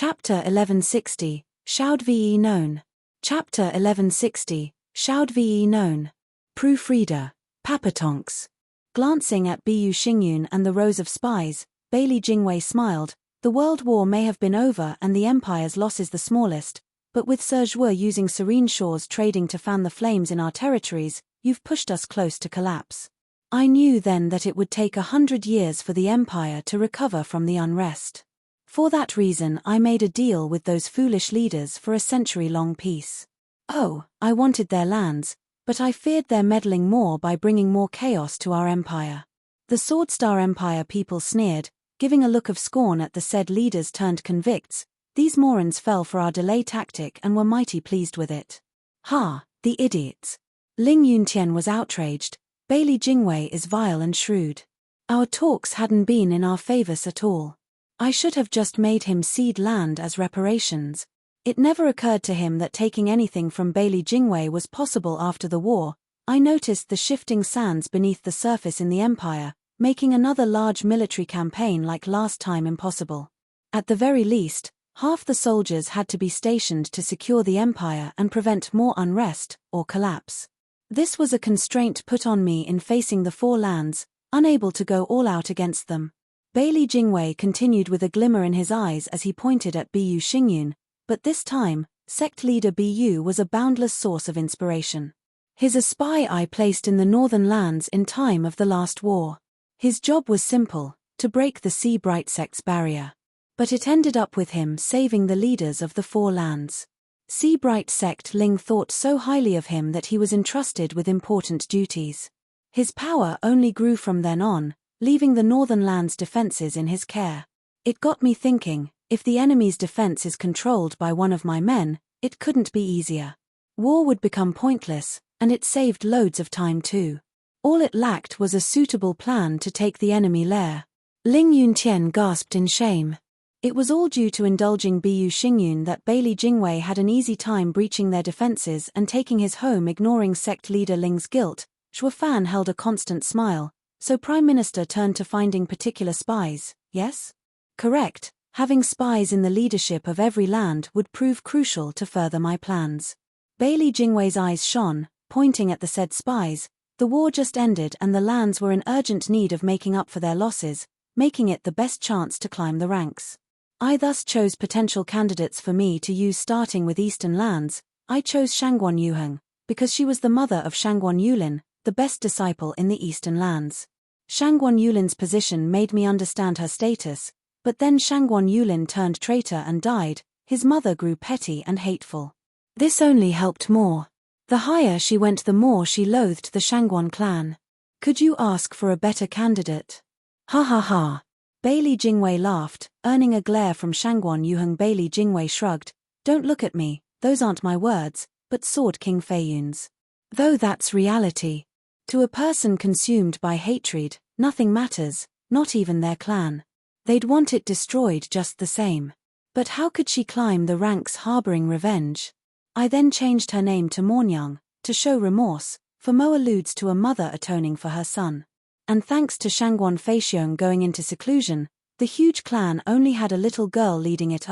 Chapter 1160, Shoud ve known. Chapter 1160, Shoud ve known. Proofreader, Papatonks. Glancing at Bu Xingyun and the rows of spies, Bailey Jingwei smiled. The World War may have been over and the Empire's losses the smallest, but with Sir Zhuo using serene shores trading to fan the flames in our territories, you've pushed us close to collapse. I knew then that it would take 100 years for the Empire to recover from the unrest. For that reason I made a deal with those foolish leaders for a century-long peace. Oh, I wanted their lands, but I feared their meddling more by bringing more chaos to our empire. The Swordstar Empire people sneered, giving a look of scorn at the said leaders turned convicts. These morons fell for our delay tactic and were mighty pleased with it. Ha, the idiots. Ling Yuntian was outraged. Bailey Jingwei is vile and shrewd. Our talks hadn't been in our favors at all. I should have just made him cede land as reparations. It never occurred to him that taking anything from Bailey Jingwei was possible after the war. I noticed the shifting sands beneath the surface in the Empire, making another large military campaign like last time impossible. At the very least, half the soldiers had to be stationed to secure the Empire and prevent more unrest or collapse. This was a constraint put on me in facing the four lands, unable to go all out against them. Bailey Jingwei continued with a glimmer in his eyes as he pointed at Bu Xingyun, but this time, sect leader Bu was a boundless source of inspiration. His a spy I placed in the northern lands in time of the last war. His job was simple, to break the Sea Bright sect's barrier. But it ended up with him saving the leaders of the four lands. Sea Bright sect Ling thought so highly of him that he was entrusted with important duties. His power only grew from then on, leaving the northern land's defenses in his care. It got me thinking, if the enemy's defense is controlled by one of my men, it couldn't be easier. War would become pointless, and it saved loads of time too. All it lacked was a suitable plan to take the enemy lair. Ling Yuntian gasped in shame. It was all due to indulging Bu Xingyun that Bailey Jingwei had an easy time breaching their defenses and taking his home, ignoring sect leader Ling's guilt. Zhuo Fan held a constant smile. So Prime Minister turned to finding particular spies, yes? Correct, having spies in the leadership of every land would prove crucial to further my plans. Bailey Jingwei's eyes shone, pointing at the said spies. The war just ended and the lands were in urgent need of making up for their losses, making it the best chance to climb the ranks. I thus chose potential candidates for me to use, starting with Eastern lands. I chose Shangguan Yuheng, because she was the mother of Shangguan Yulin, the best disciple in the Eastern lands. Shangguan Yulin's position made me understand her status, but then Shangguan Yulin turned traitor and died. His mother grew petty and hateful. This only helped more. The higher she went, the more she loathed the Shangguan clan. Could you ask for a better candidate? Ha ha ha. Bailey Jingwei laughed, earning a glare from Shangguan Yuheng. Bailey Jingwei shrugged. Don't look at me, those aren't my words, but Sword King Feiyun's. Though that's reality. To a person consumed by hatred, nothing matters, not even their clan. They'd want it destroyed just the same. But how could she climb the ranks harboring revenge? I then changed her name to Mornyang, to show remorse, for Mo alludes to a mother atoning for her son. And thanks to Shangguan Feixiong going into seclusion, the huge clan only had a little girl leading it.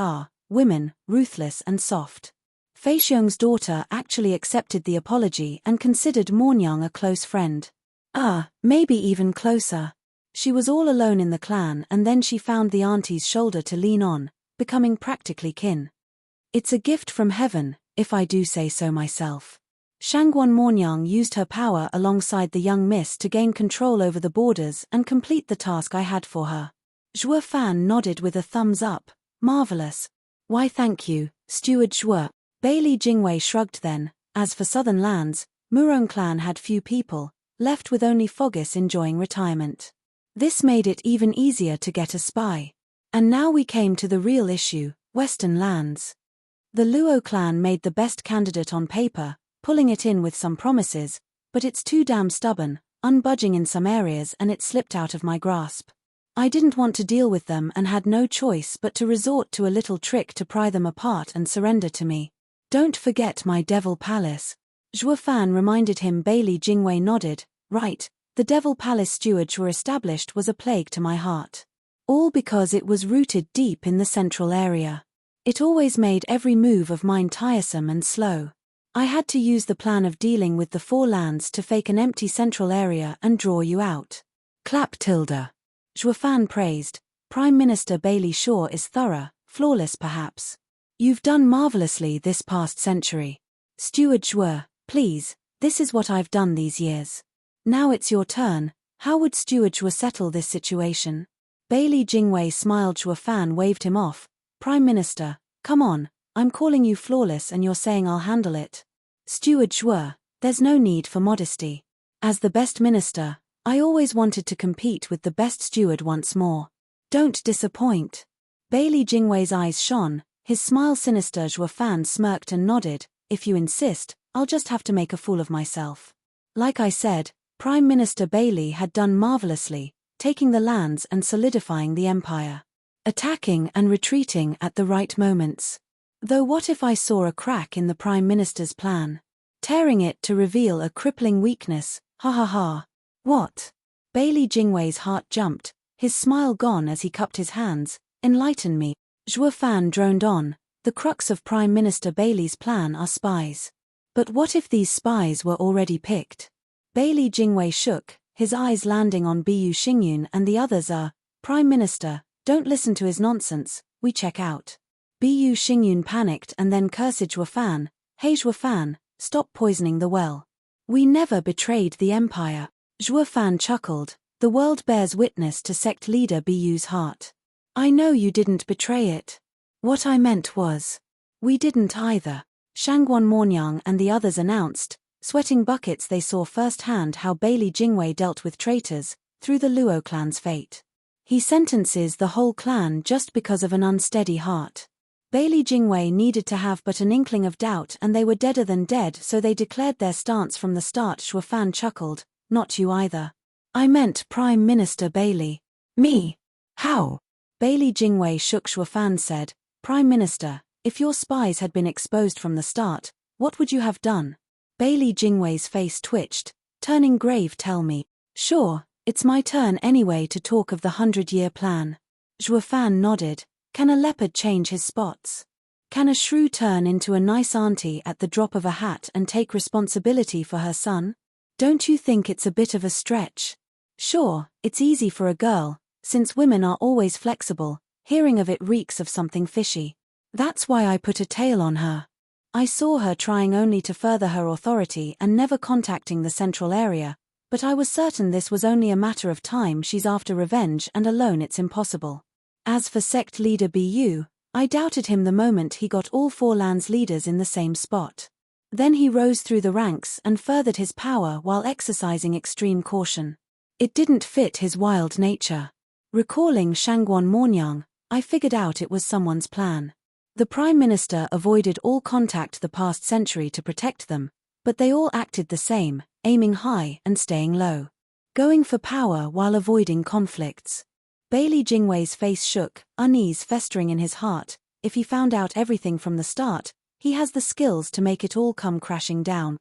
Women, ruthless and soft. Feixiong's daughter actually accepted the apology and considered Mornyang a close friend. Maybe even closer. She was all alone in the clan and then she found the auntie's shoulder to lean on, becoming practically kin. It's a gift from heaven, if I do say so myself. Shangguan Mornyang used her power alongside the young miss to gain control over the borders and complete the task I had for her. Zhuo Fan nodded with a thumbs up. Marvelous. Why thank you, Steward Zhuo. Bailey Jingwei shrugged then. As for southern lands, Murong clan had few people, left with only Fogus enjoying retirement. This made it even easier to get a spy. And now we came to the real issue, western lands. The Luo clan made the best candidate on paper, pulling it in with some promises, but it's too damn stubborn, unbudging in some areas, and it slipped out of my grasp. I didn't want to deal with them and had no choice but to resort to a little trick to pry them apart and surrender to me. Don't forget my Devil Palace. Zhuo Fan reminded him. Bailey Jingwei nodded. Right, the Devil Palace stewards were established was a plague to my heart. All because it was rooted deep in the central area. It always made every move of mine tiresome and slow. I had to use the plan of dealing with the 4 lands to fake an empty central area and draw you out. Clap tilde. Zhuofan praised. Prime Minister Bailey Shaw is thorough, flawless perhaps. You've done marvelously this past century. Steward Zhuo, please, this is what I've done these years. Now it's your turn. How would Steward Zhuo settle this situation? Bailey Jingwei smiled. Zhuofan waved him off. Prime Minister, come on, I'm calling you flawless and you're saying I'll handle it. Steward Zhuo, there's no need for modesty. As the best minister, I always wanted to compete with the best steward once more. Don't disappoint. Bailey Jingwei's eyes shone, his smile sinister. Zhuofan smirked and nodded. If you insist, I'll just have to make a fool of myself. Like I said, Prime Minister Bailey had done marvelously, taking the lands and solidifying the empire. Attacking and retreating at the right moments. Though what if I saw a crack in the Prime Minister's plan? Tearing it to reveal a crippling weakness, ha ha ha. What? Bailey Jingwei's heart jumped, his smile gone as he cupped his hands. Enlighten me. Zhuofan droned on. The crux of Prime Minister Bailey's plan are spies. But what if these spies were already picked? Bailey Jingwei shook, his eyes landing on Bu Xingyun and the others. Prime Minister, don't listen to his nonsense, we check out. Bu Xingyun panicked and then cursed Zhuofan. Hey Zhuofan, stop poisoning the well. We never betrayed the empire. Zhuofan chuckled. The world bears witness to sect leader Bu's heart. I know you didn't betray it. What I meant was, we didn't either. Shangguan Mornyang and the others announced. Sweating buckets, they saw firsthand how Bailey Jingwei dealt with traitors, through the Luo clan's fate. He sentences the whole clan just because of an unsteady heart. Bailey Jingwei needed to have but an inkling of doubt and they were deader than dead, so they declared their stance from the start. Zhuofan chuckled. Not you either. I meant Prime Minister Bailey. Me? How? Bailey Jingwei shook. Zhuofan said, Prime Minister, if your spies had been exposed from the start, what would you have done? Bailey Jingwei's face twitched, turning grave. Tell me. Sure, it's my turn anyway to talk of the 100-year plan. Zhuofan nodded. Can a leopard change his spots? Can a shrew turn into a nice auntie at the drop of a hat and take responsibility for her son? Don't you think it's a bit of a stretch? Sure, it's easy for a girl, since women are always flexible. Hearing of it reeks of something fishy. That's why I put a tail on her. I saw her trying only to further her authority and never contacting the central area, but I was certain this was only a matter of time. She's after revenge and alone it's impossible. As for sect leader Bu, I doubted him the moment he got all 4 lands leaders in the same spot. Then he rose through the ranks and furthered his power while exercising extreme caution. It didn't fit his wild nature. Recalling Shangguan Mornyang, I figured out it was someone's plan. The Prime Minister avoided all contact the past century to protect them, but they all acted the same, aiming high and staying low. Going for power while avoiding conflicts. Bailey Jingwei's face shook, unease festering in his heart. If he found out everything from the start, he has the skills to make it all come crashing down.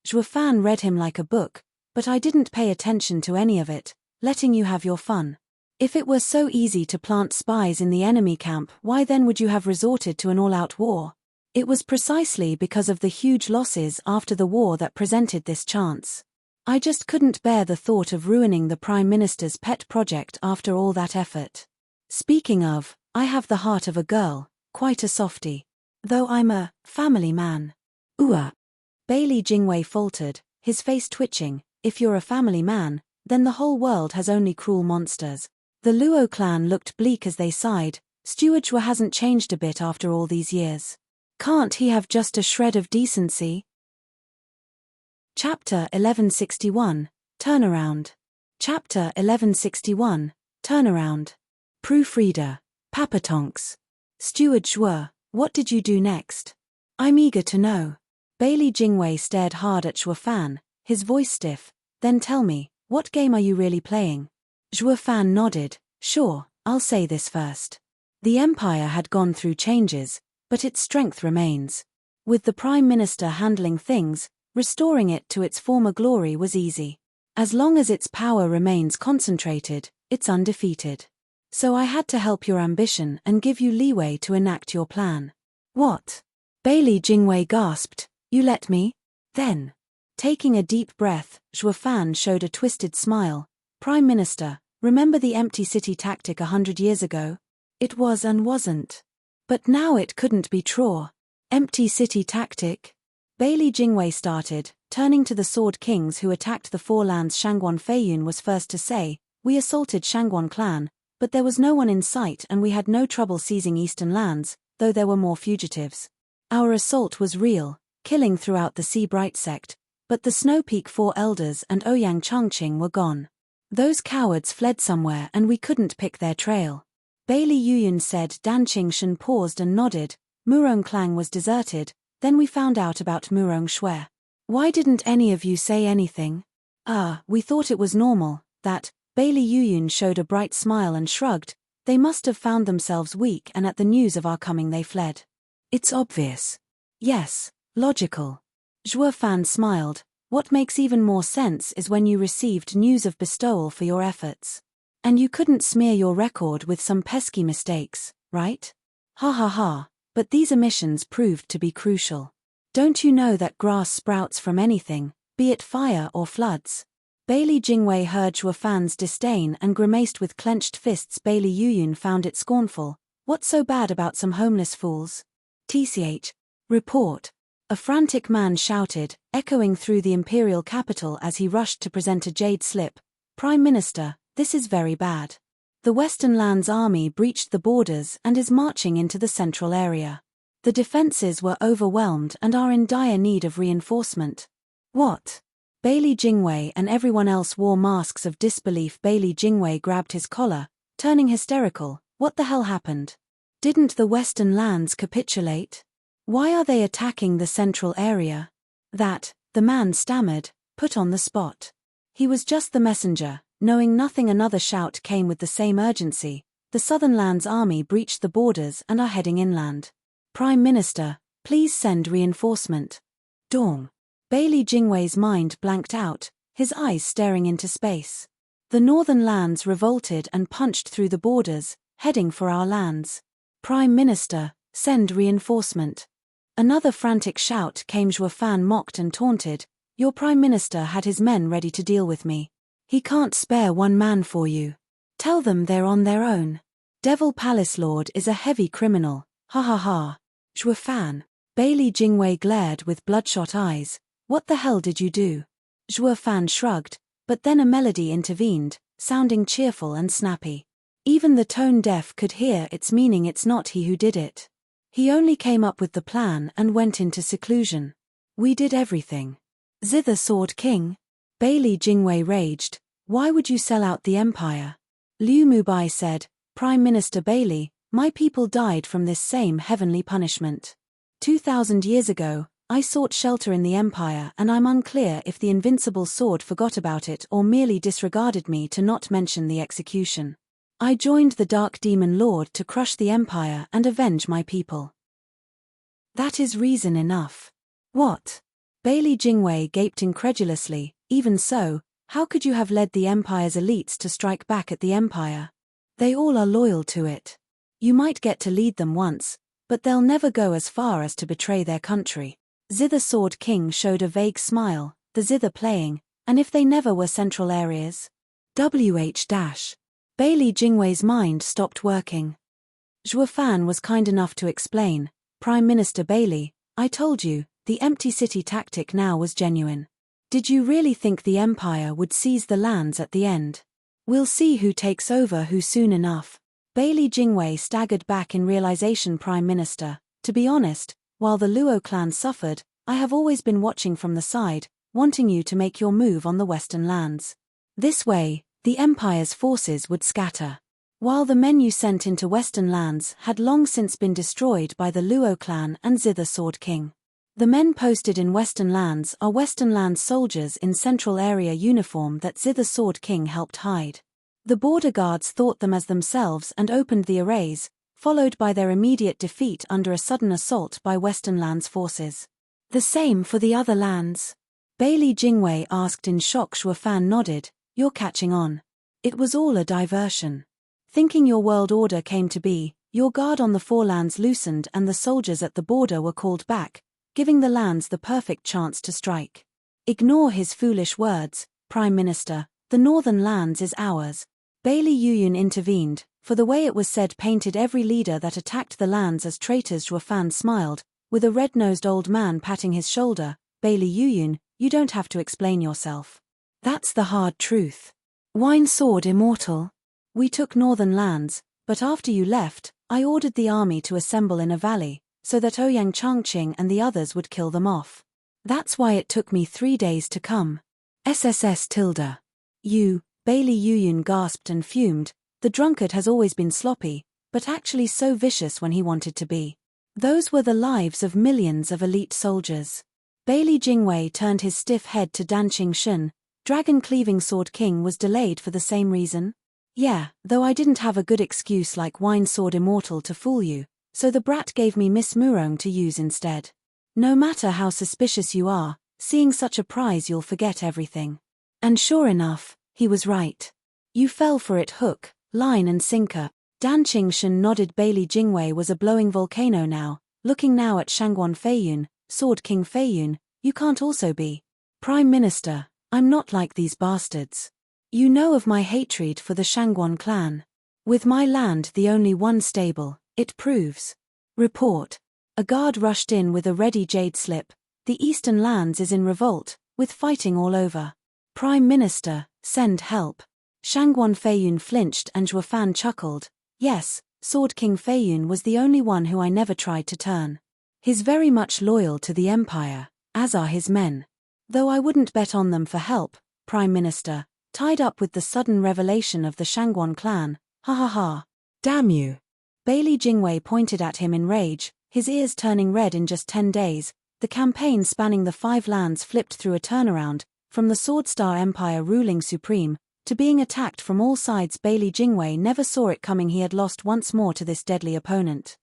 Zhuofan read him like a book, but I didn't pay attention to any of it, letting you have your fun. If it were so easy to plant spies in the enemy camp, why then would you have resorted to an all-out war? It was precisely because of the huge losses after the war that presented this chance. I just couldn't bear the thought of ruining the Prime Minister's pet project after all that effort. Speaking of, I have the heart of a girl, quite a softie. Though I'm a family man. Bailey Jingwei faltered, his face twitching. If you're a family man, then the whole world has only cruel monsters. The Luo clan looked bleak as they sighed. Steward Zhuo hasn't changed a bit after all these years. Can't he have just a shred of decency? Chapter 1161, Turnaround. Chapter 1161, Turnaround. Proofreader, Papatonks. Steward Zhuo, what did you do next? I'm eager to know. Bailey Jingwei stared hard at Zhuofan, his voice stiff. Then tell me, what game are you really playing? Zhuofan nodded. Sure, I'll say this first. The empire had gone through changes, but its strength remains. With the Prime Minister handling things, restoring it to its former glory was easy. As long as its power remains concentrated, it's undefeated. So I had to help your ambition and give you leeway to enact your plan. What? Bailey Jingwei gasped. You let me? Then, taking a deep breath, Zhuo Fan showed a twisted smile. Prime Minister, remember the empty city tactic 100 years ago? It was and wasn't. But now it couldn't be true. Empty city tactic? Bailey Jingwei started, turning to the Sword Kings who attacked the Four Lands. Shangguan Feiyun was first to say, we assaulted Shangguan clan, but there was no one in sight and we had no trouble seizing eastern lands, though there were more fugitives. Our assault was real, killing throughout the Sea Bright sect, but the Snow Peak Four Elders and Ouyang Changqing were gone. Those cowards fled somewhere and we couldn't pick their trail. Bailey Yuyun said. Dan Qingshan paused and nodded. Murong Klang was deserted, then we found out about Murong Shui. Why didn't any of you say anything? We thought it was normal, that. Bailey Yuyun showed a bright smile and shrugged. They must have found themselves weak and at the news of our coming they fled. It's obvious. Yes, logical. Zhuo Fan smiled. What makes even more sense is when you received news of bestowal for your efforts. And you couldn't smear your record with some pesky mistakes, right? Ha ha ha, but these omissions proved to be crucial. Don't you know that grass sprouts from anything, be it fire or floods? Bailey Jingwei heard Zhuo Fan's disdain and grimaced with clenched fists. Bailey Yuyun found it scornful. What's so bad about some homeless fools? TCH. Report. A frantic man shouted, echoing through the imperial capital as he rushed to present a jade slip. Prime Minister, this is very bad. The Western Lands Army breached the borders and is marching into the central area. The defenses were overwhelmed and are in dire need of reinforcement. What? Bailey Jingwei and everyone else wore masks of disbelief. Bailey Jingwei grabbed his collar, turning hysterical. What the hell happened? Didn't the Western Lands capitulate? Why are they attacking the central area? That, the man stammered, put on the spot. He was just the messenger, knowing nothing. Another shout came with the same urgency. The Southern Lands Army breached the borders and are heading inland. Prime Minister, please send reinforcement. Dong. Bailey Jingwei's mind blanked out, his eyes staring into space. The Northern Lands revolted and punched through the borders, heading for our lands. Prime Minister, send reinforcement. Another frantic shout came. Zhuo Fan mocked and taunted. Your Prime Minister had his men ready to deal with me. He can't spare one man for you. Tell them they're on their own. Devil Palace Lord is a heavy criminal, ha ha ha. Zhuo Fan. Bailey Jingwei glared with bloodshot eyes. What the hell did you do? Zhuo Fan shrugged, but then a melody intervened, sounding cheerful and snappy. Even the tone-deaf could hear its meaning. It's not he who did it. He only came up with the plan and went into seclusion. We did everything. Zither Sword King? Bailey Jingwei raged. Why would you sell out the empire? Liu Mubai said, Prime Minister Bailey, my people died from this same heavenly punishment. 2,000 years ago, I sought shelter in the empire and I'm unclear if the invincible sword forgot about it or merely disregarded me, to not mention the execution. I joined the Dark Demon Lord to crush the empire and avenge my people. That is reason enough. What? Bailey Jingwei gaped incredulously. Even so, how could you have led the empire's elites to strike back at the empire? They all are loyal to it. You might get to lead them once, but they'll never go as far as to betray their country. Zither Sword King showed a vague smile, the zither playing, and if they never were central areas? WH-. Bailey Jingwei's mind stopped working. Zhuo Fan was kind enough to explain, Prime Minister Bailey, I told you, the empty city tactic now was genuine. Did you really think the empire would seize the lands at the end? We'll see who takes over who soon enough. Bailey Jingwei staggered back in realization. Prime Minister, to be honest, while the Luo clan suffered, I have always been watching from the side, wanting you to make your move on the Western lands. This way, the Empire's forces would scatter. While the men you sent into Western lands had long since been destroyed by the Luo clan and Zither Sword King. The men posted in Western lands are Western lands soldiers in central area uniform that Zither Sword King helped hide. The border guards thought them as themselves and opened the arrays, followed by their immediate defeat under a sudden assault by Western lands forces. The same for the other lands? Bailey Jingwei asked in shock. Zhuo Fan nodded. You're catching on. It was all a diversion. Thinking your world order came to be, your guard on the four lands loosened and the soldiers at the border were called back, giving the lands the perfect chance to strike. Ignore his foolish words, Prime Minister, the northern lands is ours. Bailey Yuyun intervened, for the way it was said painted every leader that attacked the lands as traitors. Zhuo Fan smiled, with a red-nosed old man patting his shoulder. Bailey Yuyun, you don't have to explain yourself. That's the hard truth. Wine Sword Immortal. We took northern lands, but after you left, I ordered the army to assemble in a valley, so that Ouyang Changqing and the others would kill them off. That's why it took me 3 days to come. SSS tilde. You, Bailey Yuyun gasped and fumed. The drunkard has always been sloppy, but actually so vicious when he wanted to be. Those were the lives of millions of elite soldiers. Bailey Jingwei turned his stiff head to Dan Qingshun. Dragon-cleaving Sword King was delayed for the same reason? Yeah, though I didn't have a good excuse like Wine Sword Immortal to fool you, so the brat gave me Miss Murong to use instead. No matter how suspicious you are, seeing such a prize you'll forget everything. And sure enough, he was right. You fell for it hook, line and sinker. Dan Qingshun nodded. Bailey Jingwei was a blowing volcano now, looking now at Shangguan Feiyun, Sword King Feiyun. You can't also be Prime Minister. I'm not like these bastards. You know of my hatred for the Shangguan clan. With my land the only one stable, it proves. Report. A guard rushed in with a ready jade slip. The eastern lands is in revolt, with fighting all over. Prime Minister, send help. Shangguan Feiyun flinched and Zhuo Fan chuckled. Yes, Sword King Feiyun was the only one who I never tried to turn. He's very much loyal to the Empire, as are his men. Though I wouldn't bet on them for help, Prime Minister, tied up with the sudden revelation of the Shangguan clan. Ha ha ha. Damn you. Bailey Jingwei pointed at him in rage, his ears turning red. In just 10 days, the campaign spanning the 5 lands flipped through a turnaround, from the Sword Star Empire ruling supreme, to being attacked from all sides. Bailey Jingwei never saw it coming. He had lost once more to this deadly opponent.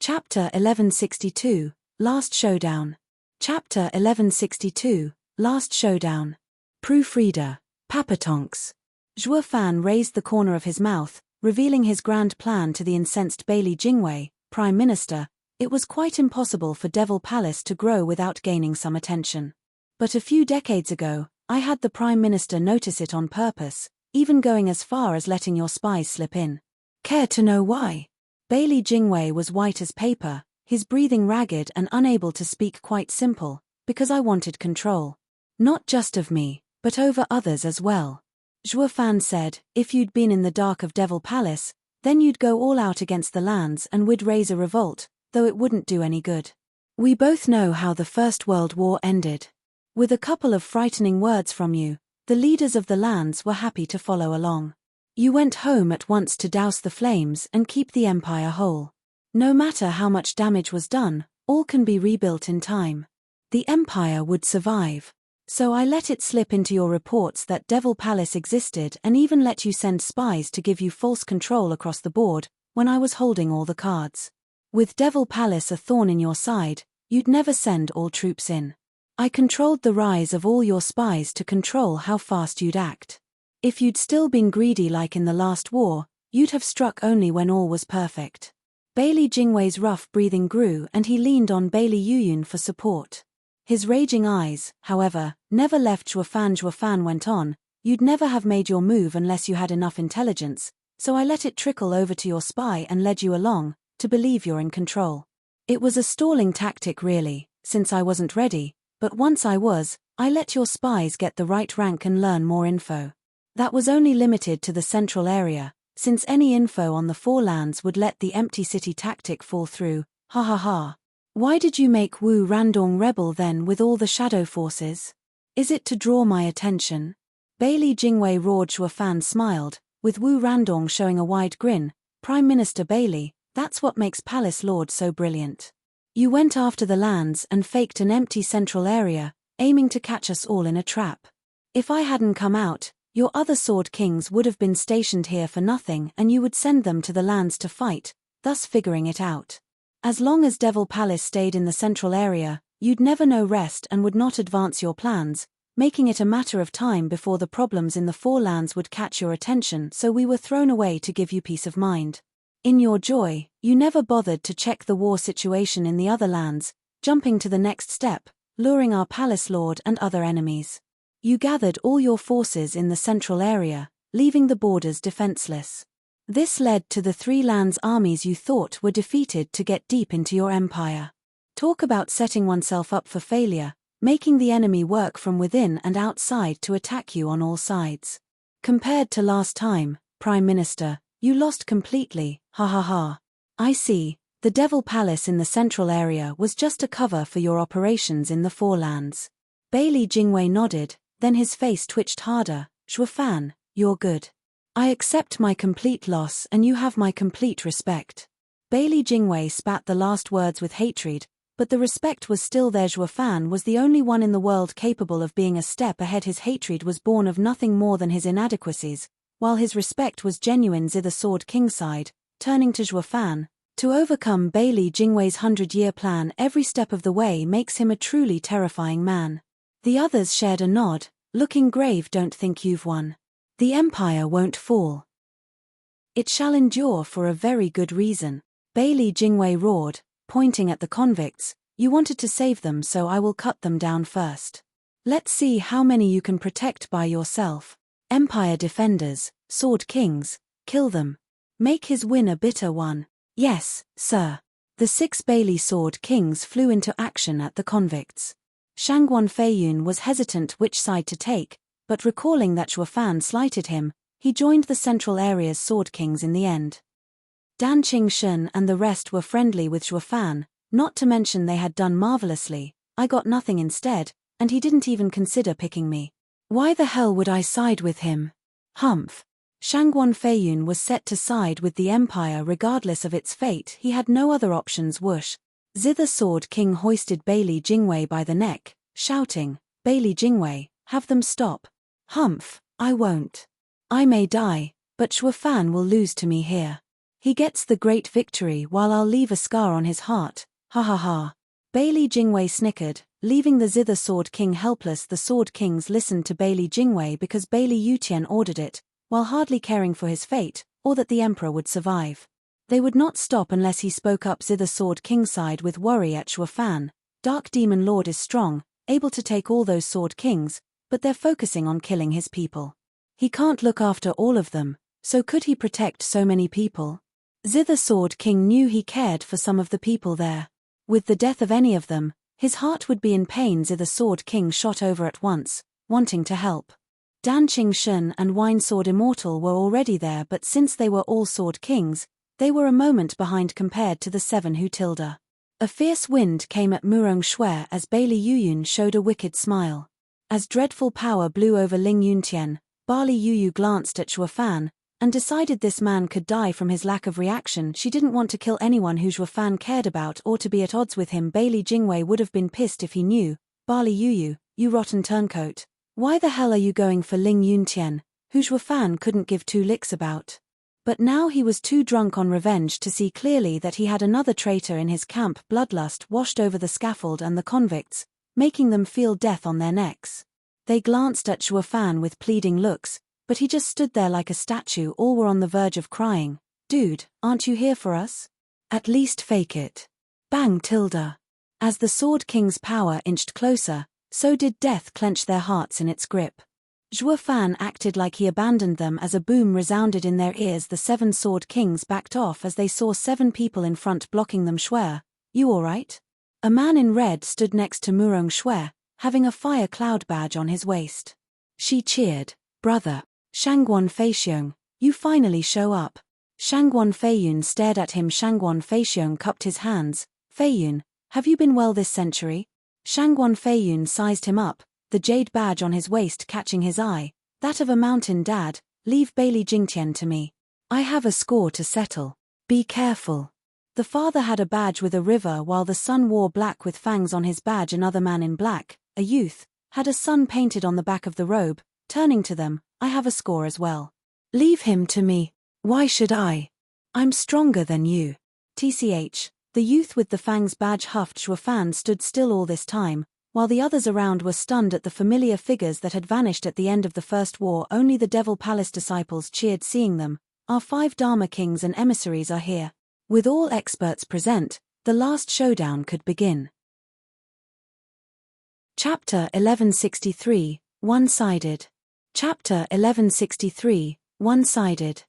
Chapter 1162, Last Showdown. Chapter 1162, Last Showdown. Proofreader, Papatonks. Zhuo Fan raised the corner of his mouth, revealing his grand plan to the incensed Bailey Jingwei. Prime Minister, it was quite impossible for Devil Palace to grow without gaining some attention. But a few decades ago, I had the Prime Minister notice it on purpose, even going as far as letting your spies slip in. Care to know why? Bailey Jingwei was white as paper, his breathing ragged and unable to speak. Quite simple, because I wanted control. Not just of me, but over others as well. Zhuo Fan said, if you'd been in the dark of Devil Palace, then you'd go all out against the lands and we'd raise a revolt, though it wouldn't do any good. We both know how the First World War ended. With a couple of frightening words from you, the leaders of the lands were happy to follow along. You went home at once to douse the flames and keep the empire whole. No matter how much damage was done, all can be rebuilt in time. The empire would survive. So I let it slip into your reports that Devil Palace existed and even let you send spies to give you false control across the board, when I was holding all the cards. With Devil Palace a thorn in your side, you'd never send all troops in. I controlled the rise of all your spies to control how fast you'd act. If you'd still been greedy like in the last war, you'd have struck only when all was perfect. Bailey Jingwei's rough breathing grew and he leaned on Bailey Yuyun for support. His raging eyes, however, never left Zhuo Fan. Zhuo Fan went on, you'd never have made your move unless you had enough intelligence, so I let it trickle over to your spy and led you along, to believe you're in control. It was a stalling tactic really, since I wasn't ready, but once I was, I let your spies get the right rank and learn more info. That was only limited to the central area, since any info on the 4 lands would let the empty city tactic fall through. Ha ha ha. Why did you make Wu Randong rebel then with all the shadow forces? Is it to draw my attention? Bailey Jingwei roared. Zhuo Fan smiled, with Wu Randong showing a wide grin. Prime Minister Bailey, that's what makes Palace Lord so brilliant. You went after the lands and faked an empty central area, aiming to catch us all in a trap. If I hadn't come out, your other Sword Kings would have been stationed here for nothing and you would send them to the lands to fight, thus figuring it out. As long as Devil Palace stayed in the central area, you'd never know rest and would not advance your plans, making it a matter of time before the problems in the Four Lands would catch your attention, so we were thrown away to give you peace of mind. In your joy, you never bothered to check the war situation in the other lands, jumping to the next step, luring our palace lord and other enemies. You gathered all your forces in the central area, leaving the borders defenseless. This led to the three lands' armies you thought were defeated to get deep into your empire. Talk about setting oneself up for failure, making the enemy work from within and outside to attack you on all sides. Compared to last time, Prime Minister, you lost completely, ha ha ha. I see, the Devil Palace in the central area was just a cover for your operations in the Four Lands. Bailey Jingwei nodded, then his face twitched harder. Zhuofan, you're good. I accept my complete loss and you have my complete respect. Bailey Jingwei spat the last words with hatred, but the respect was still there. Zhuofan was the only one in the world capable of being a step ahead. His hatred was born of nothing more than his inadequacies, while his respect was genuine. Zither Sword King sighed, turning to Zhuofan. To overcome Bailey Jingwei's 100-year plan every step of the way makes him a truly terrifying man. The others shared a nod, looking grave. Don't think you've won. The empire won't fall. It shall endure for a very good reason. Bailey Jingwei roared, pointing at the convicts. You wanted to save them, so I will cut them down first. Let's see how many you can protect by yourself. Empire defenders, sword kings, kill them. Make his win a bitter one. Yes, sir. The 6 Bailey sword kings flew into action at the convicts. Shangguan Feiyun was hesitant which side to take, but recalling that Zhuofan slighted him, he joined the central area's sword kings in the end. Dan Qingshun and the rest were friendly with Zhuofan, not to mention they had done marvelously. I got nothing instead, and he didn't even consider picking me. Why the hell would I side with him? Humph. Shangguan Feiyun was set to side with the empire regardless of its fate. He had no other options. Whoosh. Zither Sword King hoisted Bailey Jingwei by the neck, shouting, Bailey Jingwei, have them stop. Humph, I won't. I may die, but Zhuofan will lose to me here. He gets the great victory while I'll leave a scar on his heart, ha ha ha. Bailey Jingwei snickered, leaving the Zither Sword King helpless. The Sword Kings listened to Bailey Jingwei because Bailey Yutian ordered it, while hardly caring for his fate, or that the emperor would survive. They would not stop unless he spoke up. Zither Sword King sighed with worry at Zhuofan. Dark Demon Lord is strong, able to take all those Sword Kings, but they're focusing on killing his people. He can't look after all of them, so could he protect so many people? Zither Sword King knew he cared for some of the people there. With the death of any of them, his heart would be in pain. Zither Sword King shot over at once, wanting to help. Dan Qingshun and Wine Sword Immortal were already there, but since they were all Sword Kings, they were a moment behind compared to the 7 who Tilda. A fierce wind came at Murong Shui as Bailey Yuyun showed a wicked smile. As dreadful power blew over Ling Yuntian, Barley Yuyu glanced at Zhuofan, and decided this man could die from his lack of reaction. She didn't want to kill anyone who Zhuofan cared about or to be at odds with him. Bailey Jingwei would have been pissed if he knew. Barley Yuyu, you rotten turncoat. Why the hell are you going for Ling Yuntian, who Zhuofan couldn't give 2 licks about? But now he was too drunk on revenge to see clearly that he had another traitor in his camp. Bloodlust washed over the scaffold and the convicts, making them feel death on their necks. They glanced at Zhuofan with pleading looks, but he just stood there like a statue. All were on the verge of crying. Dude, aren't you here for us? At least fake it. Bang tilde. As the Sword King's power inched closer, so did death clench their hearts in its grip. Zhuofan acted like he abandoned them as a boom resounded in their ears. The 7 Sword Kings backed off as they saw 7 people in front blocking them. Shui, you alright? A man in red stood next to Murong Shui, having a fire cloud badge on his waist. She cheered, brother. Shangguan Feixiong, you finally show up. Shangguan Feiyun stared at him. Shangguan Feixiong cupped his hands. Feiyun, have you been well this century? Shangguan Feiyun sized him up, the jade badge on his waist catching his eye. That of a mountain dad. Leave Bailey Jingtian to me. I have a score to settle. Be careful. The father had a badge with a river while the son wore black with fangs on his badge. Another man in black, a youth, had a sun painted on the back of the robe. Turning to them, I have a score as well. Leave him to me. Why should I? I'm stronger than you. TCH, the youth with the fangs badge huffed. Zhuofan stood still all this time, while the others around were stunned at the familiar figures that had vanished at the end of the First War. Only the Devil Palace disciples cheered seeing them. Our 5 Dharma kings and emissaries are here. With all experts present, the last showdown could begin. Chapter 1163, One-Sided. Chapter 1163, One-Sided.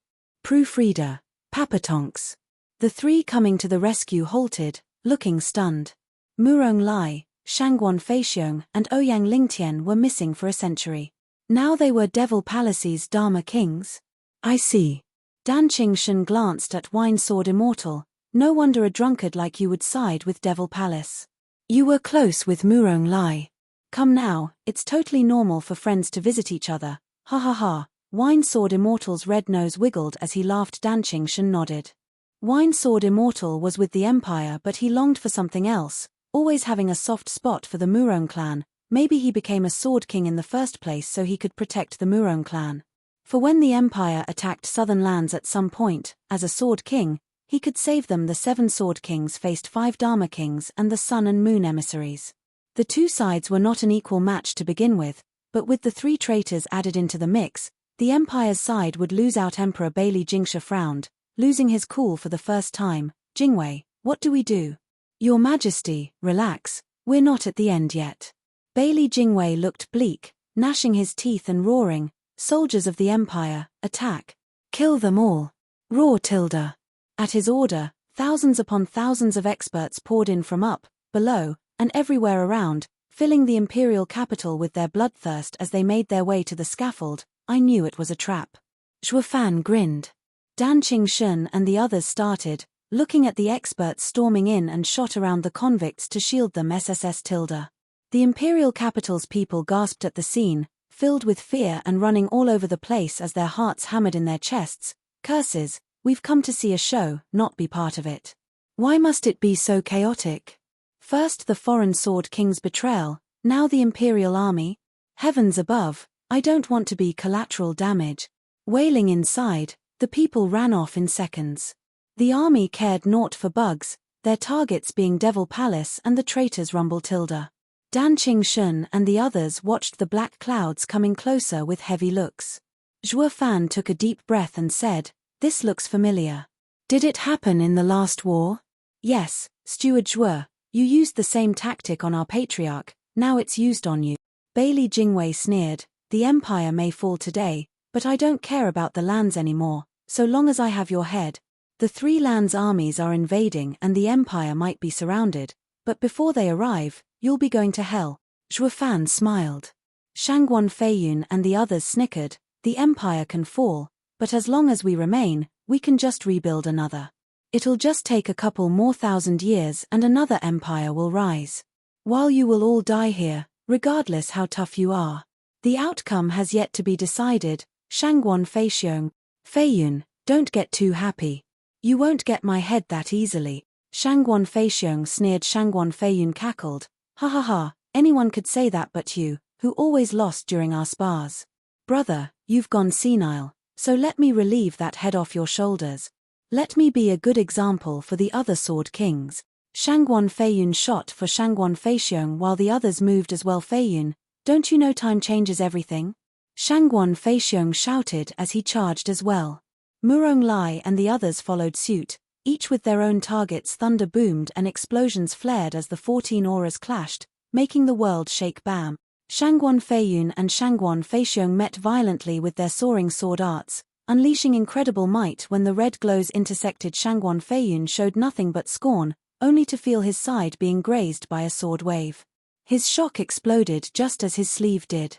Proofreader, Papatonks. The 3 coming to the rescue halted, looking stunned. Murong Lai, Shangguan Feixiong and Ouyang Lingtian were missing for a century. Now they were Devil Palace's Dharma kings? I see. Dan Qingshun glanced at Wine Sword Immortal. No wonder a drunkard like you would side with Devil Palace. You were close with Murong Lai. Come now, it's totally normal for friends to visit each other. Ha ha ha. Wine Sword Immortal's red nose wiggled as he laughed. Dan Qingshun nodded. Wine Sword Immortal was with the Empire, but he longed for something else, always having a soft spot for the Murong clan. Maybe he became a Sword King in the first place so he could protect the Murong clan. For when the Empire attacked southern lands at some point, as a Sword King, he could save them. The 7 Sword Kings faced 5 Dharma Kings and the Sun and Moon emissaries. The 2 sides were not an equal match to begin with, but with the 3 traitors added into the mix, the Empire's side would lose out. Emperor Bailey Jingsha frowned, losing his cool for the first time. Jingwei, what do we do? Your Majesty, relax, we're not at the end yet. Bailey Jingwei looked bleak, gnashing his teeth and roaring, soldiers of the Empire, attack. Kill them all. Roar Tilda. At his order, thousands upon thousands of experts poured in from up, below, and everywhere around, filling the imperial capital with their bloodthirst as they made their way to the scaffold. I knew it was a trap. Zhuo Fan grinned. Dan Qingshun and the others started, looking at the experts storming in and shot around the convicts to shield them. SSS Tilda. The imperial capital's people gasped at the scene, filled with fear and running all over the place as their hearts hammered in their chests. Curses, we've come to see a show, not be part of it. Why must it be so chaotic? First the foreign Sword King's betrayal, now the Imperial Army. Heavens above, I don't want to be collateral damage. Wailing inside, the people ran off in seconds. The army cared naught for bugs, their targets being Devil Palace and the traitors. Rumble Tilda. Dan Qingshun and the others watched the black clouds coming closer with heavy looks. Zhuo Fan took a deep breath and said, "This looks familiar. Did it happen in the last war?" "Yes, Steward Zhuo. You used the same tactic on our patriarch, now it's used on you." Bailey Jingwei sneered, "The Empire may fall today, but I don't care about the lands anymore, so long as I have your head. The 3 lands' armies are invading and the Empire might be surrounded, but before they arrive, you'll be going to hell." Zhuo Fan smiled. Shangguan Feiyun and the others snickered. The Empire can fall, but as long as we remain, we can just rebuild another. It'll just take a couple more 1,000 years and another empire will rise. While you will all die here, regardless how tough you are. The outcome has yet to be decided. Shangguan Feixiong. Feiyun, don't get too happy. You won't get my head that easily. Shangguan Feixiong sneered. Shangguan Feiyun cackled. Ha ha ha, anyone could say that but you, who always lost during our spars. Brother, you've gone senile, so let me relieve that head off your shoulders. Let me be a good example for the other Sword Kings. Shangguan Feiyun shot for Shangguan Feixiong while the others moved as well. Feiyun, don't you know time changes everything? Shangguan Feixiong shouted as he charged as well. Murong Lai and the others followed suit, each with their own targets. Thunder boomed and explosions flared as the 14 auras clashed, making the world shake. Bam! Shangguan Feiyun and Shangguan Feixiong met violently with their soaring sword arts, unleashing incredible might. When the red glows intersected, Shangguan Feiyun showed nothing but scorn, only to feel his side being grazed by a sword wave. His shock exploded just as his sleeve did.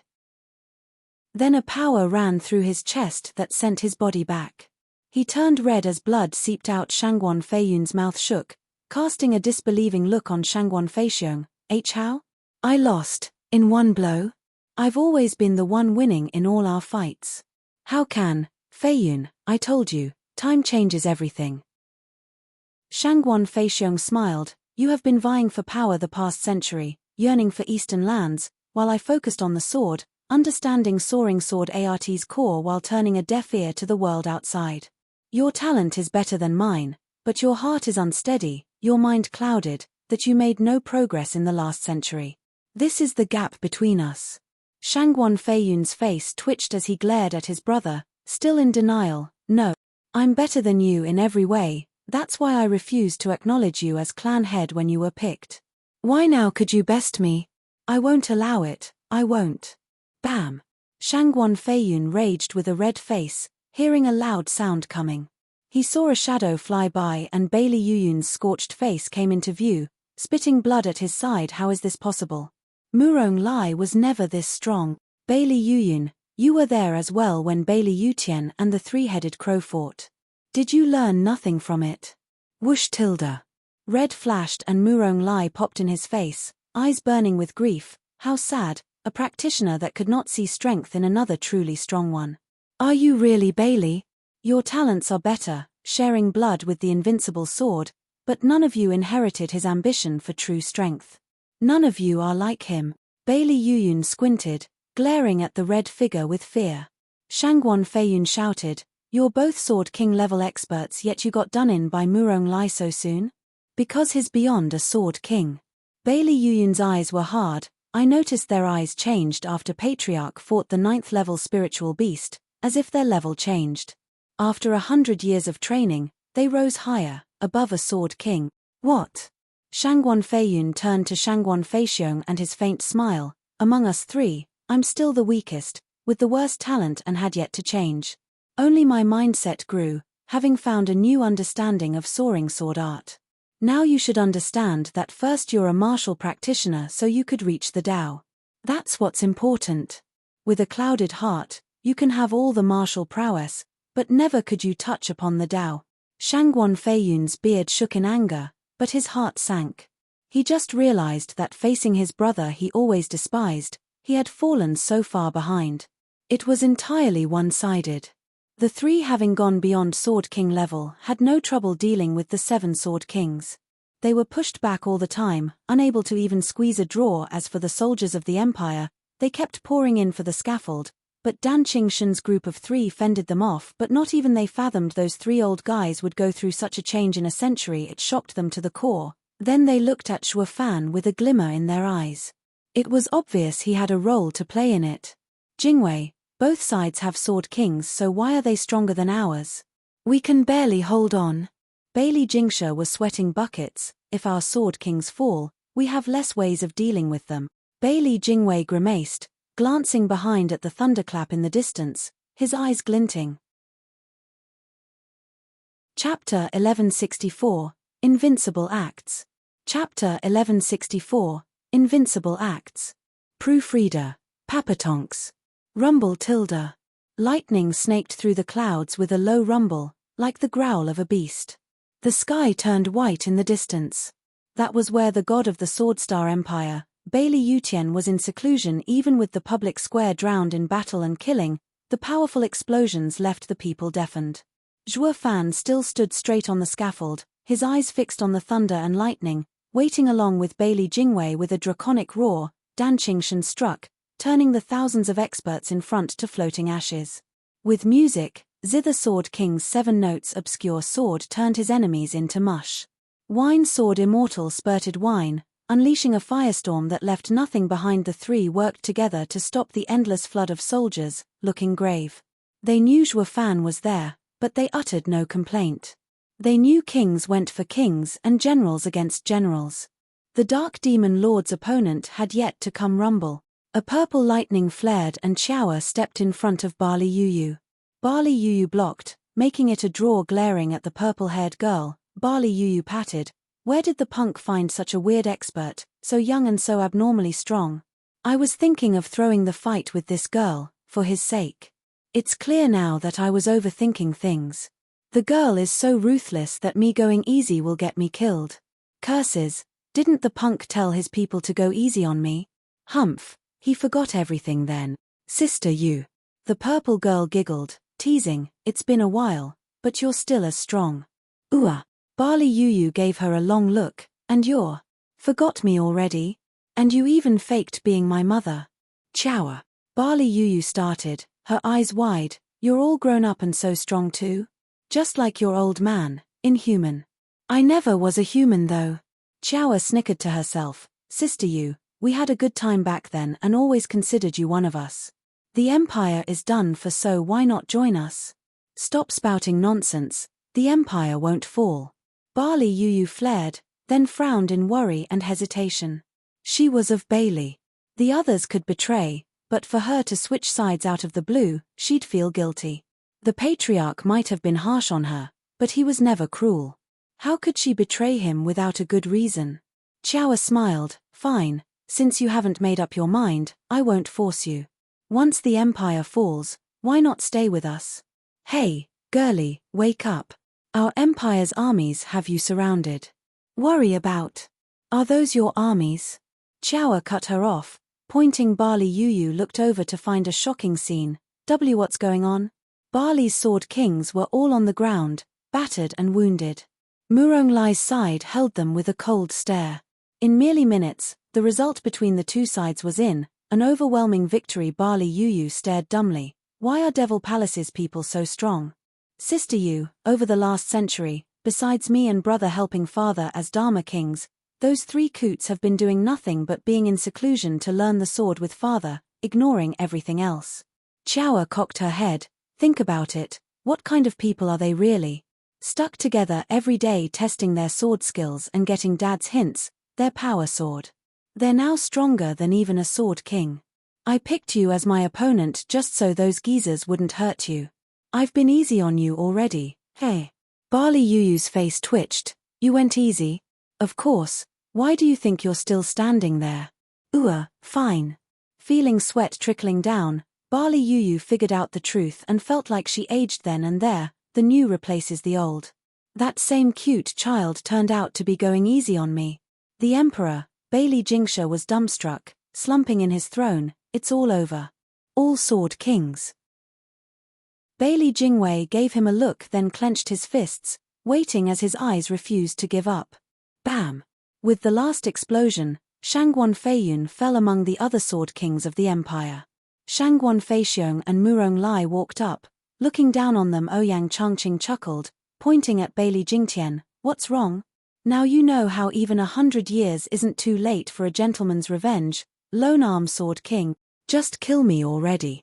Then a power ran through his chest that sent his body back. He turned red as blood seeped out. Shangguan Feiyun's mouth shook, casting a disbelieving look on Shangguan Feixiong. How? I lost, in one blow? I've always been the one winning in all our fights. How can? Feiyun, I told you, time changes everything. Shangguan Feixiong smiled. You have been vying for power the past century, yearning for eastern lands, while I focused on the sword, understanding soaring sword art's core while turning a deaf ear to the world outside. Your talent is better than mine, but your heart is unsteady, your mind clouded, that you made no progress in the last century. This is the gap between us. Shangguan Feiyun's face twitched as he glared at his brother, still in denial. No. I'm better than you in every way, that's why I refused to acknowledge you as clan head when you were picked. Why now could you best me? I won't allow it, I won't. Bam! Shangguan Feiyun raged with a red face, hearing a loud sound coming. He saw a shadow fly by and Bailey Yuyun's scorched face came into view, spitting blood at his side. How is this possible? Murong Lai was never this strong. Bailey Yuyun, you were there as well when Bailey Yutian and the three-headed crow fought. Did you learn nothing from it? Whoosh tilde. Red flashed and Murong Lai popped in his face, eyes burning with grief. How sad, a practitioner that could not see strength in another truly strong one. Are you really Bailey? Your talents are better, sharing blood with the invincible sword, but none of you inherited his ambition for true strength. None of you are like him. Bailey Yuyun squinted, glaring at the red figure with fear. Shangguan Feiyun shouted, you're both Sword King level experts yet you got done in by Murong Lai so soon? Because he's beyond a Sword King. Bailey Yuyun's eyes were hard. I noticed their eyes changed after Patriarch fought the 9th level spiritual beast, as if their level changed. After 100 years of training, they rose higher, above a Sword King. What? Shangguan Feiyun turned to Shangguan Feixiong and his faint smile. Among us three, I'm still the weakest, with the worst talent and had yet to change. Only my mindset grew, having found a new understanding of soaring sword art. Now you should understand that first you're a martial practitioner so you could reach the Tao. That's what's important. With a clouded heart, you can have all the martial prowess, but never could you touch upon the Tao. Shangguan Feiyun's beard shook in anger, but his heart sank. He just realized that facing his brother he always despised, he had fallen so far behind. It was entirely one-sided. The three, having gone beyond Sword King level, had no trouble dealing with the 7 Sword Kings. They were pushed back all the time, unable to even squeeze a draw. As for the soldiers of the Empire, they kept pouring in for the scaffold, but Dan Qingshan's group of 3 fended them off. But not even they fathomed those 3 old guys would go through such a change in a century. It shocked them to the core. Then they looked at Shuo Fan with a glimmer in their eyes. It was obvious he had a role to play in it. Jingwei, both sides have Sword Kings, so why are they stronger than ours? We can barely hold on. Bailey Jingsha was sweating buckets. If our Sword Kings fall, we have less ways of dealing with them. Bailey Jingwei grimaced, glancing behind at the thunderclap in the distance, his eyes glinting. Chapter 1164, Invincible Acts. Chapter 1164, Invincible Acts. Proofreader, Papatonks. Rumble tilde. Lightning snaked through the clouds with a low rumble, like the growl of a beast. The sky turned white in the distance. That was where the god of the Swordstar Empire, Bailey Yutian, was in seclusion. Even with the public square drowned in battle and killing, the powerful explosions left the people deafened. Zhuo Fan still stood straight on the scaffold, his eyes fixed on the thunder and lightning, waiting along with Bailey Jingwei. With a draconic roar, Dan Qingshan struck, turning the thousands of experts in front to floating ashes. With music, Zither Sword King's 7 notes obscure sword turned his enemies into mush. Wine Sword Immortal spurted wine, unleashing a firestorm that left nothing behind. The 3 worked together to stop the endless flood of soldiers, looking grave. They knew Zhuo Fan was there, but they uttered no complaint. They knew kings went for kings and generals against generals. The Dark Demon Lord's opponent had yet to come. Rumble. A purple lightning flared and Xiaoer stepped in front of Barley Yuyu. Barley Yuyu blocked, making it a draw. Glaring at the purple-haired girl, Barley Yuyu patted. Where did the punk find such a weird expert, so young and so abnormally strong? I was thinking of throwing the fight with this girl, for his sake. It's clear now that I was overthinking things. The girl is so ruthless that me going easy will get me killed. Curses, didn't the punk tell his people to go easy on me? Humph. He forgot everything then. Sister you. The purple girl giggled, teasing, it's been a while, but you're still as strong. Ooh. Barley Yuyu gave her a long look. And you're forgot me already? And you even faked being my mother. Xiaoer. Barley Yuyu started, her eyes wide. You're all grown up and so strong too? Just like your old man, inhuman. I never was a human though. Xiaoer snickered to herself. Sister you, We had a good time back then and always considered you one of us. The Empire is done for, so why not join us? Stop spouting nonsense, the Empire won't fall. Barley Yu flared, then frowned in worry and hesitation. She was of Bailey. The others could betray, but for her to switch sides out of the blue, she'd feel guilty. The patriarch might have been harsh on her, but he was never cruel. How could she betray him without a good reason? Qiao smiled. Fine, since you haven't made up your mind, I won't force you. Once the Empire falls, why not stay with us? Hey, girlie, wake up. Our Empire's armies have you surrounded. Worry about. Are those your armies? Qiao cut her off, pointing. Barley Yu looked over to find a shocking scene. What's going on? Barley's sword kings were all on the ground, battered and wounded. Murong Lai's side held them with a cold stare. In merely minutes, the result between the two sides was an overwhelming victory. Barley Yu stared dumbly. Why are Devil Palace's people so strong? Sister Yu, over the last century, besides me and brother helping father as Dharma kings, those three coots have been doing nothing but being in seclusion to learn the sword with father, ignoring everything else. Qiao cocked her head. Think about it, what kind of people are they really? Stuck together every day testing their sword skills and getting dad's hints, their power sword. They're now stronger than even a sword king. I picked you as my opponent just so those geezers wouldn't hurt you. I've been easy on you already, hey. Barley Yu's face twitched. You went easy? Of course, why do you think you're still standing there? Fine. Feeling sweat trickling down, Barley Yu figured out the truth and felt like she aged then and there. The new replaces the old. That same cute child turned out to be going easy on me. The Emperor, Bailey Jingsha, was dumbstruck, slumping in his throne. It's all over. All sword kings. Bailey Jingwei gave him a look, then clenched his fists, waiting as his eyes refused to give up. Bam! With the last explosion, Shangguan Feiyun fell among the other sword kings of the Empire. Shangguan Feixiong and Murong Lai walked up. Looking down on them, Ouyang Changqing chuckled, pointing at Bailey Jingtian. What's wrong? Now you know how even 100 years isn't too late for a gentleman's revenge, lone arm sword king. Just kill me already.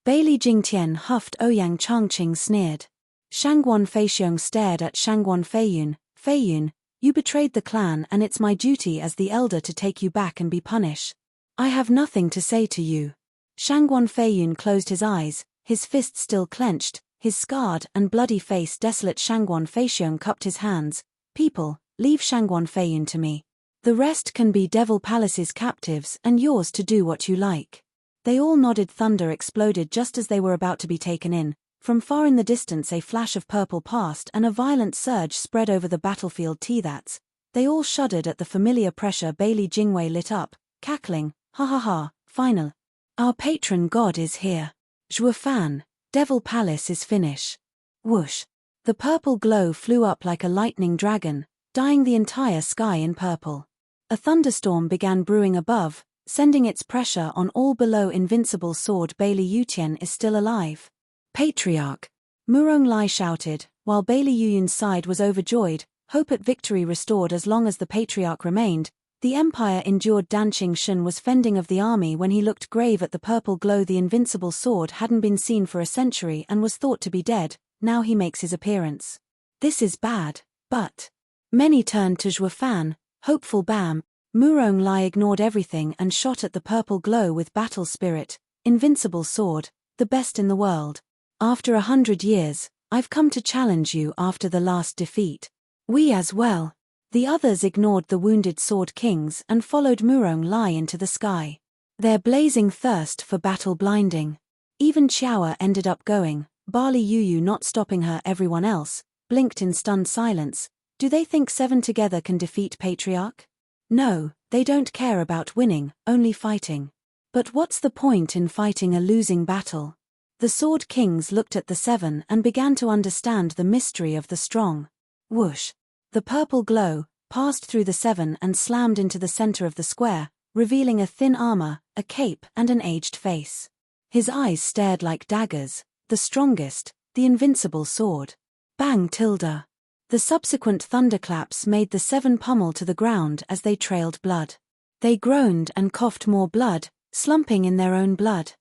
Bailey Jingtian huffed. Ouyang Changqing sneered. Shangguan Feixiong stared at Shangguan Feiyun. Feiyun, you betrayed the clan and it's my duty as the elder to take you back and be punished. I have nothing to say to you. Shangguan Feiyun closed his eyes, his fists still clenched, his scarred and bloody face desolate. Shangguan Feixiong cupped his hands. People, leave Shangguan Feiyun to me. The rest can be Devil Palace's captives and yours to do what you like. They all nodded. Thunder exploded just as they were about to be taken in. From far in the distance a flash of purple passed and a violent surge spread over the battlefield. That's. They all shuddered at the familiar pressure. Bailey Jingwei lit up, cackling. Ha ha ha, final. Our patron god is here. Zhuofan, Devil Palace is finish. Whoosh. The purple glow flew up like a lightning dragon, dyeing the entire sky in purple. A thunderstorm began brewing above, sending its pressure on all below. Invincible sword. Bailey Yutian is still alive. Patriarch. Murong Lai shouted, while Bailey Yuyun's side was overjoyed, hope at victory restored. As long as the patriarch remained, the Empire endured. Dan Qingshun was fending of the army when he looked grave at the purple glow. The invincible sword hadn't been seen for a century and was thought to be dead. Now he makes his appearance. This is bad, but. Many turned to Zhuofan, hopeful. Bam. Murong Lai ignored everything and shot at the purple glow with battle spirit. Invincible sword, the best in the world. After 100 years, I've come to challenge you after the last defeat. We as well. The others ignored the wounded sword kings and followed Murong Lai into the sky. Their blazing thirst for battle blinding. Even Qiao ended up going, Barley Yu not stopping her. Everyone else blinked in stunned silence. Do they think 7 together can defeat Patriarch? No, they don't care about winning, only fighting. But what's the point in fighting a losing battle? The Sword Kings looked at the 7 and began to understand the mystery of the strong. Whoosh. The purple glow passed through the 7 and slammed into the center of the square, revealing a thin armor, a cape and an aged face. His eyes stared like daggers, the strongest, the invincible sword. Bang tilde. The subsequent thunderclaps made the 7 pummel to the ground as they trailed blood. They groaned and coughed more blood, slumping in their own blood.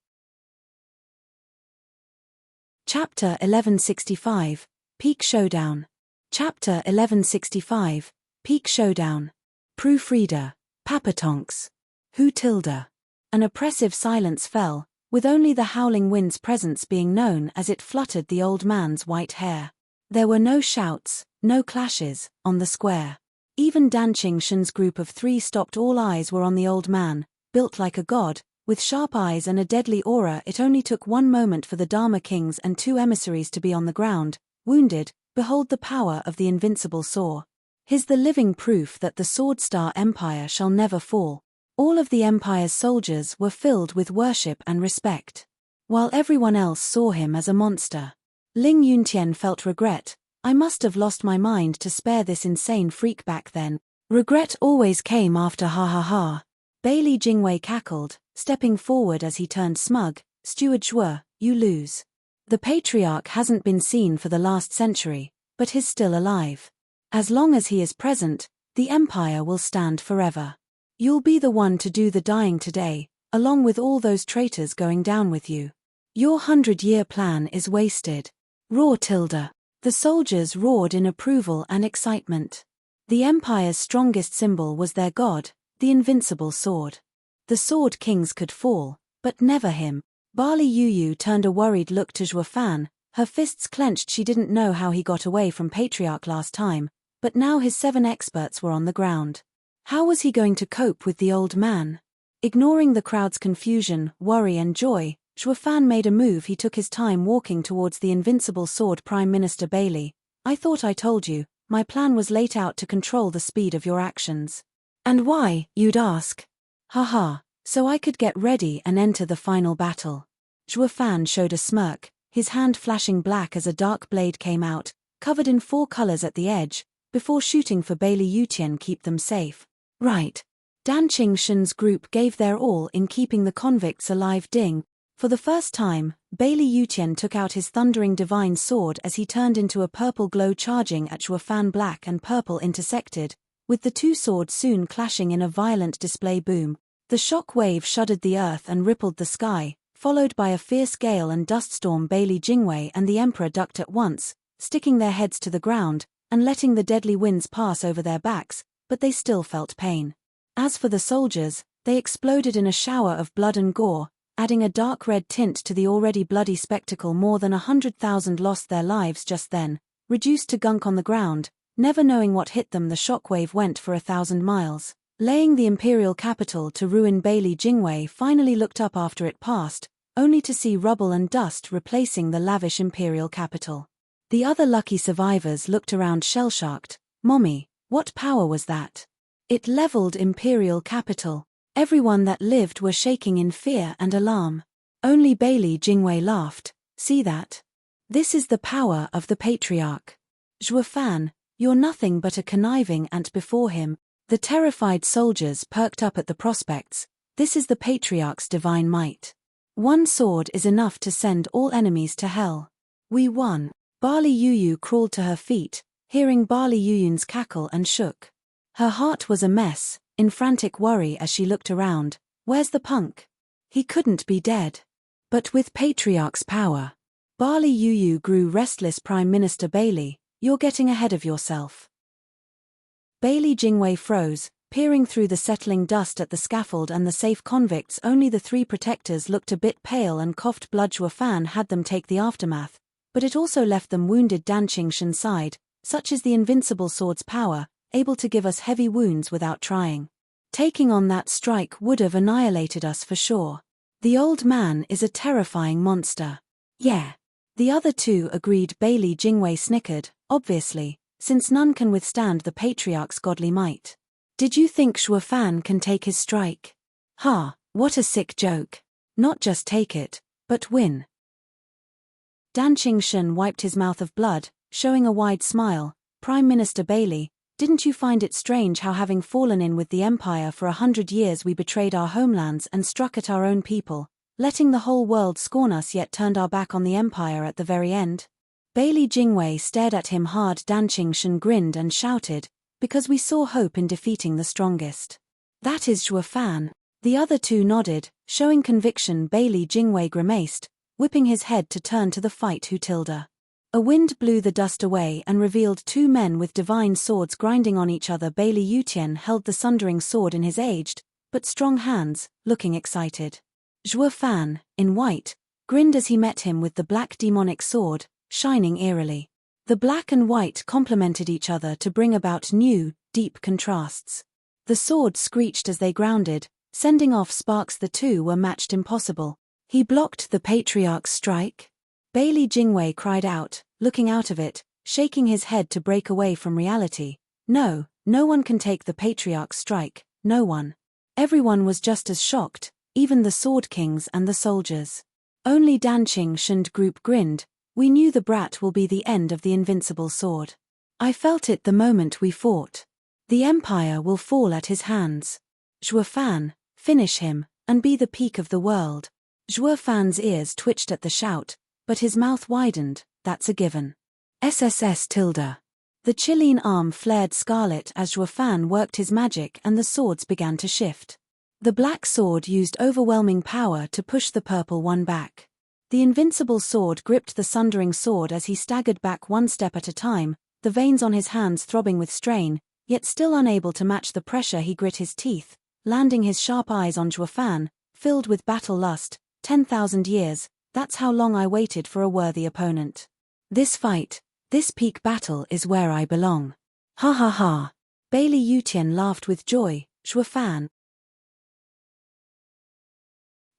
Chapter 1165, Peak Showdown. Chapter 1165, Peak Showdown. Proofreader, Papatonks. Who tilde? An oppressive silence fell, with only the howling wind's presence being known as it fluttered the old man's white hair. There were no shouts, no clashes, on the square. Even Danqing Shen's group of 3 stopped. All eyes were on the old man, built like a god, with sharp eyes and a deadly aura. It only took 1 moment for the Dharma kings and 2 emissaries to be on the ground, wounded. Behold the power of the invincible sword. His the living proof that the Sword-Star Empire shall never fall. All of the Empire's soldiers were filled with worship and respect, while everyone else saw him as a monster. Ling Yuntian felt regret. I must have lost my mind to spare this insane freak back then. Regret always came after ha ha ha. Bailey Jingwei cackled, stepping forward as he turned smug. Steward Zhuo, you lose. The patriarch hasn't been seen for the last century, but he's still alive. As long as he is present, the Empire will stand forever. You'll be the one to do the dying today, along with all those traitors going down with you. Your 100-year plan is wasted. Roar tilde. The soldiers roared in approval and excitement. The Empire's strongest symbol was their god, the invincible sword. The sword kings could fall, but never him. Barley Yuyu turned a worried look to Zhuo Fan, her fists clenched. She didn't know how he got away from Patriarch last time, but now his 7 experts were on the ground. How was he going to cope with the old man? Ignoring the crowd's confusion, worry and joy, Zhuo Fan made a move. He took his time walking towards the invincible sword. Prime Minister Bailey, I thought I told you, my plan was laid out to control the speed of your actions. And why, you'd ask? Haha, so I could get ready and enter the final battle. Zhuo Fan showed a smirk, his hand flashing black as a dark blade came out, covered in 4 colors at the edge, before shooting for Bailey Yutian. Keep them safe. Right. Danqing Shen's group gave their all in keeping the convicts alive. Ding. For the first time, Bailey Yutian took out his thundering divine sword as he turned into a purple glow, charging at Zhuo Fan. Black and purple intersected, with the 2 swords soon clashing in a violent display boom. The shock wave shuddered the earth and rippled the sky, followed by a fierce gale and dust storm. Bailey Jingwei and the Emperor ducked at once, sticking their heads to the ground, and letting the deadly winds pass over their backs, but they still felt pain. As for the soldiers, they exploded in a shower of blood and gore, adding a dark red tint to the already bloody spectacle. More than 100,000 lost their lives just then, reduced to gunk on the ground, never knowing what hit them. The shockwave went for 1,000 miles, laying the imperial capital to ruin. Bailey Jingwei finally looked up after it passed, only to see rubble and dust replacing the lavish imperial capital. The other lucky survivors looked around shell-shocked. Mommy, what power was that? It leveled imperial capital. Everyone that lived were shaking in fear and alarm. Only Bailey Jingwei laughed. See that? This is the power of the patriarch. Zhuo Fan, you're nothing but a conniving ant before him. The terrified soldiers perked up at the prospects. This is the patriarch's divine might. 1 sword is enough to send all enemies to hell. We won. Barley Yuyu crawled to her feet, hearing Barley Yuyun's cackle, and shook. Her heart was a mess, in frantic worry as she looked around. Where's the punk? He couldn't be dead. But with Patriarch's power. Barley Yuyu grew restless. Prime Minister Bailey, you're getting ahead of yourself. Bailey Jingwei froze, peering through the settling dust at the scaffold and the safe convicts. Only the 3 protectors looked a bit pale and coughed blood. Zhuo Fan had them take the aftermath, but it also left them wounded. Danqing Shen sighed. Such is the invincible sword's power, able to give us heavy wounds without trying. Taking on that strike would have annihilated us for sure. The old man is a terrifying monster. Yeah. The other 2 agreed. Bailey Jingwei snickered, obviously, since none can withstand the patriarch's godly might. Did you think Zhuo Fan can take his strike? Ha, what a sick joke. Not just take it, but win. Danqing Shen wiped his mouth of blood, showing a wide smile. Prime Minister Bailey, didn't you find it strange how, having fallen in with the Empire for 100 years, we betrayed our homelands and struck at our own people, letting the whole world scorn us, yet turned our back on the Empire at the very end? Bailey Jingwei stared at him hard. Danqing Shen grinned and shouted, because we saw hope in defeating the strongest. That is Zhuo Fan. The other two nodded, showing conviction. Bailey Jingwei grimaced, whipping his head to turn to the fight. Hu Tilda. A wind blew the dust away and revealed two men with divine swords grinding on each other. Bailey Yutian held the sundering sword in his aged, but strong hands, looking excited. Zhuo Fan, in white, grinned as he met him with the black demonic sword, shining eerily. The black and white complemented each other to bring about new, deep contrasts. The swords screeched as they grounded, sending off sparks. The two were matched. Impossible. He blocked the Patriarch's strike? Bailey Jingwei cried out, looking out of it, shaking his head to break away from reality. No, no one can take the Patriarch's strike, no one. Everyone was just as shocked, even the Sword Kings and the soldiers. Only Danqing Shen's group grinned. We knew the brat will be the end of the invincible sword. I felt it the moment we fought. The Empire will fall at his hands. Zhuo Fan, finish him, and be the peak of the world. Zhuo Fan's ears twitched at the shout, but his mouth widened. That's a given. SSS tilde. The Chilean arm flared scarlet as Zhuo Fan worked his magic and the swords began to shift. The black sword used overwhelming power to push the purple one back. The invincible sword gripped the sundering sword as he staggered back one step at a time, the veins on his hands throbbing with strain, yet still unable to match the pressure. He grit his teeth, landing his sharp eyes on Zhuo Fan, filled with battle lust. 10,000 years, that's how long I waited for a worthy opponent. This fight, this peak battle is where I belong. Ha ha ha. Bailey Yutian laughed with joy. Zhuo Fan.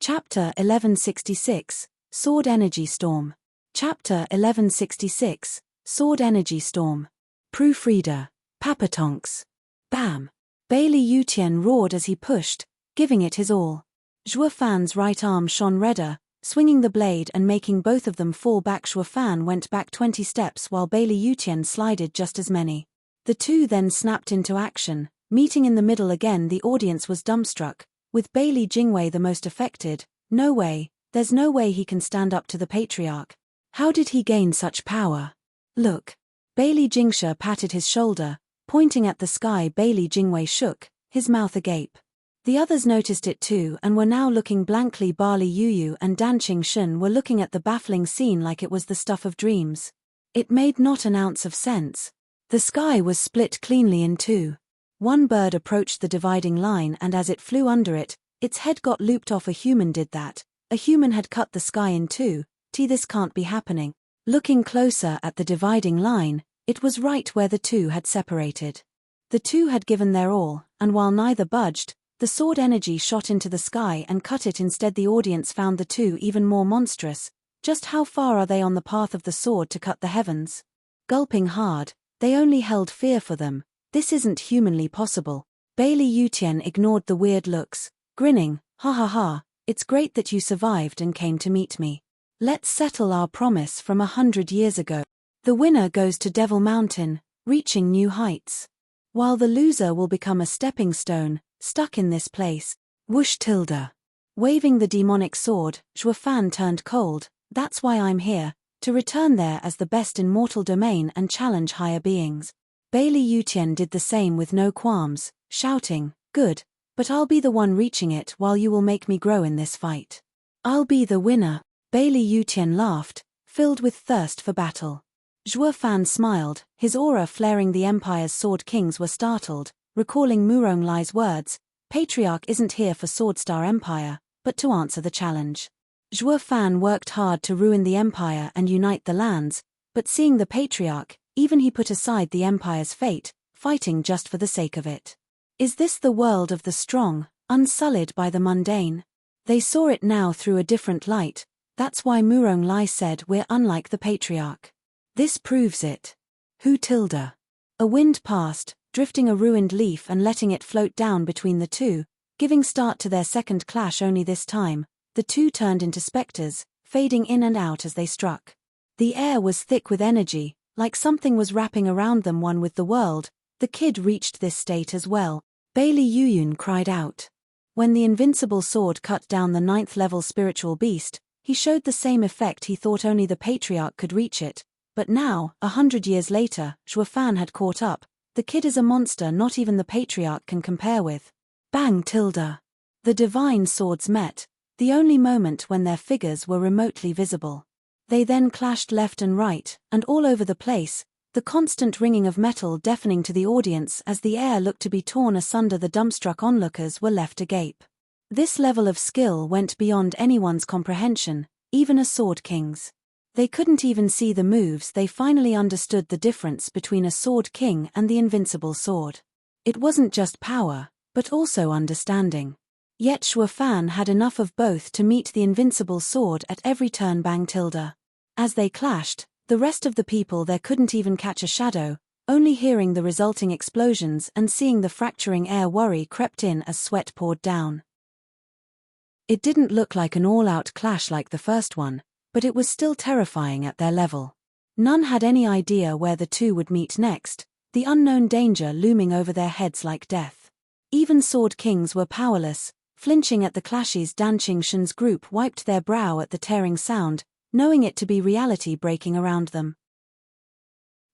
Chapter 1166, Sword Energy Storm. Chapter 1166, Sword Energy Storm. Proofreader. Papatonks. Bam. Bailey Yutian roared as he pushed, giving it his all. Zhuo Fan's right arm shone redder, swinging the blade and making both of them fall back. Zhuo Fan went back 20 steps while Bailey Yutian slided just as many. The two then snapped into action, meeting in the middle again. The audience was dumbstruck, with Bailey Jingwei the most affected. No way, there's no way he can stand up to the Patriarch. How did he gain such power? Look. Bailey Jingsha patted his shoulder, pointing at the sky. Bailey Jingwei shook, his mouth agape. The others noticed it too and were now looking blankly. Barley Yuyu and Danqing Shen were looking at the baffling scene like it was the stuff of dreams. It made not an ounce of sense. The sky was split cleanly in two. One bird approached the dividing line and as it flew under it, its head got looped off. A human did that. A human had cut the sky in two. This can't be happening. Looking closer at the dividing line, it was right where the two had separated. The two had given their all, and while neither budged, the sword energy shot into the sky and cut it instead. The audience found the two even more monstrous. Just how far are they on the path of the sword to cut the heavens? Gulping hard, they only held fear for them. This isn't humanly possible. Bailey Yutian ignored the weird looks, grinning. Ha ha ha, it's great that you survived and came to meet me. Let's settle our promise from 100 years ago. The winner goes to Devil Mountain, reaching new heights. While the loser will become a stepping stone, stuck in this place. Whoosh tilde. Waving the demonic sword, Zhuo Fan turned cold. That's why I'm here, to return there as the best in mortal domain and challenge higher beings. Bailey Yutian did the same with no qualms, shouting, good, but I'll be the one reaching it while you will make me grow in this fight. I'll be the winner. Bailey Yutian laughed, filled with thirst for battle. Zhuo Fan smiled, his aura flaring. The Empire's Sword Kings were startled, recalling Murong Lai's words, Patriarch isn't here for Swordstar Empire, but to answer the challenge. Zhuo Fan worked hard to ruin the Empire and unite the lands, but seeing the Patriarch, even he put aside the Empire's fate, fighting just for the sake of it. Is this the world of the strong, unsullied by the mundane? They saw it now through a different light. That's why Murong Lai said we're unlike the Patriarch. This proves it. Hu tilde. A wind passed, drifting a ruined leaf and letting it float down between the two, giving start to their second clash. Only this time, the two turned into specters, fading in and out as they struck. The air was thick with energy, like something was wrapping around them. One with the world, the kid reached this state as well. Bailey Yuyun cried out. When the invincible sword cut down the 9th level spiritual beast, he showed the same effect. He thought only the Patriarch could reach it, but now, 100 years later, Zhuo Fan had caught up. The kid is a monster not even the Patriarch can compare with. Bang tilde. The divine swords met, the only moment when their figures were remotely visible. They then clashed left and right, and all over the place, the constant ringing of metal deafening to the audience as the air looked to be torn asunder. The dumbstruck onlookers were left agape. This level of skill went beyond anyone's comprehension, even a sword king's. They couldn't even see the moves. They finally understood the difference between a sword king and the invincible sword. It wasn't just power, but also understanding. Yet Xue Fan had enough of both to meet the invincible sword at every turn. Bang tilde. As they clashed, the rest of the people there couldn't even catch a shadow, only hearing the resulting explosions and seeing the fracturing air. Worry crept in as sweat poured down. It didn't look like an all-out clash like the first one, but it was still terrifying at their level. None had any idea where the two would meet next, the unknown danger looming over their heads like death. Even sword kings were powerless, flinching at the clashes. Dan Qingxun's group wiped their brow at the tearing sound, knowing it to be reality breaking around them.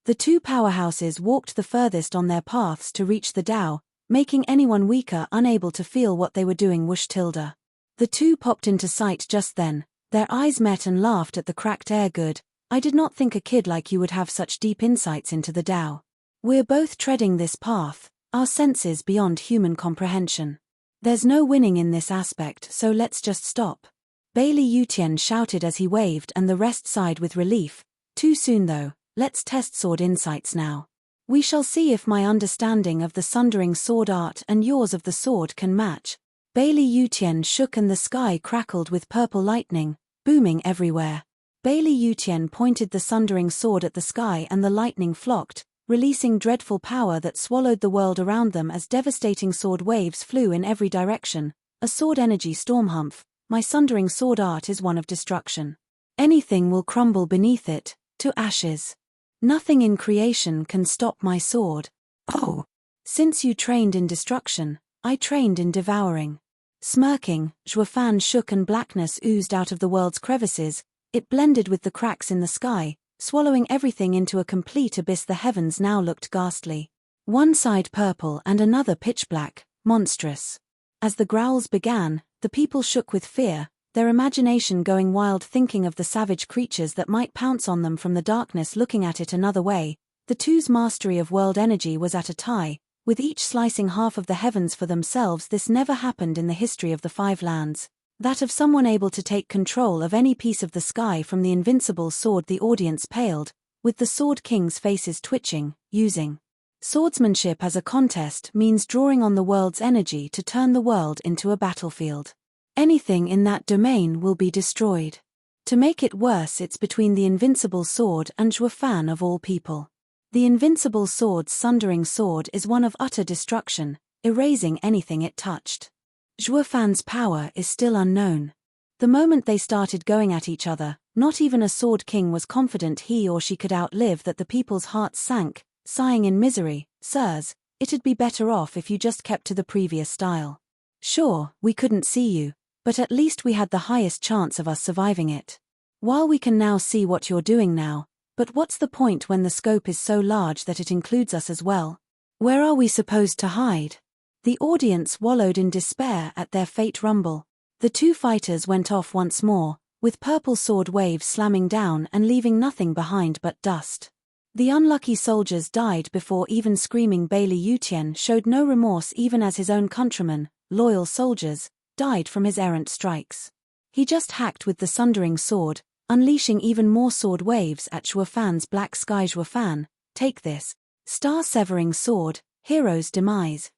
The two powerhouses walked the furthest on their paths to reach the Tao, making anyone weaker unable to feel what they were doing. Whoosh tilde. The two popped into sight just then, their eyes met and laughed at the cracked air. Good, I did not think a kid like you would have such deep insights into the Tao. We're both treading this path, our senses beyond human comprehension. There's no winning in this aspect, so let's just stop. Bailey Yutian shouted as he waved, and the rest sighed with relief. Too soon though, let's test sword insights now. We shall see if my understanding of the sundering sword art and yours of the sword can match. Bailey Yutian shook and the sky crackled with purple lightning, booming everywhere. Bailey Yutian pointed the sundering sword at the sky and the lightning flocked, releasing dreadful power that swallowed the world around them as devastating sword waves flew in every direction. A sword energy storm. Humph. My sundering sword art is one of destruction. Anything will crumble beneath it, to ashes. Nothing in creation can stop my sword. Oh! Since you trained in destruction, I trained in devouring. Smirking, Xue Fan shook and blackness oozed out of the world's crevices. It blended with the cracks in the sky, swallowing everything into a complete abyss. The heavens now looked ghastly. One side purple and another pitch black, monstrous. As the growls began, the people shook with fear, their imagination going wild thinking of the savage creatures that might pounce on them from the darkness. Looking at it another way, the two's mastery of world energy was at a tie, with each slicing half of the heavens for themselves. This never happened in the history of the Five Lands, that of someone able to take control of any piece of the sky from the invincible sword. The audience paled, with the sword kings' faces twitching. Using swordsmanship as a contest means drawing on the world's energy to turn the world into a battlefield. Anything in that domain will be destroyed. To make it worse, it's between the invincible sword and Xue Fan of all people. The invincible sword's sundering sword is one of utter destruction, erasing anything it touched. Xue Fan's power is still unknown. The moment they started going at each other, not even a sword king was confident he or she could outlive that. The people's hearts sank, sighing in misery. Sirs, it'd be better off if you just kept to the previous style. Sure, we couldn't see you, but at least we had the highest chance of us surviving it. While we can now see what you're doing now, but what's the point when the scope is so large that it includes us as well? Where are we supposed to hide? The audience wallowed in despair at their fate. Rumble. The two fighters went off once more, with purple sword waves slamming down and leaving nothing behind but dust. The unlucky soldiers died before even screaming. Bailey Yutian showed no remorse even as his own countrymen, loyal soldiers, died from his errant strikes. He just hacked with the sundering sword, unleashing even more sword waves at Xue Fan's black sky. Xue Fan, take this star-severing sword, hero's demise.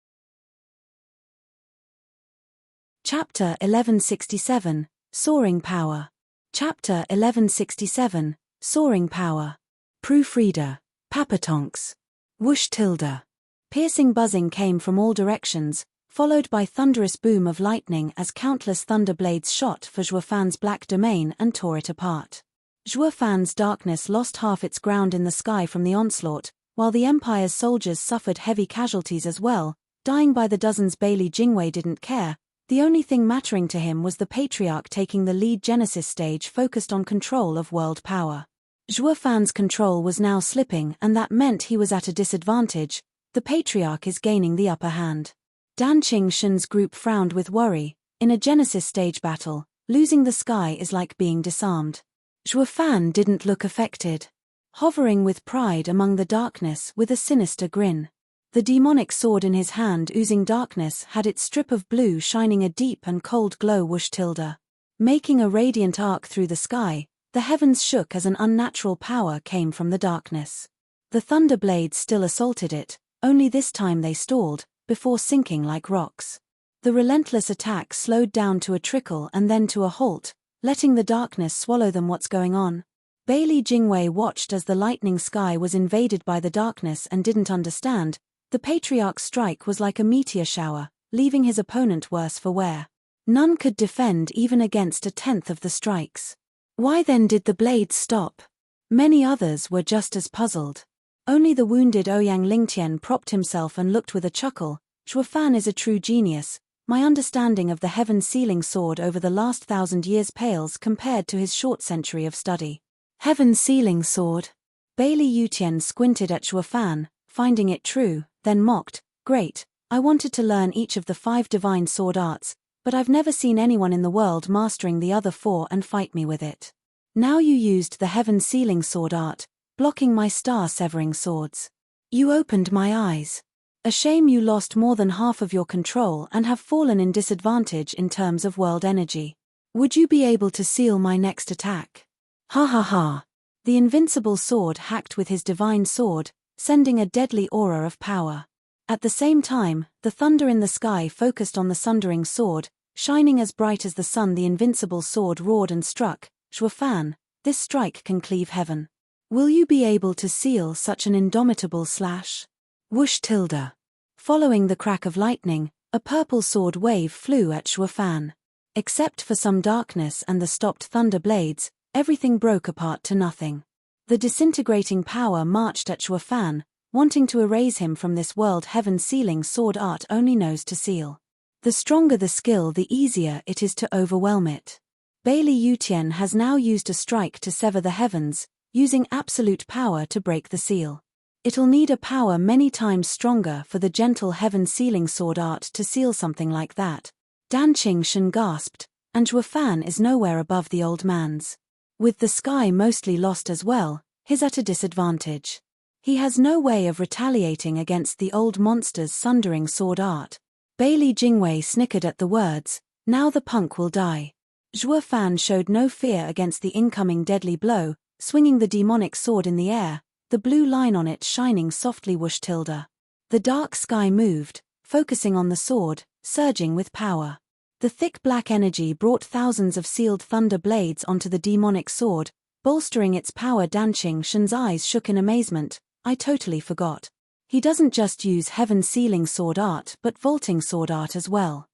Chapter 1167, Soaring Power. Chapter 1167, Soaring Power. Proofreader, Papatonks. Whoosh tilde. Piercing buzzing came from all directions, followed by thunderous boom of lightning as countless thunder blades shot for Xue Fan's black domain and tore it apart. Xue Fan's darkness lost half its ground in the sky from the onslaught, while the Empire's soldiers suffered heavy casualties as well, dying by the dozens. Bailey Jingwei didn't care. The only thing mattering to him was the Patriarch taking the lead. Genesis stage focused on control of world power. Xue Fan's control was now slipping, and that meant he was at a disadvantage. The Patriarch is gaining the upper hand. Dan Shen's group frowned with worry. In a Genesis stage battle, losing the sky is like being disarmed. Zhuo Fan didn't look affected. Hovering with pride among the darkness with a sinister grin. The demonic sword in his hand oozing darkness had its strip of blue shining a deep and cold glow whoosh tilde. Making a radiant arc through the sky, the heavens shook as an unnatural power came from the darkness. The thunder blades still assaulted it, only this time they stalled, before sinking like rocks. The relentless attack slowed down to a trickle and then to a halt, letting the darkness swallow them. What's going on? Bailey Jingwei watched as the lightning sky was invaded by the darkness and didn't understand. The patriarch's strike was like a meteor shower, leaving his opponent worse for wear. None could defend even against a tenth of the strikes. Why then did the blades stop? Many others were just as puzzled. Only the wounded Ouyang Lingtian propped himself and looked with a chuckle. Zhuo Fan is a true genius. My understanding of the heaven-sealing sword over the last 1,000 years pales compared to his short century of study. Heaven-sealing sword. Bailey Yutian squinted at Zhuo Fan, finding it true, then mocked. Great, I wanted to learn each of the 5 divine sword arts, but I've never seen anyone in the world mastering the other 4 and fight me with it. Now you used the heaven-sealing sword art, blocking my star-severing swords. You opened my eyes. A shame you lost more than half of your control and have fallen in disadvantage in terms of world energy. Would you be able to seal my next attack? Ha ha ha. The invincible sword hacked with his divine sword, sending a deadly aura of power. At the same time, the thunder in the sky focused on the sundering sword, shining as bright as the sun. The invincible sword roared and struck. Zhuo Fan, this strike can cleave heaven. Will you be able to seal such an indomitable slash? Whoosh tilde. Following the crack of lightning, a purple sword wave flew at Zhuo Fan. Except for some darkness and the stopped thunder blades, everything broke apart to nothing. The disintegrating power marched at Zhuo Fan, wanting to erase him from this world. Heaven-sealing sword art only knows to seal. The stronger the skill, the easier it is to overwhelm it. Bailey Yutian has now used a strike to sever the heavens, using absolute power to break the seal. It'll need a power many times stronger for the gentle heaven-sealing sword art to seal something like that. Dan Shen gasped, and Zhuo Fan is nowhere above the old man's. With the sky mostly lost as well, he's at a disadvantage. He has no way of retaliating against the old monster's sundering sword art. Bailey Jingwei snickered at the words, now the punk will die. Zhuo Fan showed no fear against the incoming deadly blow, swinging the demonic sword in the air, the blue line on it shining softly. Whoosh tilde. The dark sky moved, focusing on the sword, surging with power. The thick black energy brought thousands of sealed thunder blades onto the demonic sword, bolstering its power. Dan Shen's eyes shook in amazement. I totally forgot. He doesn't just use heaven-sealing sword art but vaulting sword art as well.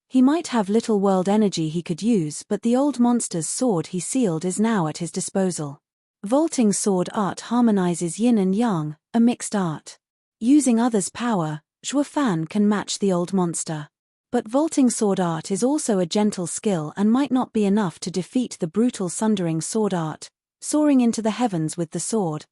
He might have little world energy he could use, but the old monster's sword he sealed is now at his disposal. Vaulting sword art harmonizes yin and yang, a mixed art. Using others' power, Zhuo Fan can match the old monster. But vaulting sword art is also a gentle skill and might not be enough to defeat the brutal sundering sword art, soaring into the heavens with the sword.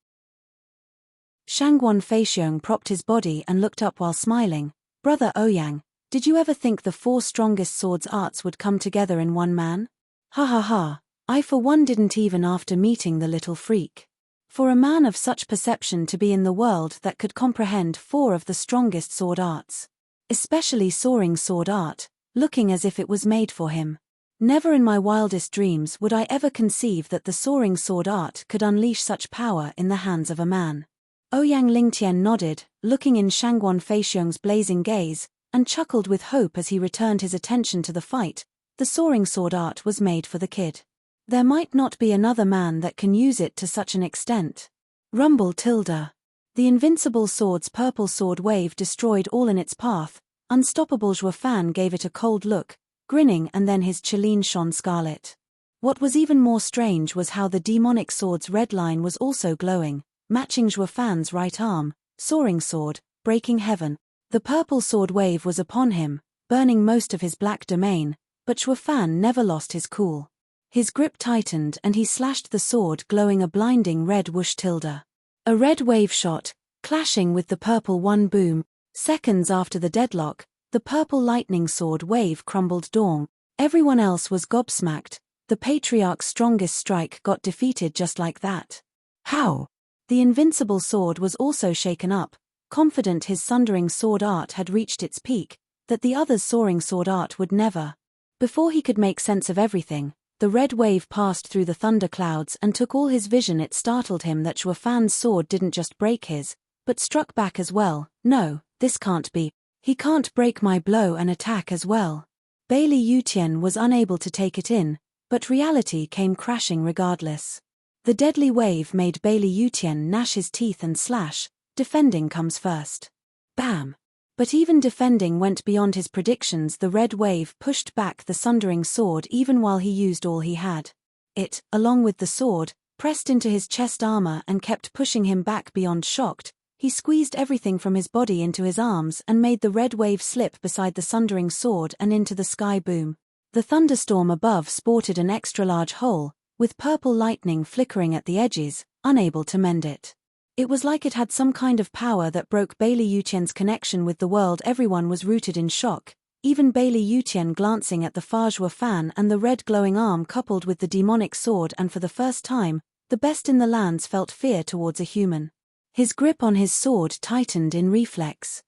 Shangguan Feixiong propped his body and looked up while smiling. Brother Ouyang, did you ever think the 4 strongest swords arts would come together in one man? Ha ha ha, I for one didn't even after meeting the little freak. For a man of such perception to be in the world that could comprehend 4 of the strongest sword arts. Especially soaring sword art, looking as if it was made for him. Never in my wildest dreams would I ever conceive that the soaring sword art could unleash such power in the hands of a man. Ouyang Lingtian nodded, looking in Shangguan Feixiong's blazing gaze, and chuckled with hope as he returned his attention to the fight. The soaring sword art was made for the kid. There might not be another man that can use it to such an extent. Rumble tilde. The invincible sword's purple sword wave destroyed all in its path. Unstoppable Zhuo Fan gave it a cold look, grinning, and then his chelin shone scarlet. What was even more strange was how the demonic sword's red line was also glowing, matching Zhuo Fan's right arm. Soaring sword, breaking heaven. The purple sword wave was upon him, burning most of his black domain, but Zhuo Fan never lost his cool. His grip tightened and he slashed the sword, glowing a blinding red. Whoosh tilde. A red wave shot, clashing with the purple one. Boom. Seconds after the deadlock, the purple lightning sword wave crumbled dawn. Everyone else was gobsmacked. The Patriarch's strongest strike got defeated just like that. How? The invincible sword was also shaken up, confident his sundering sword art had reached its peak, that the other's soaring sword art would never. Before he could make sense of everything, the red wave passed through the thunder clouds and took all his vision. It startled him that Shuafan's sword didn't just break his, but struck back as well. No, this can't be. He can't break my blow and attack as well. Bailey Yutian was unable to take it in, but reality came crashing regardless. The deadly wave made Bailey Yutian gnash his teeth and slash. Defending comes first. Bam! But even defending went beyond his predictions. The red wave pushed back the sundering sword even while he used all he had. It, along with the sword, pressed into his chest armor and kept pushing him back beyond shocked. He squeezed everything from his body into his arms and made the red wave slip beside the sundering sword and into the sky. Boom. The thunderstorm above sported an extra-large hole, with purple lightning flickering at the edges, unable to mend it. It was like it had some kind of power that broke Bailey Yutian's connection with the world. Everyone was rooted in shock, even Bailey Yutian glancing at the Fajua fan and the red glowing arm coupled with the demonic sword, and for the first time, the best in the lands felt fear towards a human. His grip on his sword tightened in reflex.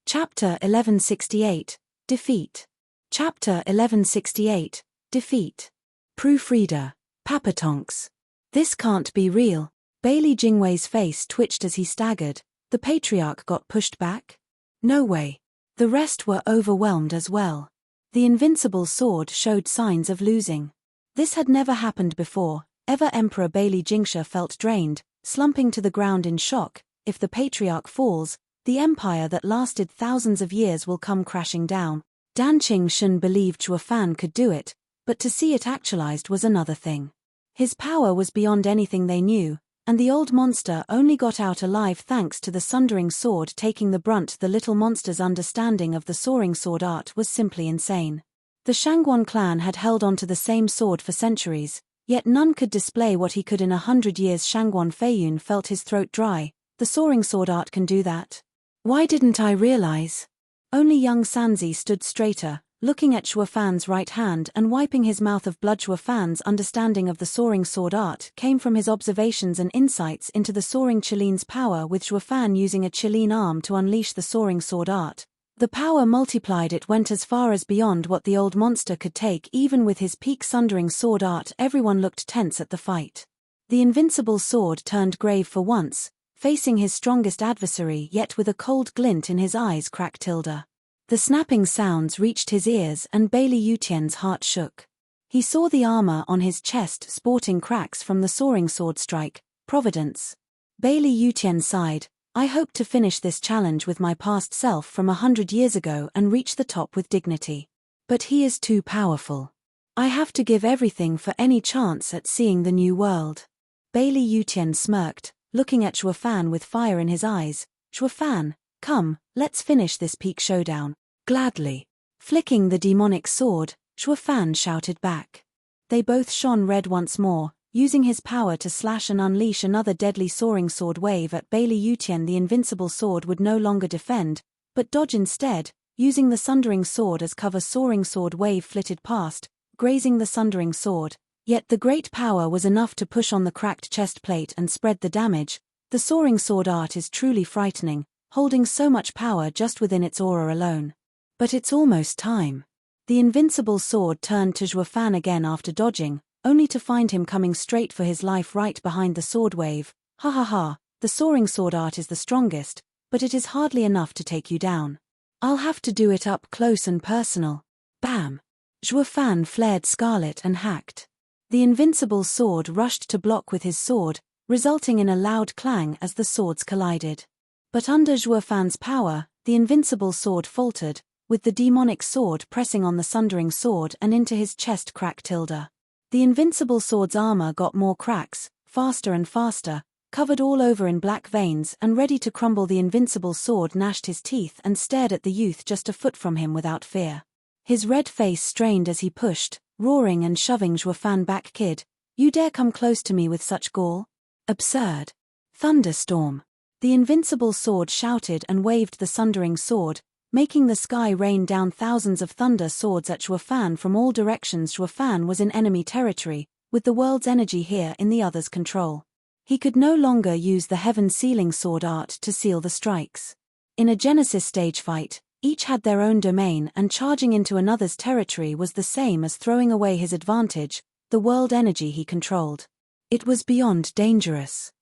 Chapter 1168, Defeat. Chapter 1168, Defeat. Proofreader, Papatonks. This can't be real. Bailey Jingwei's face twitched as he staggered. The Patriarch got pushed back? No way. The rest were overwhelmed as well. The invincible sword showed signs of losing. This had never happened before. Ever Emperor Bailey Jingsha felt drained, slumping to the ground in shock. If the Patriarch falls, the empire that lasted thousands of years will come crashing down. Dan Qingshun believed Shuafan could do it, but to see it actualized was another thing. His power was beyond anything they knew, and the old monster only got out alive thanks to the sundering sword taking the brunt. The little monster's understanding of the soaring sword art was simply insane. The Shangguan clan had held onto the same sword for centuries, yet none could display what he could in 100 years. Shangguan Feiyun felt his throat dry. The soaring sword art can do that? Why didn't I realize? Only young Sanzi stood straighter, looking at Shuafan's right hand and wiping his mouth of blood. Shuafan's understanding of the soaring sword art came from his observations and insights into the soaring Chilean's power, with Shuafan using a Chilean arm to unleash the soaring sword art. The power multiplied. It went as far as beyond what the old monster could take. Even with his peak sundering sword art, everyone looked tense at the fight. The invincible sword turned grave for once, facing his strongest adversary, yet with a cold glint in his eyes. Crack tilde. The snapping sounds reached his ears and Bailey Yutian's heart shook. He saw the armor on his chest sporting cracks from the soaring sword strike. Providence. Bailey Yutian sighed. I hoped to finish this challenge with my past self from 100 years ago and reach the top with dignity. But he is too powerful. I have to give everything for any chance at seeing the new world. Bailey Yutian smirked, looking at Shuafan with fire in his eyes. Shuafan, come, let's finish this peak showdown. Gladly. Flicking the demonic sword, Shuafan shouted back. They both shone red once more, using his power to slash and unleash another deadly soaring sword wave at Bailey Yutian. The invincible sword would no longer defend, but dodge instead, using the sundering sword as cover. Soaring sword wave flitted past, grazing the sundering sword. Yet the great power was enough to push on the cracked chest plate and spread the damage. The soaring sword art is truly frightening, holding so much power just within its aura alone. But it's almost time. The invincible sword turned to Shuafan again after dodging, only to find him coming straight for his life right behind the sword wave. Ha ha ha, the soaring sword art is the strongest, but it is hardly enough to take you down. I'll have to do it up close and personal. Bam! Shuafan flared scarlet and hacked. The invincible sword rushed to block with his sword, resulting in a loud clang as the swords collided. But under Shuafan's power, the invincible sword faltered, with the demonic sword pressing on the sundering sword and into his chest. Crack tilde. The invincible sword's armor got more cracks, faster and faster, covered all over in black veins and ready to crumble. The invincible sword gnashed his teeth and stared at the youth just a foot from him without fear. His red face strained as he pushed, roaring and shoving Shuafan back. Kid, you dare come close to me with such gall? Absurd. Thunderstorm. The invincible sword shouted and waved the sundering sword, making the sky rain down thousands of thunder swords at Zhuo Fan from all directions. Zhuo Fan was in enemy territory, with the world's energy here in the other's control. He could no longer use the heaven-sealing sword art to seal the strikes. In a Genesis stage fight, each had their own domain, and charging into another's territory was the same as throwing away his advantage, the world energy he controlled. It was beyond dangerous.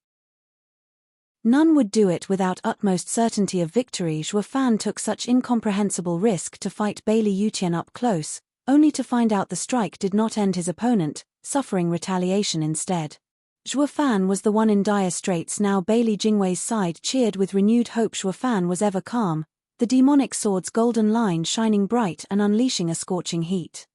None would do it without utmost certainty of victory. Zhuo Fan took such incomprehensible risk to fight Bailey Yutian up close, only to find out the strike did not end his opponent, suffering retaliation instead. Zhuo Fan was the one in dire straits now. Bailey Jingwei's side cheered with renewed hope. Zhuo Fan was ever calm, the demonic sword's golden line shining bright and unleashing a scorching heat.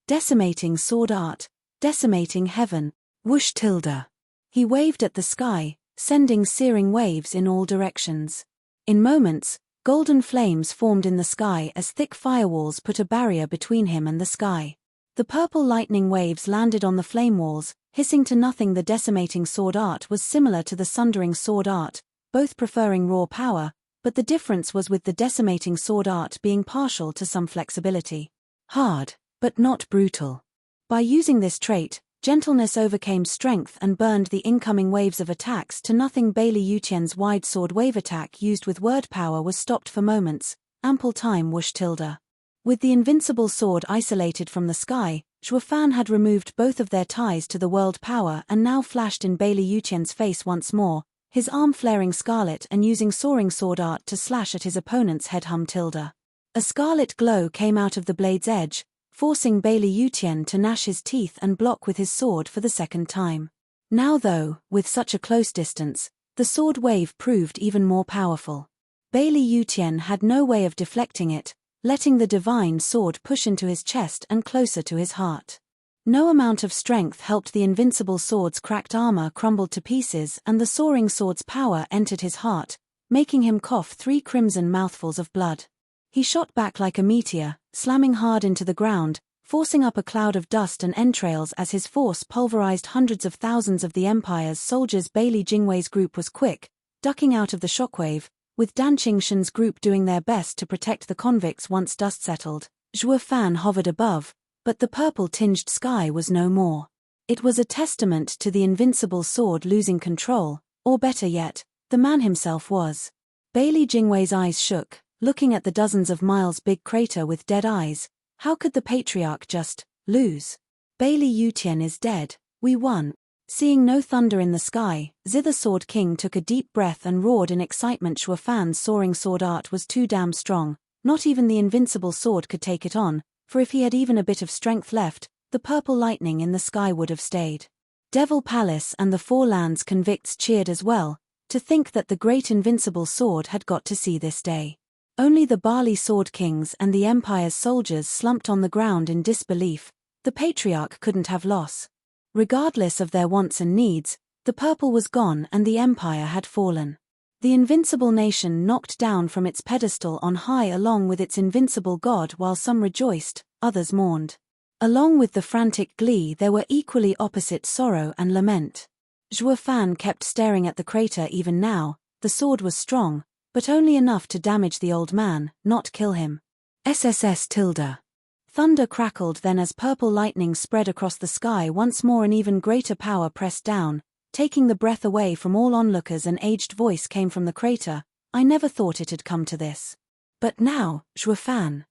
Decimating sword art, decimating heaven, whoosh tilde. He waved at the sky, sending searing waves in all directions. In moments, golden flames formed in the sky as thick firewalls put a barrier between him and the sky. The purple lightning waves landed on the flame walls, hissing to nothing. The decimating sword art was similar to the sundering sword art, both preferring raw power, but the difference was with the decimating sword art being partial to some flexibility. Hard, but not brutal. By using this trait, gentleness overcame strength and burned the incoming waves of attacks to nothing. Bailey Yutian's wide sword wave attack used with word power was stopped for moments, ample time. Whoosh tilde. With the invincible sword isolated from the sky, Zhuo Fan had removed both of their ties to the world power and now flashed in Bailey Yutian's face once more, his arm flaring scarlet and using soaring sword art to slash at his opponent's head. Tilde. A scarlet glow came out of the blade's edge, forcing Bailey Yutian to gnash his teeth and block with his sword for the second time. Now though, with such a close distance, the sword wave proved even more powerful. Bailey Yutian had no way of deflecting it, letting the divine sword push into his chest and closer to his heart. No amount of strength helped. The invincible sword's cracked armor crumbled to pieces and the soaring sword's power entered his heart, making him cough 3 crimson mouthfuls of blood. He shot back like a meteor, slamming hard into the ground, forcing up a cloud of dust and entrails as his force pulverized hundreds of thousands of the Empire's soldiers. Bailey Jingwei's group was quick, ducking out of the shockwave, with Dan Qingshen's group doing their best to protect the convicts once dust settled. Zhuo Fan hovered above, but the purple-tinged sky was no more. It was a testament to the invincible sword losing control, or better yet, the man himself was. Bailey Jingwei's eyes shook, looking at the dozens of miles big crater with dead eyes. How could the patriarch just lose? Bailey Yutian is dead, we won. Seeing no thunder in the sky, Zither Sword King took a deep breath and roared in excitement. Zhuo Fan's soaring sword art was too damn strong, not even the invincible sword could take it on, for if he had even a bit of strength left, the purple lightning in the sky would have stayed. Devil Palace and the Four Lands convicts cheered as well, to think that the great invincible sword had got to see this day. Only the Bali Sword Kings and the Empire's soldiers slumped on the ground in disbelief. The patriarch couldn't have lost. Regardless of their wants and needs, the purple was gone and the Empire had fallen. The invincible nation knocked down from its pedestal on high along with its invincible god. While some rejoiced, others mourned. Along with the frantic glee there were equally opposite sorrow and lament. Zhuo Fan kept staring at the crater. Even now, the sword was strong, but only enough to damage the old man, not kill him. SSS tilde. Thunder crackled then as purple lightning spread across the sky once more. An even greater power pressed down, taking the breath away from all onlookers. An aged voice came from the crater. I never thought it had come to this. But now, Zhuo Fan.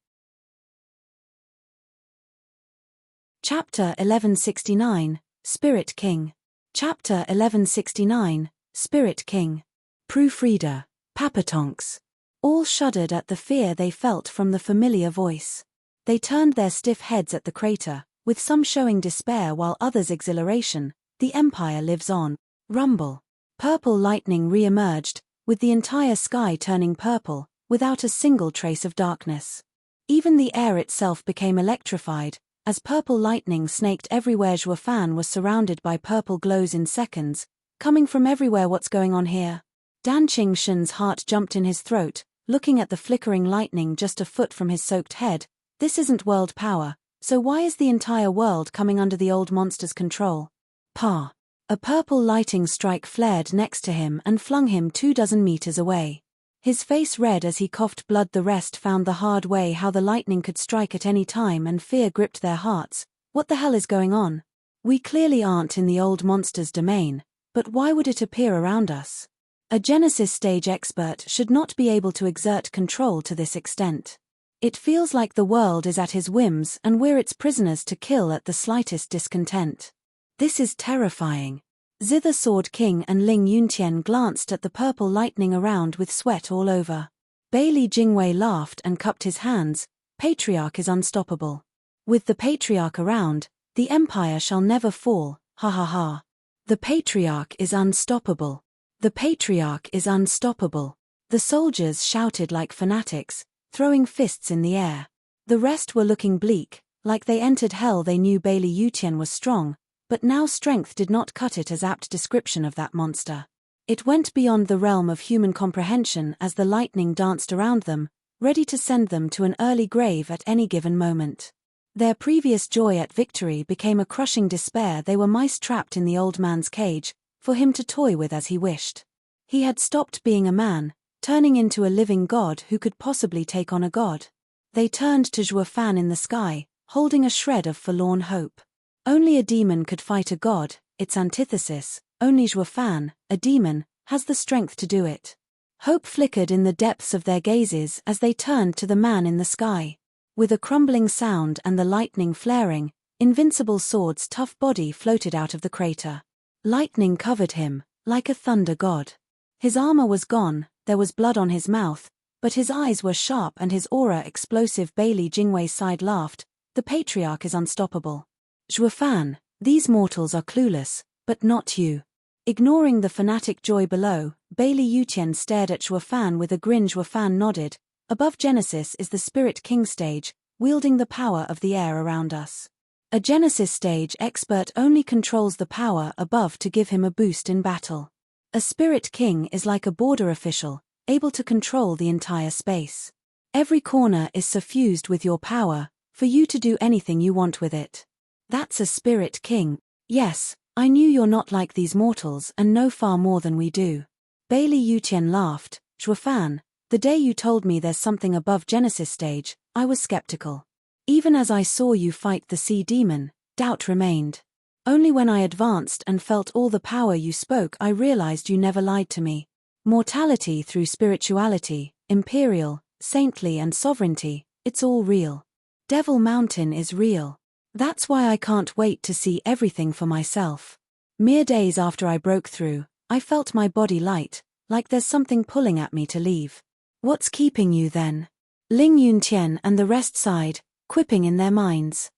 Chapter 1169, Spirit King. Chapter 1169, Spirit King. Proofreader, Papatonks. All shuddered at the fear they felt from the familiar voice. They turned their stiff heads at the crater, with some showing despair while others exhilaration. The Empire lives on. Rumble. Purple lightning re-emerged, with the entire sky turning purple, without a single trace of darkness. Even the air itself became electrified, as purple lightning snaked everywhere. Zhuo Fan was surrounded by purple glows in seconds, coming from everywhere. What's going on here? Dan Qingshen's heart jumped in his throat, looking at the flickering lightning just a foot from his soaked head. This isn't world power, so why is the entire world coming under the old monster's control? Pa. A purple lightning strike flared next to him and flung him 24 meters away. His face red as he coughed blood. The rest found the hard way how the lightning could strike at any time, and fear gripped their hearts. What the hell is going on? We clearly aren't in the old monster's domain, but why would it appear around us? A Genesis stage expert should not be able to exert control to this extent. It feels like the world is at his whims and we're its prisoners to kill at the slightest discontent. This is terrifying. Zither Sword King and Ling Yuntian glanced at the purple lightning around with sweat all over. Bailey Jingwei laughed and cupped his hands. Patriarch is unstoppable. With the Patriarch around, the Empire shall never fall, ha ha ha. The Patriarch is unstoppable. The Patriarch is unstoppable. The soldiers shouted like fanatics, throwing fists in the air. The rest were looking bleak, like they entered hell. They knew Bailey Yutian was strong, but now strength did not cut it as apt description of that monster. It went beyond the realm of human comprehension as the lightning danced around them, ready to send them to an early grave at any given moment. Their previous joy at victory became a crushing despair. They were mice trapped in the old man's cage, for him to toy with as he wished. He had stopped being a man, turning into a living god who could possibly take on a god. They turned to Zhuo Fan in the sky, holding a shred of forlorn hope. Only a demon could fight a god, its antithesis. Only Zhuo Fan, a demon, has the strength to do it. Hope flickered in the depths of their gazes as they turned to the man in the sky. With a crumbling sound and the lightning flaring, Invincible Sword's tough body floated out of the crater. Lightning covered him, like a thunder god. His armor was gone, there was blood on his mouth, but his eyes were sharp and his aura explosive. Bailey Jingwei sighed, laughed. The Patriarch is unstoppable. Zhuo Fan, these mortals are clueless, but not you. Ignoring the fanatic joy below, Bailey Yutian stared at Zhuo Fan with a grin. Zhuo Fan nodded. Above Genesis is the Spirit King stage, wielding the power of the air around us. A Genesis stage expert only controls the power above to give him a boost in battle. A Spirit King is like a border official, able to control the entire space. Every corner is suffused with your power, for you to do anything you want with it. That's a Spirit King. Yes, I knew you're not like these mortals and know far more than we do. Bailey Yutian laughed. Zhuo Fan, the day you told me there's something above Genesis stage, I was skeptical. Even as I saw you fight the sea demon, doubt remained. Only when I advanced and felt all the power you spoke I realized you never lied to me. Mortality through spirituality, imperial, saintly and sovereignty, it's all real. Devil Mountain is real. That's why I can't wait to see everything for myself. Mere days after I broke through, I felt my body light, like there's something pulling at me to leave. What's keeping you then? Ling Yuntian and the rest sighed, quipping in their minds.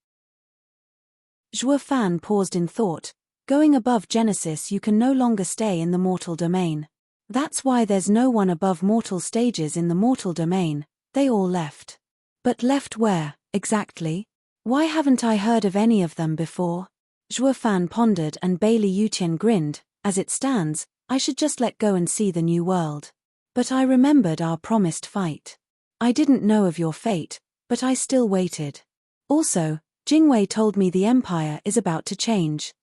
Zhuo Fan paused in thought. Going above Genesis you can no longer stay in the mortal domain. That's why there's no one above mortal stages in the mortal domain, they all left. But left where, exactly? Why haven't I heard of any of them before? Zhuo Fan pondered and Bailey Yutian grinned. As it stands, I should just let go and see the new world. But I remembered our promised fight. I didn't know of your fate, but I still waited. Also, Jingwei told me the Empire is about to change.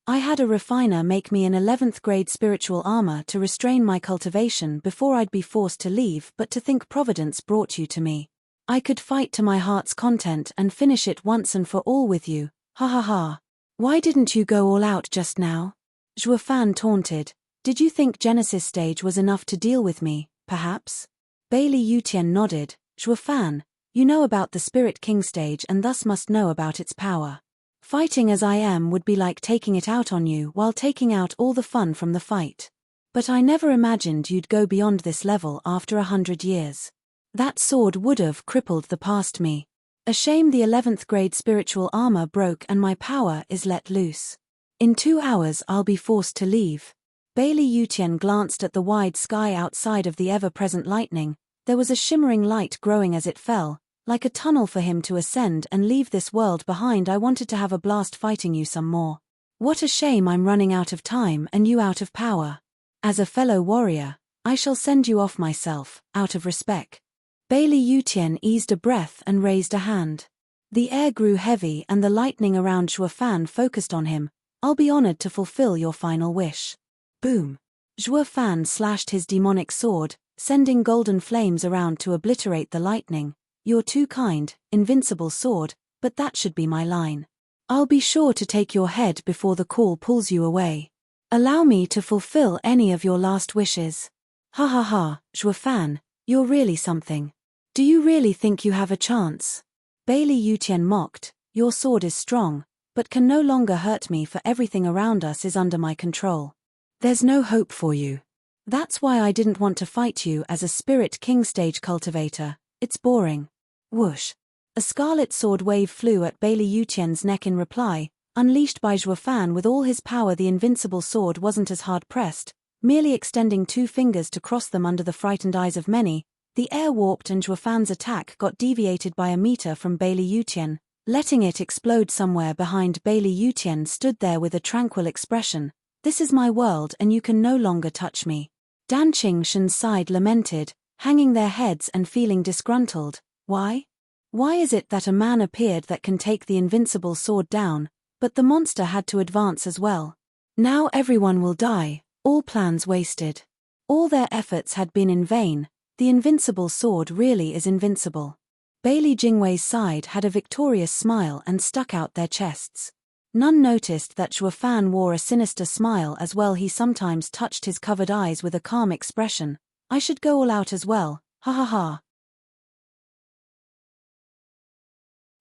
I had a refiner make me an 11th grade spiritual armor to restrain my cultivation before I'd be forced to leave, but to think Providence brought you to me. I could fight to my heart's content and finish it once and for all with you, ha ha ha. Why didn't you go all out just now? Zhuo Fan taunted. Did you think Genesis stage was enough to deal with me, perhaps? Bailey Yutian nodded. Zhuo Fan, you know about the Spirit King stage and thus must know about its power. Fighting as I am would be like taking it out on you while taking out all the fun from the fight. But I never imagined you'd go beyond this level after 100 years. That sword would've crippled the past me. A shame the 11th grade spiritual armor broke and my power is let loose. In 2 hours I'll be forced to leave. Bailey Yutian glanced at the wide sky outside of the ever-present lightning. There was a shimmering light growing as it fell, like a tunnel for him to ascend and leave this world behind. I wanted to have a blast fighting you some more. What a shame I'm running out of time and you out of power. As a fellow warrior, I shall send you off myself, out of respect. Bailey Yutian eased a breath and raised a hand. The air grew heavy and the lightning around Zhuo Fan focused on him, I'll be honored to fulfill your final wish. Boom. Zhuo Fan slashed his demonic sword, sending golden flames around to obliterate the lightning. You're too kind, invincible sword, but that should be my line. I'll be sure to take your head before the call pulls you away. Allow me to fulfill any of your last wishes. Ha ha ha, Zhuo Fan, you're really something. Do you really think you have a chance? Bailey Yutian mocked, your sword is strong, but can no longer hurt me, for everything around us is under my control. There's no hope for you. That's why I didn't want to fight you as a Spirit King stage cultivator. It's boring. Whoosh. A scarlet sword wave flew at Bailey Yutian's neck in reply, unleashed by Zhuo Fan with all his power. The invincible sword wasn't as hard-pressed, merely extending 2 fingers to cross them under the frightened eyes of many. The air warped and Zhuo Fan's attack got deviated by a meter from Bailey Yutian, letting it explode somewhere behind. Bailey Yutian stood there with a tranquil expression. This is my world and you can no longer touch me. Dan Shen's side lamented, hanging their heads and feeling disgruntled. Why? Why is it that a man appeared that can take the invincible sword down, but the monster had to advance as well? Now everyone will die, all plans wasted. All their efforts had been in vain. The invincible sword really is invincible. Bailey Jingwei's side had a victorious smile and stuck out their chests. None noticed that Zhuo Fan wore a sinister smile as well. He sometimes touched his covered eyes with a calm expression. I should go all out as well, ha ha ha.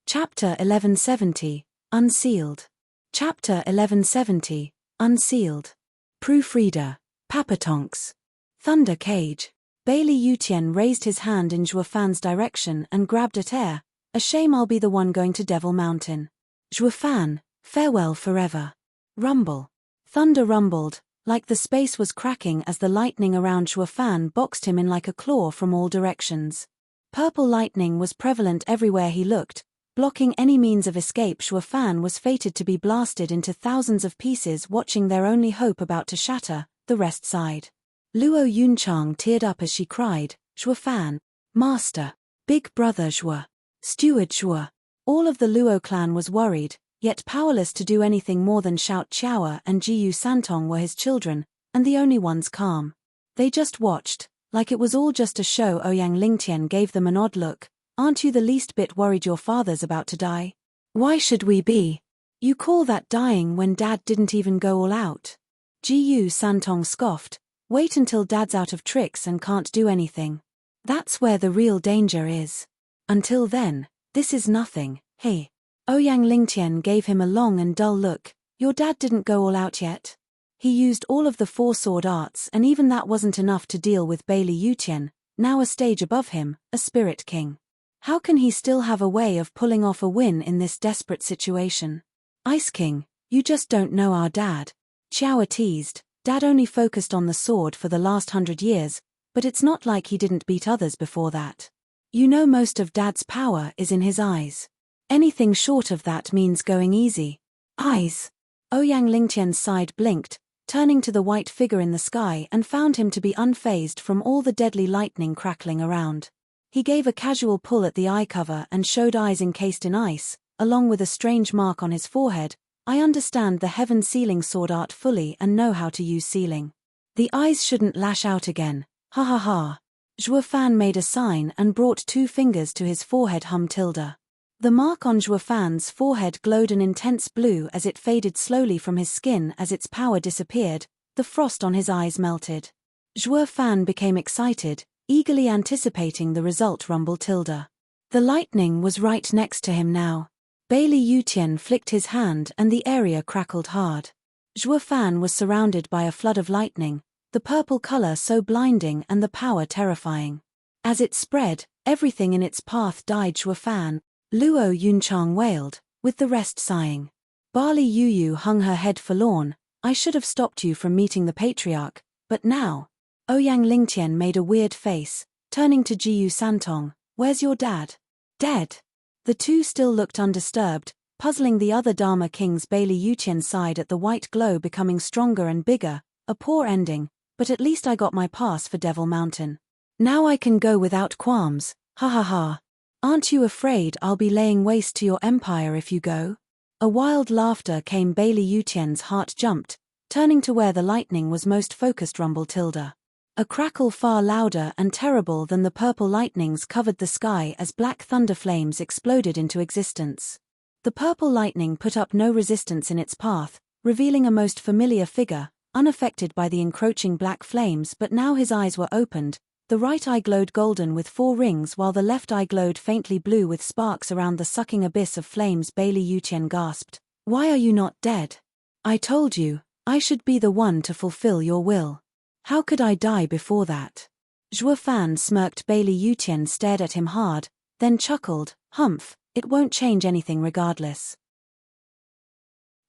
Chapter 1170, Unsealed. Chapter 1170, Unsealed. Proofreader, Papatonks. Thunder Cage. Bailey Yutian raised his hand in Zhuo Fan's direction and grabbed at air. A shame I'll be the one going to Devil Mountain. Zhuo Fan, farewell forever. Rumble. Thunder rumbled, like the space was cracking as the lightning around Zhuo Fan boxed him in like a claw from all directions. Purple lightning was prevalent everywhere he looked, blocking any means of escape. Zhuo Fan was fated to be blasted into thousands of pieces, watching their only hope about to shatter. The rest sighed. Luo Yunchang teared up as she cried, Zhuo Fan, Master, Big Brother Zhuo, Steward Zhuo. All of the Luo clan was worried, yet powerless to do anything more than shout. Qiao and Jiyu Santong were his children, and the only ones calm. They just watched, like it was all just a show. Ouyang Lingtian gave them an odd look. Aren't you the least bit worried your father's about to die? Why should we be? You call that dying when Dad didn't even go all out? Jiyu Santong scoffed. Wait until Dad's out of tricks and can't do anything. That's where the real danger is. Until then, this is nothing, hey. Ouyang Lingtian gave him a long and dull look. Your dad didn't go all out yet. He used all of the 4 sword arts, and even that wasn't enough to deal with Bailey Yutian, now a stage above him, a Spirit King. How can he still have a way of pulling off a win in this desperate situation? Ice King, you just don't know our dad. Qiao teased. Dad only focused on the sword for the last 100 years, but it's not like he didn't beat others before that. You know, most of Dad's power is in his eyes. Anything short of that means going easy. Eyes. Ouyang Lingtian's side blinked, turning to the white figure in the sky, and found him to be unfazed from all the deadly lightning crackling around. He gave a casual pull at the eye cover and showed eyes encased in ice, along with a strange mark on his forehead. I understand the heaven sealing sword art fully and know how to use sealing. The eyes shouldn't lash out again, ha ha ha. Zhuo Fan made a sign and brought 2 fingers to his forehead. Tilde. The mark on Zhuo Fan's forehead glowed an intense blue as it faded slowly from his skin. As its power disappeared, the frost on his eyes melted. Zhuo Fan became excited, eagerly anticipating the result. Tilde. The lightning was right next to him now. Bailey Yutian flicked his hand and the area crackled hard. Zhuo Fan was surrounded by a flood of lightning, the purple color so blinding and the power terrifying. As it spread, everything in its path died. Zhuo Fan, Luo Yunchang wailed, with the rest sighing. Barley Yuyu hung her head forlorn. I should have stopped you from meeting the patriarch, but now. Ouyang Lingtian made a weird face, turning to Jiyu Santong. Where's your dad? Dead. The 2 still looked undisturbed, puzzling the other Dharma Kings. Bailey Yutian sighed at the white glow becoming stronger and bigger. A poor ending, but at least I got my pass for Devil Mountain. Now I can go without qualms, ha ha ha. Aren't you afraid I'll be laying waste to your empire if you go? A wild laughter came. Bailey Yutian's heart jumped, turning to where the lightning was most focused. Rumble tilde. A crackle far louder and terrible than the purple lightnings covered the sky as black thunder flames exploded into existence. The purple lightning put up no resistance in its path, revealing a most familiar figure, unaffected by the encroaching black flames. But now his eyes were opened. The right eye glowed golden with 4 rings while the left eye glowed faintly blue with sparks around the sucking abyss of flames. Bailey Yutian gasped. "Why are you not dead? I told you, I should be the one to fulfill your will. How could I die before that?" Zhuo Fan smirked. Bailey Yutian stared at him hard, then chuckled. "Humph, it won't change anything regardless.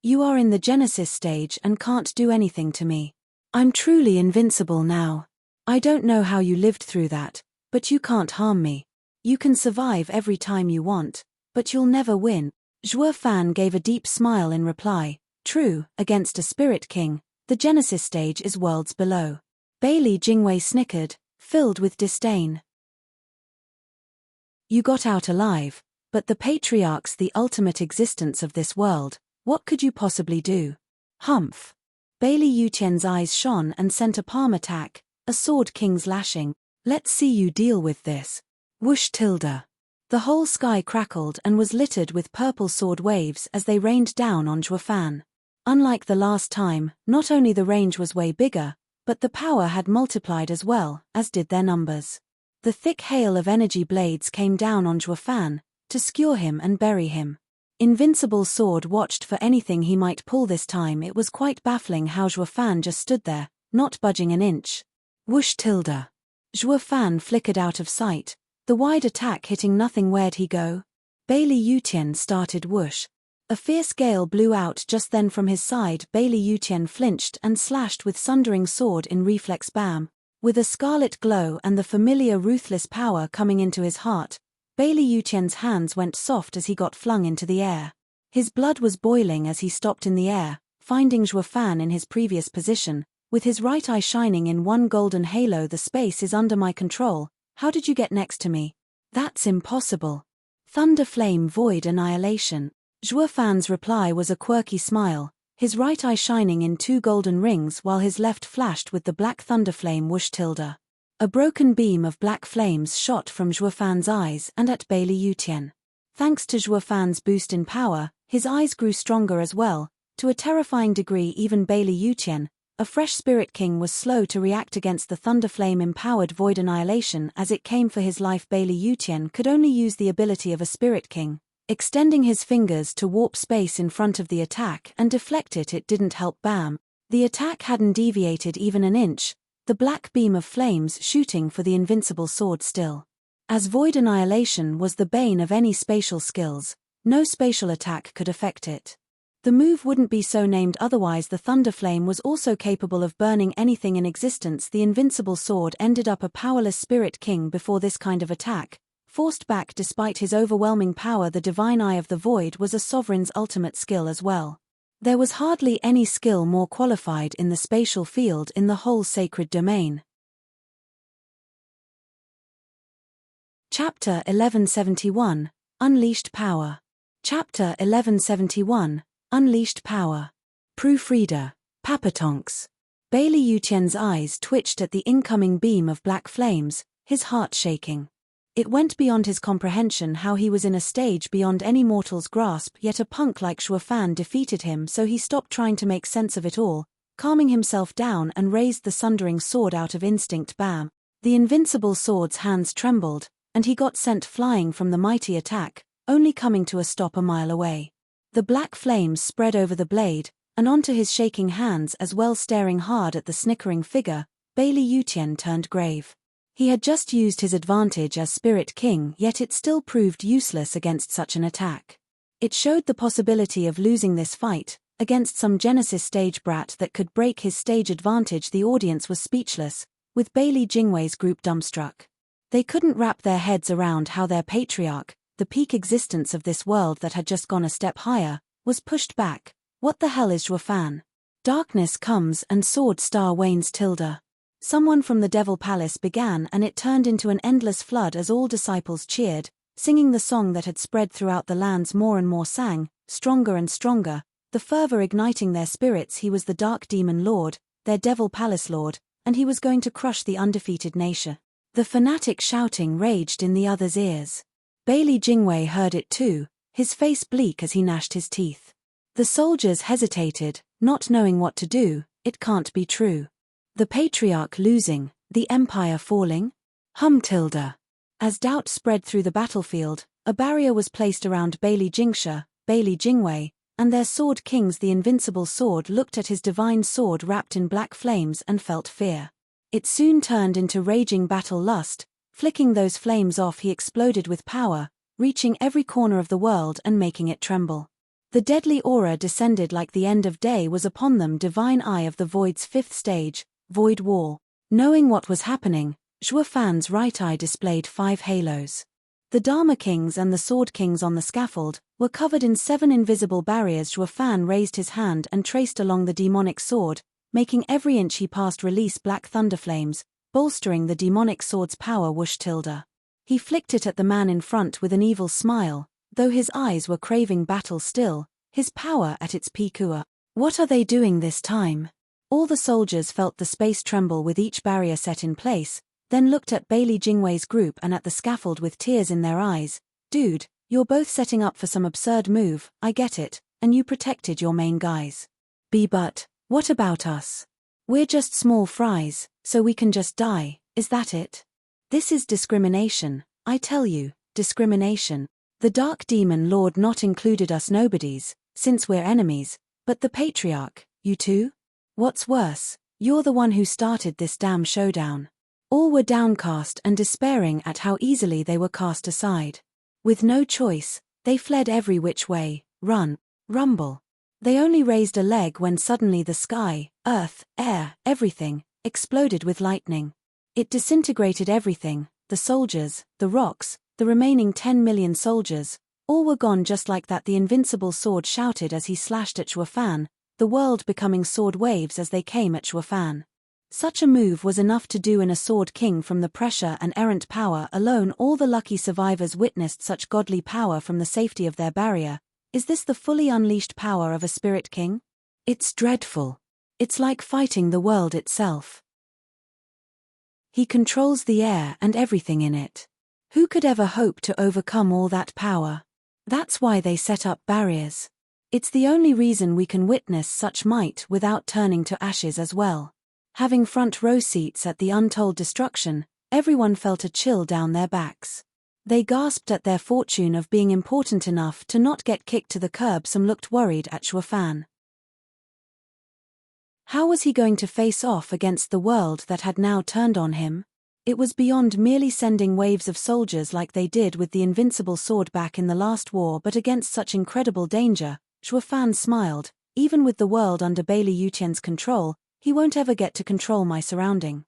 You are in the Genesis stage and can't do anything to me. I'm truly invincible now. I don't know how you lived through that, but you can't harm me. You can survive every time you want, but you'll never win." Zhuo Fan gave a deep smile in reply. "True, against a spirit king, the Genesis stage is worlds below." Bailey Jingwei snickered, filled with disdain. "You got out alive, but the patriarch's the ultimate existence of this world. What could you possibly do?" "Humph." Bailey Yutian's eyes shone and sent a palm attack, a sword king's lashing. "Let's see you deal with this." Whoosh tilde. The whole sky crackled and was littered with purple sword waves as they rained down on Zhuo Fan. Unlike the last time, not only the range was way bigger, but the power had multiplied as well, as did their numbers. The thick hail of energy blades came down on Zhuo Fan, to skewer him and bury him. Invincible Sword watched for anything he might pull this time. It was quite baffling how Zhuo Fan just stood there, not budging an inch. Whoosh tilde. Zhuo Fan flickered out of sight, the wide attack hitting nothing. Where'd he go? Bailey Yutian started whoosh. A fierce gale blew out just then from his side. Bailey Yutian flinched and slashed with sundering sword in reflex. Bam! With a scarlet glow and the familiar ruthless power coming into his heart, Bailey Yutian's hands went soft as he got flung into the air. His blood was boiling as he stopped in the air, finding Zhuo Fan in his previous position, with his right eye shining in one golden halo. "The space is under my control. How did you get next to me?" "That's impossible." "Thunder flame void annihilation." Zhuo Fan's reply was a quirky smile, his right eye shining in 2 golden rings while his left flashed with the black thunder flame. Whoosh tilde. A broken beam of black flames shot from Zhuo Fan's eyes and at Bailey Yutian. Thanks to Zhuo Fan's boost in power, his eyes grew stronger as well, to a terrifying degree. Even Bailey Yutian, a fresh spirit king, was slow to react against the thunderflame-empowered void annihilation as it came for his life. Bailey Yutian could only use the ability of a spirit king, extending his fingers to warp space in front of the attack and deflect it. It didn't help. Bam! The attack hadn't deviated even an inch, the black beam of flames shooting for the invincible sword still. As void annihilation was the bane of any spatial skills, no spatial attack could affect it. The move wouldn't be so named otherwise. The thunder flame was also capable of burning anything in existence. The invincible sword ended up a powerless spirit king before this kind of attack, forced back despite his overwhelming power. The divine eye of the void was a sovereign's ultimate skill as well. There was hardly any skill more qualified in the spatial field in the whole sacred domain. Chapter 1171, Unleashed Power. Chapter 1171, Unleashed Power. Proofreader, Papatonks. Bailey Yutian's eyes twitched at the incoming beam of black flames, his heart shaking. It went beyond his comprehension how he was in a stage beyond any mortal's grasp, yet a punk like Zhuo Fan defeated him. So he stopped trying to make sense of it all, calming himself down and raised the sundering sword out of instinct. Bam! The invincible sword's hands trembled, and he got sent flying from the mighty attack, only coming to a stop a mile away. The black flames spread over the blade, and onto his shaking hands as well. Staring hard at the snickering figure, Bailey Yutian turned grave. He had just used his advantage as Spirit King, yet it still proved useless against such an attack. It showed the possibility of losing this fight, against some Genesis stage brat that could break his stage advantage. The audience was speechless, with Bailey Jingwei's group dumbstruck. They couldn't wrap their heads around how their patriarch, the peak existence of this world that had just gone a step higher, was pushed back. What the hell is Zhuo Fan? Darkness comes and sword star wanes tilde. Someone from the Devil Palace began, and it turned into an endless flood as all disciples cheered, singing the song that had spread throughout the lands. More and more sang, stronger and stronger, the fervor igniting their spirits. He was the Dark Demon Lord, their Devil Palace Lord, and he was going to crush the undefeated nation. The fanatic shouting raged in the others' ears. Bailey Jingwei heard it too, his face bleak as he gnashed his teeth. The soldiers hesitated, not knowing what to do. It can't be true. The Patriarch losing, the Empire falling? Tilda. As doubt spread through the battlefield, a barrier was placed around Bailey Jingsha, Bailey Jingwei, and their sword kings. The invincible sword looked at his divine sword wrapped in black flames and felt fear. It soon turned into raging battle lust. Flicking those flames off, he exploded with power, reaching every corner of the world and making it tremble. The deadly aura descended like the end of day was upon them. Divine Eye of the Void's fifth stage, Void Wall. Knowing what was happening, Zhuo Fan's right eye displayed 5 halos. The Dharma Kings and the Sword Kings on the scaffold were covered in 7 invisible barriers. Zhuo Fan raised his hand and traced along the demonic sword, making every inch he passed release black thunderflames, bolstering the demonic sword's power. Tilda. He flicked it at the man in front with an evil smile, though his eyes were craving battle still, his power at its peak. What are they doing this time? All the soldiers felt the space tremble with each barrier set in place, then looked at Bailey Jingwei's group and at the scaffold with tears in their eyes. Dude, you're both setting up for some absurd move, I get it, and you protected your main guys. But, what about us? We're just small fries, so we can just die, is that it? This is discrimination, I tell you, discrimination. The Dark Demon Lord not included us nobodies, since we're enemies, but the Patriarch, you too? What's worse, you're the one who started this damn showdown. All were downcast and despairing at how easily they were cast aside. With no choice, they fled every which way, run, rumble. They only raised a leg when suddenly the sky, earth, air, everything, exploded with lightning. It disintegrated everything, the soldiers, the rocks, the remaining 10 million soldiers, all were gone just like that. The invincible sword shouted as he slashed at Zhuo Fan, the world becoming sword waves as they came at Zhuo Fan. Such a move was enough to do in a sword king. From the pressure and errant power alone, all the lucky survivors witnessed such godly power from the safety of their barrier. Is this the fully unleashed power of a spirit king? It's dreadful. It's like fighting the world itself. He controls the air and everything in it. Who could ever hope to overcome all that power? That's why they set up barriers. It's the only reason we can witness such might without turning to ashes as well. Having front row seats at the untold destruction, everyone felt a chill down their backs. They gasped at their fortune of being important enough to not get kicked to the curb. Some looked worried at Zhuo Fan. How was he going to face off against the world that had now turned on him? It was beyond merely sending waves of soldiers like they did with the invincible sword back in the last war, but against such incredible danger. Zhuo Fan smiled. Even with the world under Bailey Yutian's control, he won't ever get to control my surrounding.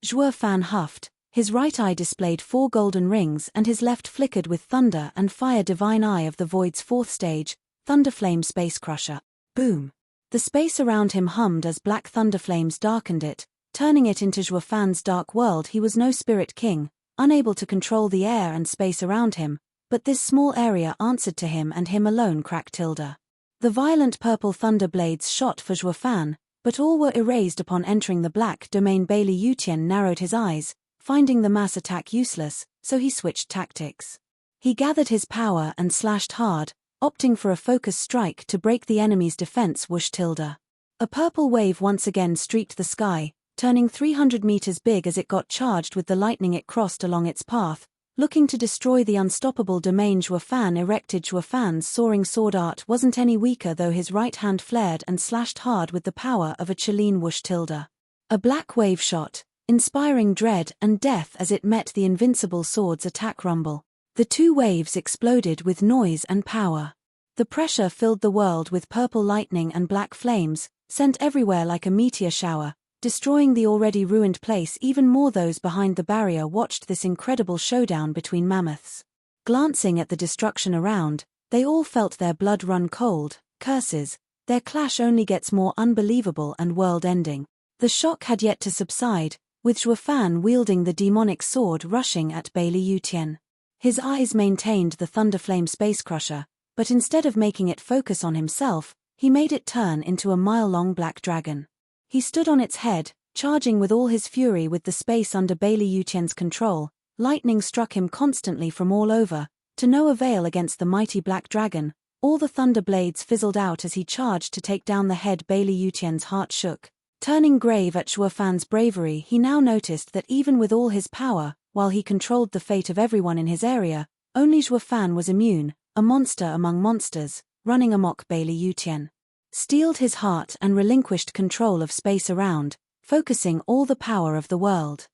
Zhuo Fan huffed. His right eye displayed 4 golden rings and his left flickered with thunder and fire. Divine Eye of the Void's 4th stage, Thunderflame Space Crusher. Boom. The space around him hummed as black thunderflames darkened it, turning it into Zhuo Fan's dark world. He was no spirit king, unable to control the air and space around him, but this small area answered to him and him alone. Tilda. The violent purple thunder blades shot for Zhuo Fan, but all were erased upon entering the black domain. Bailey Yutian narrowed his eyes, finding the mass attack useless, so he switched tactics. He gathered his power and slashed hard, opting for a focus strike to break the enemy's defense. Tilda. A purple wave once again streaked the sky, turning 300 meters big as it got charged with the lightning it crossed along its path, looking to destroy the unstoppable domain. Zhuo Fan erected. Zhuo Fan's soaring sword art wasn't any weaker, though his right hand flared and slashed hard with the power of a Chilean. Tilda. A black wave shot, inspiring dread and death as it met the invincible sword's attack. Rumble. The 2 waves exploded with noise and power. The pressure filled the world with purple lightning and black flames, sent everywhere like a meteor shower, destroying the already ruined place even more. Those behind the barrier watched this incredible showdown between mammoths. Glancing at the destruction around, they all felt their blood run cold. Curses, their clash only gets more unbelievable and world-ending. The shock had yet to subside, with Zhuo Fan wielding the demonic sword rushing at Bailey Yutian. His eyes maintained the Thunderflame Space Crusher, but instead of making it focus on himself, he made it turn into a mile-long black dragon. He stood on its head, charging with all his fury with the space under Bailey Yutian's control. Lightning struck him constantly from all over, to no avail against the mighty black dragon. All the thunder blades fizzled out as he charged to take down the head. Bailey Yutian's heart shook. Turning grave at Zhuo Fan's bravery, he now noticed that even with all his power, while he controlled the fate of everyone in his area, only Zhuo Fan was immune, a monster among monsters, running amok. Bailey Yutian steeled his heart and relinquished control of space around, focusing all the power of the world.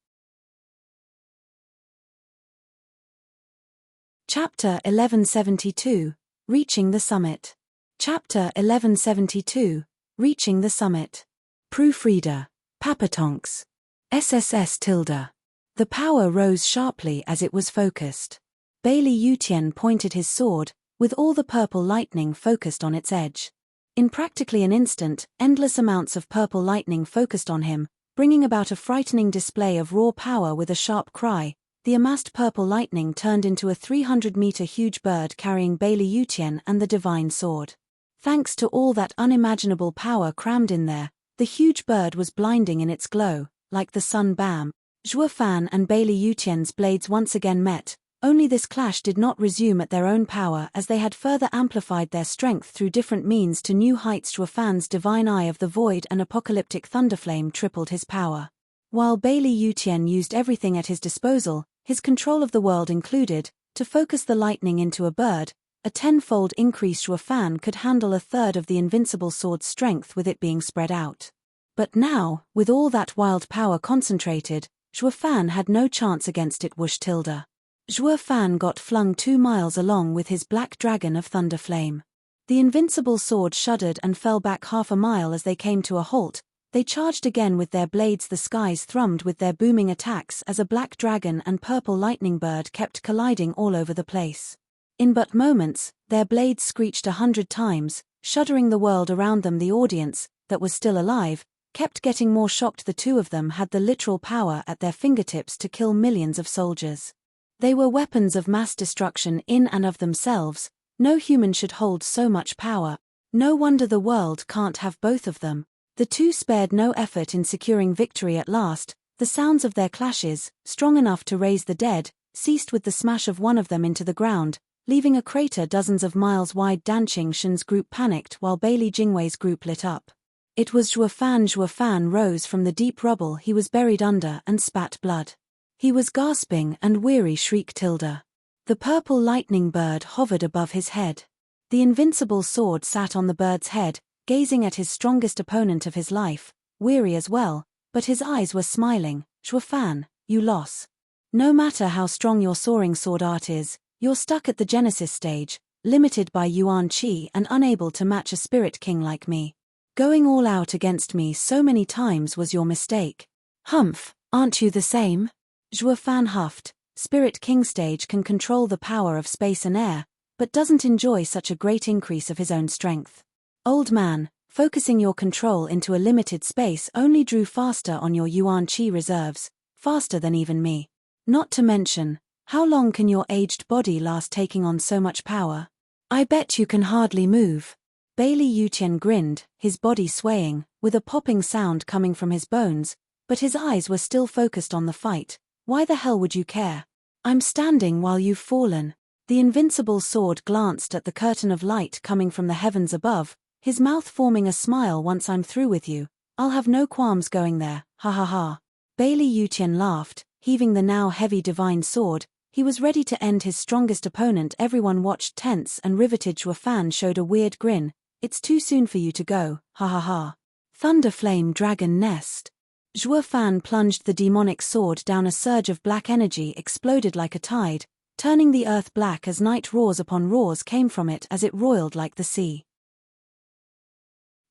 Chapter 1172, Reaching the Summit. Chapter 1172, Reaching the Summit. Proofreader. Papatonks. SSS tilde. The power rose sharply as it was focused. Bailey Yutian pointed his sword, with all the purple lightning focused on its edge. In practically an instant, endless amounts of purple lightning focused on him, bringing about a frightening display of raw power. With a sharp cry, the amassed purple lightning turned into a 300-meter huge bird carrying Bailey Yutian and the divine sword. Thanks to all that unimaginable power crammed in there, the huge bird was blinding in its glow, like the sun. Bam! Zhuo Fan and Bailey Yutian's blades once again met, only this clash did not resume at their own power, as they had further amplified their strength through different means to new heights. Zhuo Fan's divine eye of the void and apocalyptic thunderflame tripled his power. While Bailey Yutian used everything at his disposal, his control of the world included, to focus the lightning into a bird, a tenfold increase. Zhuo Fan could handle a third of the invincible sword's strength with it being spread out. But now, with all that wild power concentrated, Zhuo Fan had no chance against it. Whoosh tilde. Zhuo Fan got flung 2 miles along with his black dragon of thunderflame. The invincible sword shuddered and fell back half a mile as they came to a halt. They charged again with their blades. The skies thrummed with their booming attacks as a black dragon and purple lightning bird kept colliding all over the place. In but moments, their blades screeched 100 times, shuddering the world around them. The audience, that was still alive, kept getting more shocked. The two of them had the literal power at their fingertips to kill millions of soldiers. They were weapons of mass destruction in and of themselves. No human should hold so much power. No wonder the world can't have both of them. The two spared no effort in securing victory. At last, the sounds of their clashes, strong enough to raise the dead, ceased with the smash of one of them into the ground, leaving a crater dozens of miles wide. Dan Shen's group panicked while Bailey Jingwei's group lit up. It was Zhuo Fan. Zhuo Fan rose from the deep rubble he was buried under and spat blood. He was gasping and weary. Shriek tilde. The purple lightning bird hovered above his head. The invincible sword sat on the bird's head, gazing at his strongest opponent of his life, weary as well, but his eyes were smiling. Zhuo Fan, you lost. No matter how strong your soaring sword art is, you're stuck at the Genesis stage, limited by Yuan Qi and unable to match a spirit king like me. Going all out against me so many times was your mistake. Humph, aren't you the same? Zhuo Fan huffed. Spirit King stage can control the power of space and air, but doesn't enjoy such a great increase of his own strength. Old man, focusing your control into a limited space only drew faster on your Yuan Qi reserves, faster than even me. Not to mention, how long can your aged body last taking on so much power? I bet you can hardly move. Bailey Yutian grinned, his body swaying, with a popping sound coming from his bones, but his eyes were still focused on the fight. Why the hell would you care? I'm standing while you've fallen. The invincible sword glanced at the curtain of light coming from the heavens above, his mouth forming a smile. Once I'm through with you, I'll have no qualms going there, ha ha ha. Bailey Yutian laughed, heaving the now heavy divine sword. He was ready to end his strongest opponent. Everyone watched tense and riveted. Zhuo Fan showed a weird grin. It's too soon for you to go, ha ha ha. Thunderflame Dragon Nest. Zhuo Fan plunged the demonic sword down. A surge of black energy exploded like a tide, turning the earth black as night roars upon roars came from it as it roiled like the sea.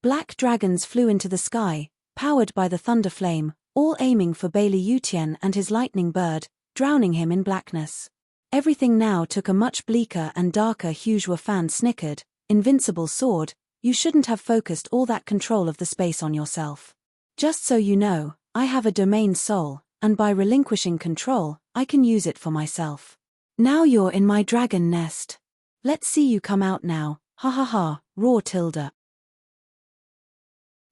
Black dragons flew into the sky, powered by the thunderflame, all aiming for Bailey Yutian and his lightning bird, drowning him in blackness. Everything now took a much bleaker and darker hue. Zhuo Fan snickered. Invincible sword, you shouldn't have focused all that control of the space on yourself. Just so you know, I have a domain soul, and by relinquishing control, I can use it for myself. Now you're in my dragon nest. Let's see you come out now, ha ha ha, roar Tilda.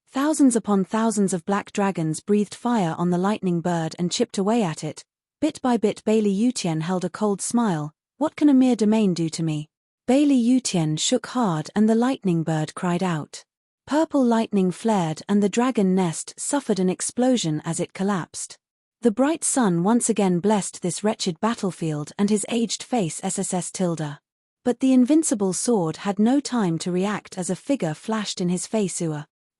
Thousands upon thousands of black dragons breathed fire on the lightning bird and chipped away at it. Bit by bit Bailey Yutien held a cold smile. What can a mere domain do to me? Bailey Yutien shook hard and the lightning bird cried out. Purple lightning flared and the dragon nest suffered an explosion as it collapsed. The bright sun once again blessed this wretched battlefield and his aged face SSS Tilda. But the invincible sword had no time to react as a figure flashed in his face.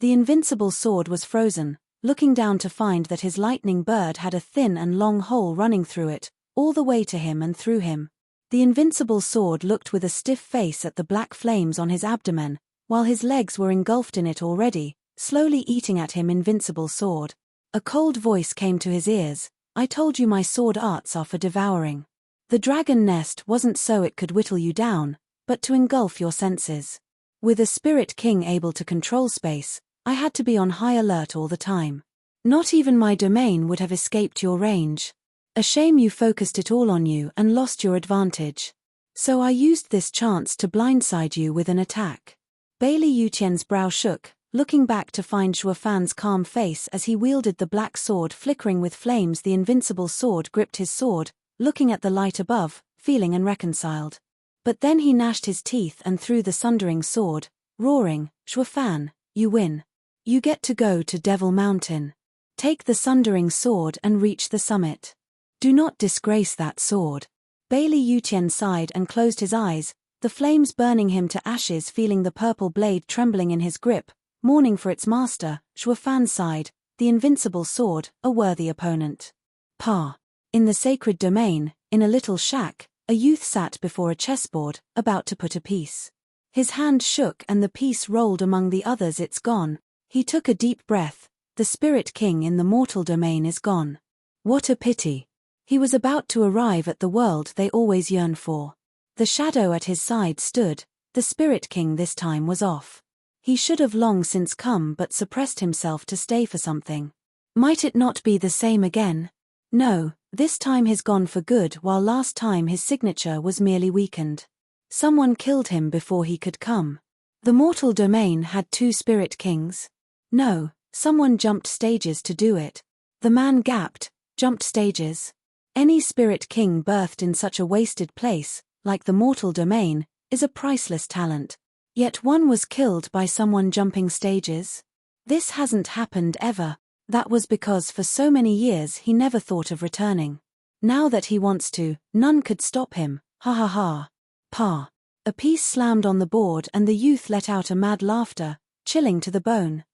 The invincible sword was frozen, looking down to find that his lightning bird had a thin and long hole running through it, all the way to him and through him. The invincible sword looked with a stiff face at the black flames on his abdomen, while his legs were engulfed in it already, slowly eating at him. Invincible sword. A cold voice came to his ears. I told you my sword arts are for devouring. The dragon nest wasn't so it could whittle you down, but to engulf your senses. With a spirit king able to control space, I had to be on high alert all the time. Not even my domain would have escaped your range. A shame you focused it all on you and lost your advantage. So I used this chance to blindside you with an attack. Bailey Yutien's brow shook, looking back to find Shuafan's calm face as he wielded the black sword flickering with flames. The invincible sword gripped his sword, looking at the light above, feeling unreconciled. But then he gnashed his teeth and threw the sundering sword, roaring, Shuafan, you win. You get to go to Devil Mountain. Take the sundering sword and reach the summit. Do not disgrace that sword. Bailey Yutien sighed and closed his eyes, the flames burning him to ashes, feeling the purple blade trembling in his grip, mourning for its master. Shuafan sighed, the invincible sword, a worthy opponent. Pa. In the sacred domain, in a little shack, a youth sat before a chessboard, about to put a piece. His hand shook and the piece rolled among the others. It's gone. He took a deep breath. The spirit king in the mortal domain is gone. What a pity. He was about to arrive at the world they always yearn for. The shadow at his side stood. The spirit king this time was off. He should have long since come but suppressed himself to stay for something. Might it not be the same again? No, this time he's gone for good, while last time his signature was merely weakened. Someone killed him before he could come. The mortal domain had 2 spirit kings. No, someone jumped stages to do it. The man gasped, jumped stages. Any spirit king birthed in such a wasted place, like the mortal domain, is a priceless talent. Yet one was killed by someone jumping stages? This hasn't happened ever. That was because for so many years he never thought of returning. Now that he wants to, none could stop him, ha ha ha. Pa. A piece slammed on the board and the youth let out a mad laughter, chilling to the bone.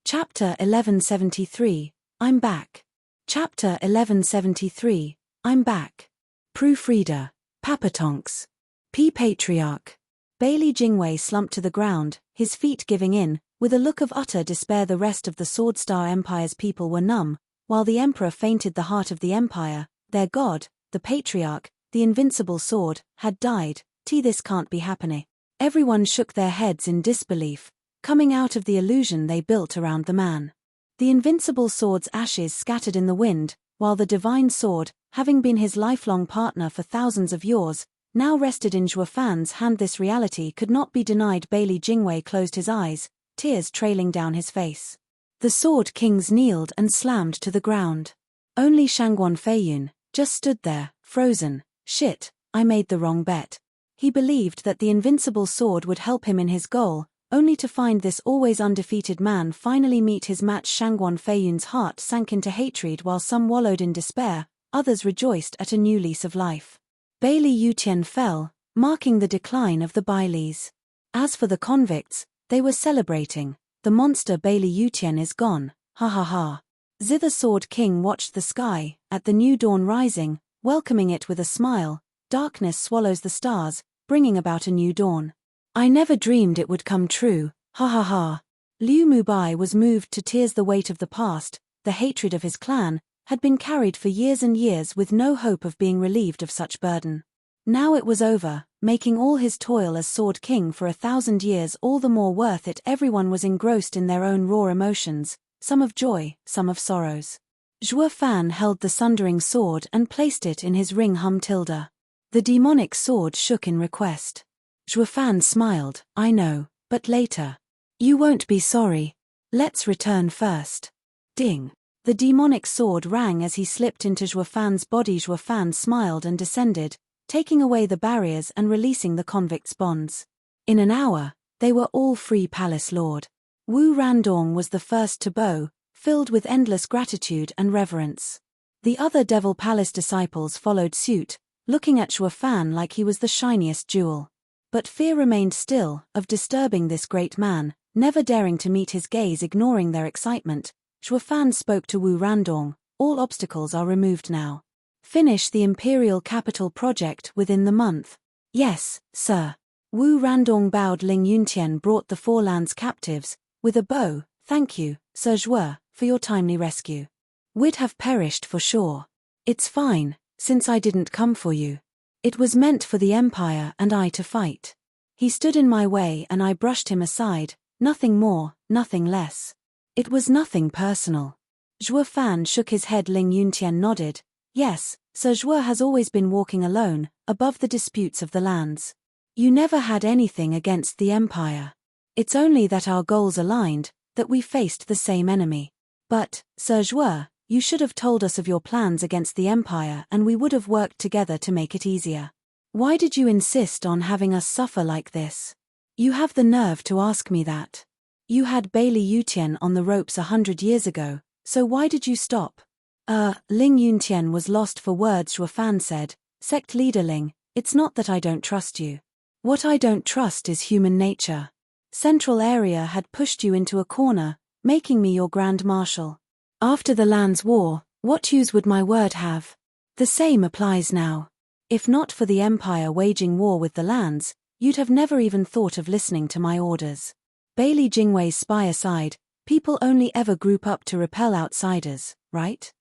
Chapter 1173, I'm back. Chapter 1173, I'm back. Proofreader, Papatonks. P. Patriarch. Bailey Jingwei slumped to the ground, his feet giving in, with a look of utter despair. The rest of the Sword Star Empire's people were numb, while the Emperor fainted. The heart of the Empire, their god, the Patriarch, the invincible sword, had died. This can't be happening. Everyone shook their heads in disbelief, coming out of the illusion they built around the man. The invincible sword's ashes scattered in the wind, while the divine sword, having been his lifelong partner for thousands of years, now rested in Zhuofan's hand. This reality could not be denied. Bailey Jingwei closed his eyes, tears trailing down his face. The sword kings kneeled and slammed to the ground. Only Shangguan Feiyun just stood there, frozen. Shit, I made the wrong bet. He believed that the invincible sword would help him in his goal, only to find this always undefeated man finally meet his match. Shangguan Feiyun's heart sank into hatred. While some wallowed in despair, others rejoiced at a new lease of life. Bailey Yutien fell, marking the decline of the Baileys. As for the convicts, they were celebrating. The monster Bailey Yutien is gone, ha ha ha. Zither Sword King watched the sky, at the new dawn rising, welcoming it with a smile. Darkness swallows the stars, bringing about a new dawn. I never dreamed it would come true, ha ha ha. Liu Mubai was moved to tears. The weight of the past, the hatred of his clan, had been carried for years and years with no hope of being relieved of such burden. Now it was over, making all his toil as Sword King for 1,000 years all the more worth it. Everyone was engrossed in their own raw emotions, some of joy, some of sorrows. Zhuo Fan held the sundering sword and placed it in his ring tilde. The demonic sword shook in request. Zhuo Fan smiled, I know, but later. You won't be sorry. Let's return first. Ding. The demonic sword rang as he slipped into Zhuo Fan's body. Zhuo Fan smiled and descended, taking away the barriers and releasing the convict's bonds. In an hour, they were all free palace lord. Wu Randong was the first to bow, filled with endless gratitude and reverence. The other Devil Palace disciples followed suit, looking at Zhuo Fan like he was the shiniest jewel. But fear remained still, of disturbing this great man, never daring to meet his gaze. Ignoring their excitement, Zhuo Fan spoke to Wu Randong, all obstacles are removed now. Finish the Imperial Capital project within the month. Yes, sir. Wu Randong bowed. Ling Yuntian brought the Four Lands captives, with a bow. Thank you, Sir Zhuo, for your timely rescue. We'd have perished for sure. It's fine, since I didn't come for you. It was meant for the Empire and I to fight. He stood in my way and I brushed him aside, nothing more, nothing less. It was nothing personal. Zhuo Fan shook his head. Ling Yuntian nodded. Yes, Sir Zhuo has always been walking alone, above the disputes of the lands. You never had anything against the Empire. It's only that our goals aligned, that we faced the same enemy. But, Sir Zhuo, you should have told us of your plans against the Empire and we would have worked together to make it easier. Why did you insist on having us suffer like this? You have the nerve to ask me that. You had Bailey Yutian on the ropes 100 years ago, so why did you stop? Ling Yuntian was lost for words. Zhuo Fan said, Sect Leader Ling, it's not that I don't trust you. What I don't trust is human nature. Central Area had pushed you into a corner, making me your Grand Marshal. After the Lands War, what use would my word have? The same applies now. If not for the Empire waging war with the lands, you'd have never even thought of listening to my orders. Bailey Jingwei's spy aside, people only ever group up to repel outsiders, right?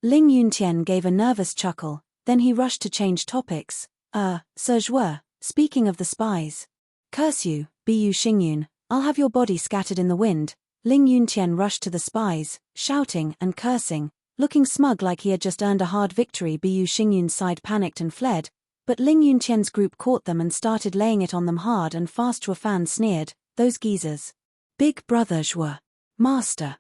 Ling Yuntian gave a nervous chuckle, then he rushed to change topics. Sir Zhuo, speaking of the spies. Curse you, Bu Xingyun, I'll have your body scattered in the wind. Ling Yuntian rushed to the spies, shouting and cursing, looking smug like he had just earned a hard victory. Bu Xingyun's side panicked and fled, but Ling Yuntian's group caught them and started laying it on them hard and fast. Zhuo Fan sneered, those geezers. Big brother Zhuo. Master.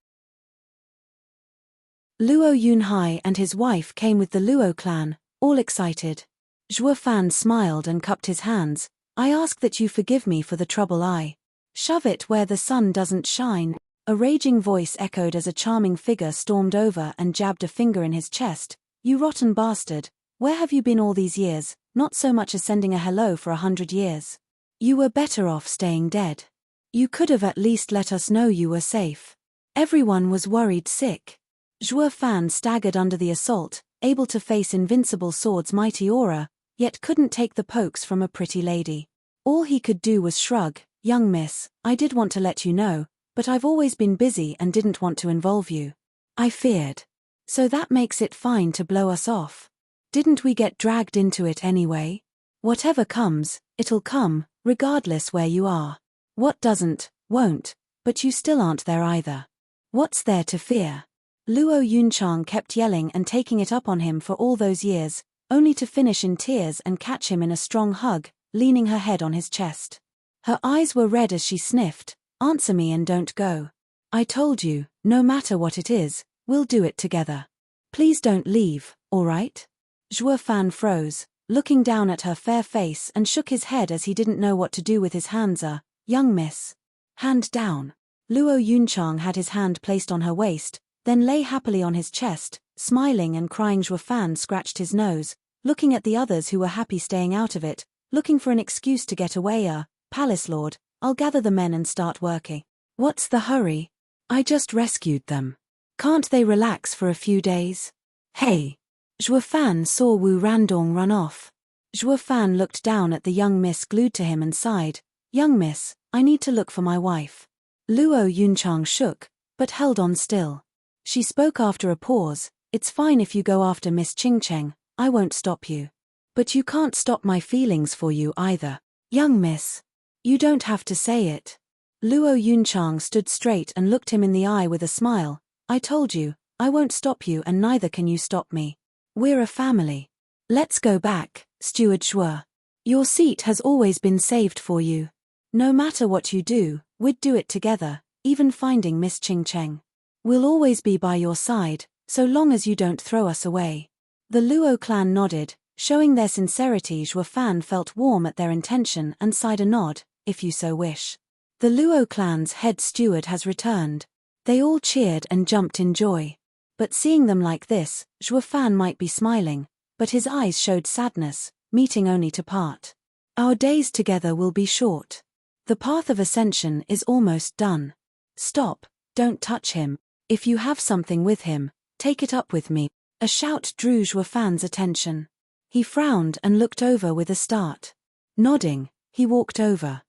Luo Yunhai and his wife came with the Luo clan, all excited. Zhuo Fan smiled and cupped his hands. I ask that you forgive me for the trouble I. Shove it where the sun doesn't shine. A raging voice echoed as a charming figure stormed over and jabbed a finger in his chest. You rotten bastard, where have you been all these years? Not so much as sending a hello for 100 years. You were better off staying dead. You could have at least let us know you were safe. Everyone was worried sick. Zhuo Fan staggered under the assault, able to face Invincible Sword's mighty aura, yet couldn't take the pokes from a pretty lady. All he could do was shrug. Young miss, I did want to let you know, but I've always been busy and didn't want to involve you. I feared. So that makes it fine to blow us off. Didn't we get dragged into it anyway? Whatever comes, it'll come, regardless where you are. What doesn't, won't, but you still aren't there either. What's there to fear? Luo Yunchang kept yelling and taking it up on him for all those years, only to finish in tears and catch him in a strong hug, leaning her head on his chest. Her eyes were red as she sniffed, answer me and don't go. I told you, no matter what it is, we'll do it together. Please don't leave, all right? Zhuo Fan froze, looking down at her fair face and shook his head as he didn't know what to do with his hands. Young miss. Hand down. Luo Yunchang had his hand placed on her waist, then lay happily on his chest, smiling and crying. Zhuo Fan scratched his nose, looking at the others who were happy staying out of it, looking for an excuse to get away. Palace Lord, I'll gather the men and start working. What's the hurry? I just rescued them. Can't they relax for a few days? Hey! Zhuo Fan saw Wu Randong run off. Zhuo Fan looked down at the young miss glued to him and sighed. Young miss, I need to look for my wife. Luo Yunchang shook, but held on still. She spoke after a pause. It's fine if you go after Miss Qingcheng, I won't stop you. But you can't stop my feelings for you either. Young miss. You don't have to say it. Luo Yunchang stood straight and looked him in the eye with a smile. I told you, I won't stop you and neither can you stop me. We're a family. Let's go back, Steward Zhuo. Your seat has always been saved for you. No matter what you do, we'd do it together, even finding Miss Ching Cheng. We'll always be by your side, so long as you don't throw us away. The Luo clan nodded, showing their sincerity. Zhuo Fan felt warm at their intention and sighed a nod, if you so wish. The Luo clan's head steward has returned. They all cheered and jumped in joy. But seeing them like this, Zhuo Fan might be smiling, but his eyes showed sadness, meeting only to part. Our days together will be short. The path of ascension is almost done. Stop, don't touch him. If you have something with him, take it up with me. A shout drew Zhuo Fan's attention. He frowned and looked over with a start. Nodding, he walked over.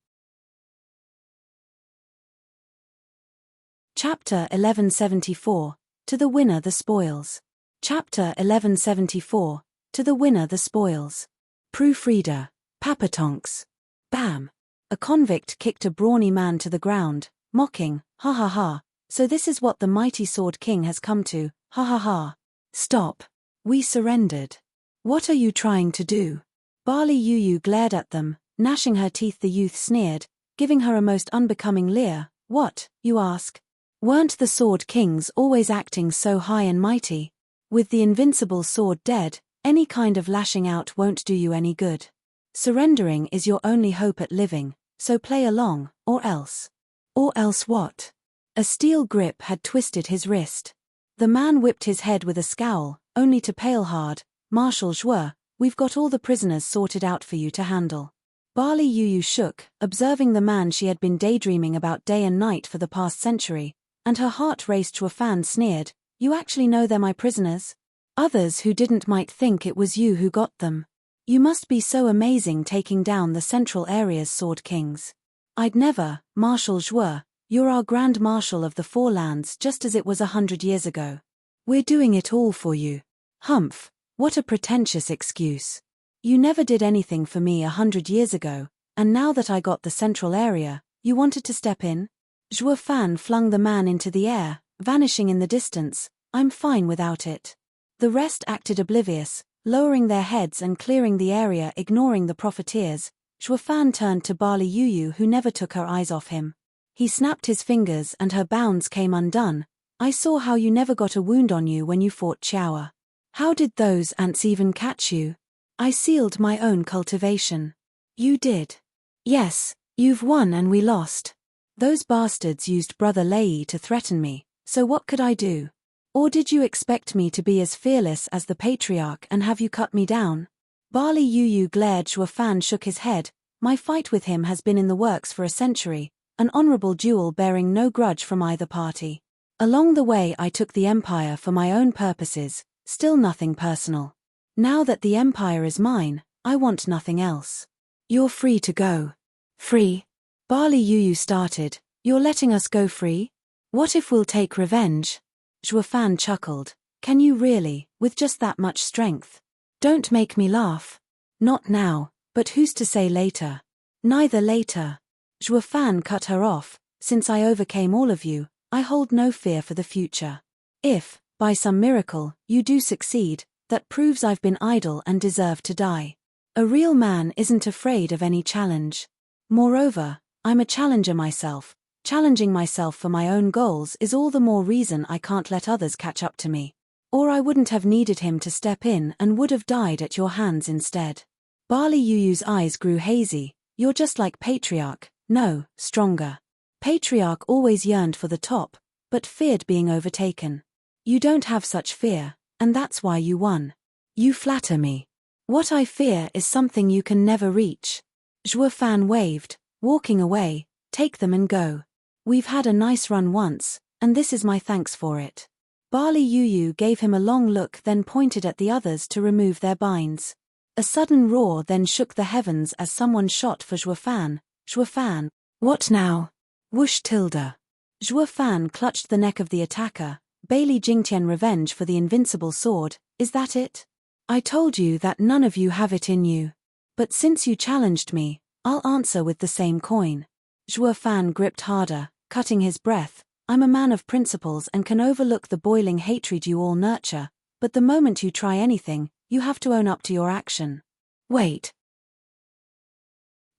Chapter 1174, To the Winner the Spoils. Chapter 1174, To the Winner the Spoils. Proofreader, Papatonks. Bam! A convict kicked a brawny man to the ground, mocking, ha ha ha, so this is what the mighty Sword King has come to, ha ha ha. Stop. We surrendered. What are you trying to do? Barley Yu glared at them, gnashing her teeth. The youth sneered, giving her a most unbecoming leer. What, you ask? Weren't the Sword Kings always acting so high and mighty? With the invincible sword dead, any kind of lashing out won't do you any good. Surrendering is your only hope at living, so play along, or else. Or else what? A steel grip had twisted his wrist. The man whipped his head with a scowl, only to pale hard. Marshal Zhuo, we've got all the prisoners sorted out for you to handle. Barley Yu shook, observing the man she had been daydreaming about day and night for the past century, and her heart raced. Zhuo Fan sneered, you actually know they're my prisoners? Others who didn't might think it was you who got them. You must be so amazing taking down the Central Area's Sword Kings. I'd never, Marshal Zhuo, you're our Grand Marshal of the Four Lands just as it was 100 years ago. We're doing it all for you. Humph, what a pretentious excuse. You never did anything for me 100 years ago, and now that I got the Central Area, you wanted to step in? Zhuo Fan flung the man into the air, vanishing in the distance. I'm fine without it. The rest acted oblivious, lowering their heads and clearing the area, ignoring the profiteers. Zhuo Fan turned to Barley Yu who never took her eyes off him. He snapped his fingers and her bounds came undone. I saw how you never got a wound on you when you fought Qiaowa. How did those ants even catch you? I sealed my own cultivation. You did. Yes, you've won and we lost. Those bastards used Brother Lei to threaten me, so what could I do? Or did you expect me to be as fearless as the Patriarch and have you cut me down? Barley Yu glared. Zhuo Fan shook his head. My fight with him has been in the works for a century, an honorable duel bearing no grudge from either party. Along the way I took the Empire for my own purposes, still nothing personal. Now that the Empire is mine, I want nothing else. You're free to go. Free? Barley Yu started, you're letting us go free? What if we'll take revenge? Zhuo Fan chuckled, can you really, with just that much strength? Don't make me laugh. Not now, but who's to say later? Neither later. Zhuo Fan cut her off, since I overcame all of you, I hold no fear for the future. If, by some miracle, you do succeed, that proves I've been idle and deserve to die. A real man isn't afraid of any challenge. Moreover, I'm a challenger myself. Challenging myself for my own goals is all the more reason I can't let others catch up to me. Or I wouldn't have needed him to step in and would have died at your hands instead. Barley Yu's eyes grew hazy. You're just like Patriarch, no, stronger. Patriarch always yearned for the top, but feared being overtaken. You don't have such fear, and that's why you won. You flatter me. What I fear is something you can never reach. Zhuo Fan waved, walking away, take them and go. We've had a nice run once, and this is my thanks for it. Barley Yu gave him a long look then pointed at the others to remove their binds. A sudden roar then shook the heavens as someone shot for Zhuo Fan. Zhuo Fan, what now? Whoosh tilde. Zhuo Fan clutched the neck of the attacker. Bailey Jingtian, revenge for the invincible sword, is that it? I told you that none of you have it in you. But since you challenged me, I'll answer with the same coin. Zhuo Fan gripped harder, cutting his breath. I'm a man of principles and can overlook the boiling hatred you all nurture, but the moment you try anything, you have to own up to your action. Wait.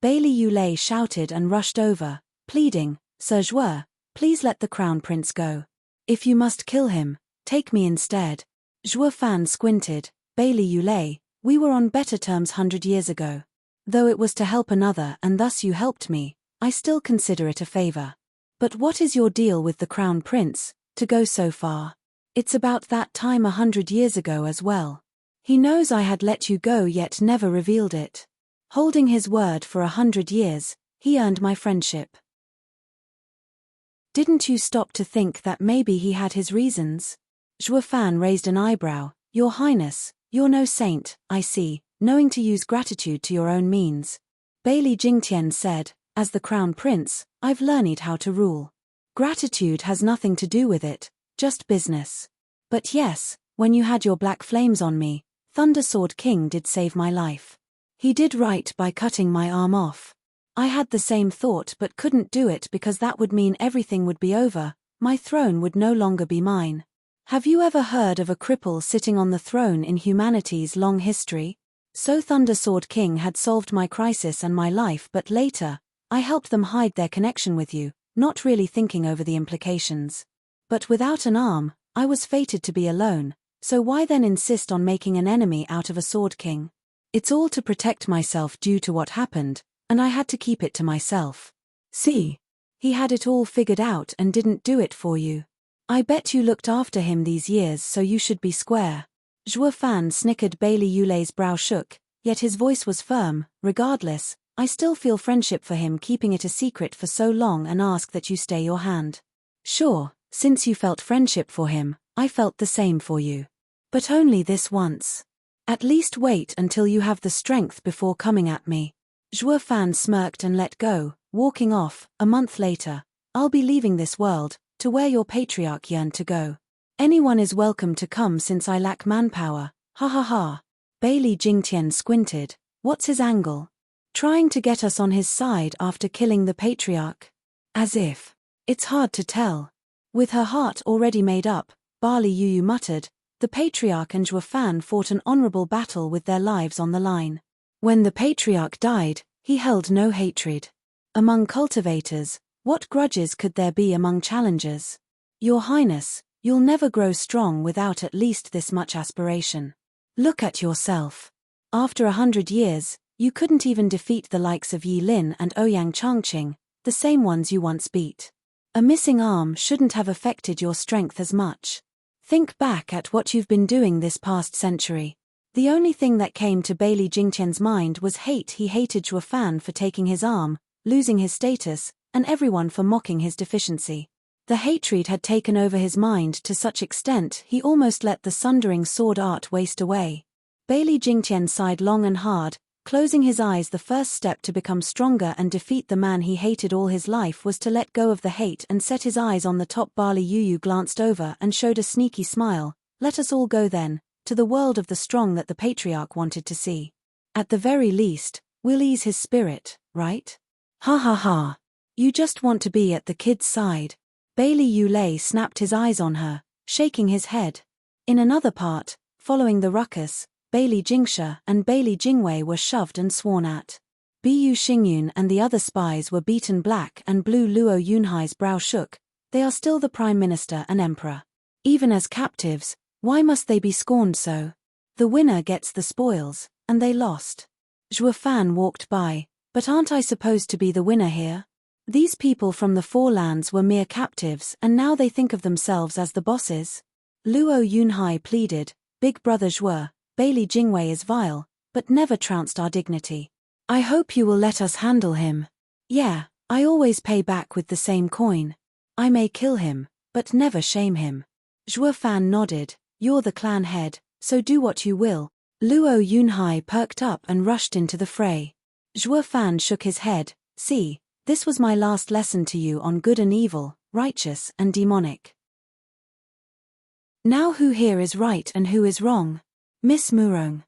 Bailey Yulei shouted and rushed over, pleading, Sir Jouer, please let the crown prince go. If you must kill him, take me instead. Jouer Fan squinted. Bailey Yulei, we were on better terms 100 years ago. Though it was to help another and thus you helped me, I still consider it a favor. But what is your deal with the crown prince, to go so far? It's about that time 100 years ago as well. He knows I had let you go yet never revealed it. Holding his word for 100 years, he earned my friendship. Didn't you stop to think that maybe he had his reasons? Jouer Fan raised an eyebrow. Your Highness, you're no saint, I see, knowing to use gratitude to your own means. Bailey Jingtian said, as the crown prince, I've learned how to rule. Gratitude has nothing to do with it, just business. But yes, when you had your black flames on me, Thunder Sword King did save my life. He did right by cutting my arm off. I had the same thought but couldn't do it because that would mean everything would be over, my throne would no longer be mine. Have you ever heard of a cripple sitting on the throne in humanity's long history? So Thunder Sword King had solved my crisis and my life, but later, I helped them hide their connection with you, not really thinking over the implications. But without an arm, I was fated to be alone, so why then insist on making an enemy out of a Sword King? It's all to protect myself due to what happened, and I had to keep it to myself. See? He had it all figured out and didn't do it for you. I bet you looked after him these years so you should be square. Jouer Fan snickered. Bailey Yulei's brow shook, yet his voice was firm. Regardless, I still feel friendship for him keeping it a secret for so long and ask that you stay your hand. Sure, since you felt friendship for him, I felt the same for you. But only this once. At least wait until you have the strength before coming at me. Jouer Fan smirked and let go, walking off. A month later, I'll be leaving this world, to where your patriarch yearned to go. Anyone is welcome to come since I lack manpower, ha ha ha. Bailey Jingtian squinted. What's his angle? Trying to get us on his side after killing the patriarch? As if. It's hard to tell. With her heart already made up, Barley Yuyu muttered, the patriarch and Jouer Fan fought an honorable battle with their lives on the line. When the patriarch died, he held no hatred. Among cultivators, what grudges could there be among challengers? Your Highness, you'll never grow strong without at least this much aspiration. Look at yourself. After 100 years, you couldn't even defeat the likes of Yi Lin and Ouyang Changqing, the same ones you once beat. A missing arm shouldn't have affected your strength as much. Think back at what you've been doing this past century. The only thing that came to Bailey Jingtian's mind was hate. He hated Jouer Fan for taking his arm, losing his status, and everyone for mocking his deficiency. The hatred had taken over his mind to such extent he almost let the sundering sword art waste away. Bailey Jingtian sighed long and hard, closing his eyes. The first step to become stronger and defeat the man he hated all his life was to let go of the hate and set his eyes on the top. Barley Yuyu glanced over and showed a sneaky smile. Let us all go then, to the world of the strong that the patriarch wanted to see. At the very least, we'll ease his spirit, right? Ha ha ha. You just want to be at the kid's side. Bailey Yulei snapped his eyes on her, shaking his head. In another part, following the ruckus, Bailey Jingsha and Bailey Jingwei were shoved and sworn at. Bu Xingyun and the other spies were beaten black and blue. Luo Yunhai's brow shook. They are still the prime minister and emperor. Even as captives, why must they be scorned so? The winner gets the spoils, and they lost. Jouer Fan walked by. But aren't I supposed to be the winner here? These people from the Four Lands were mere captives and now they think of themselves as the bosses. Luo Yunhai pleaded, Big Brother Jouer, Bailey Jingwei is vile, but never trounced our dignity. I hope you will let us handle him. Yeah, I always pay back with the same coin. I may kill him, but never shame him. Jouer Fan nodded, you're the clan head, so do what you will. Luo Yunhai perked up and rushed into the fray. Jouer Fan shook his head, see, this was my last lesson to you on good and evil, righteous and demonic. Now who here is right and who is wrong? Miss Murong.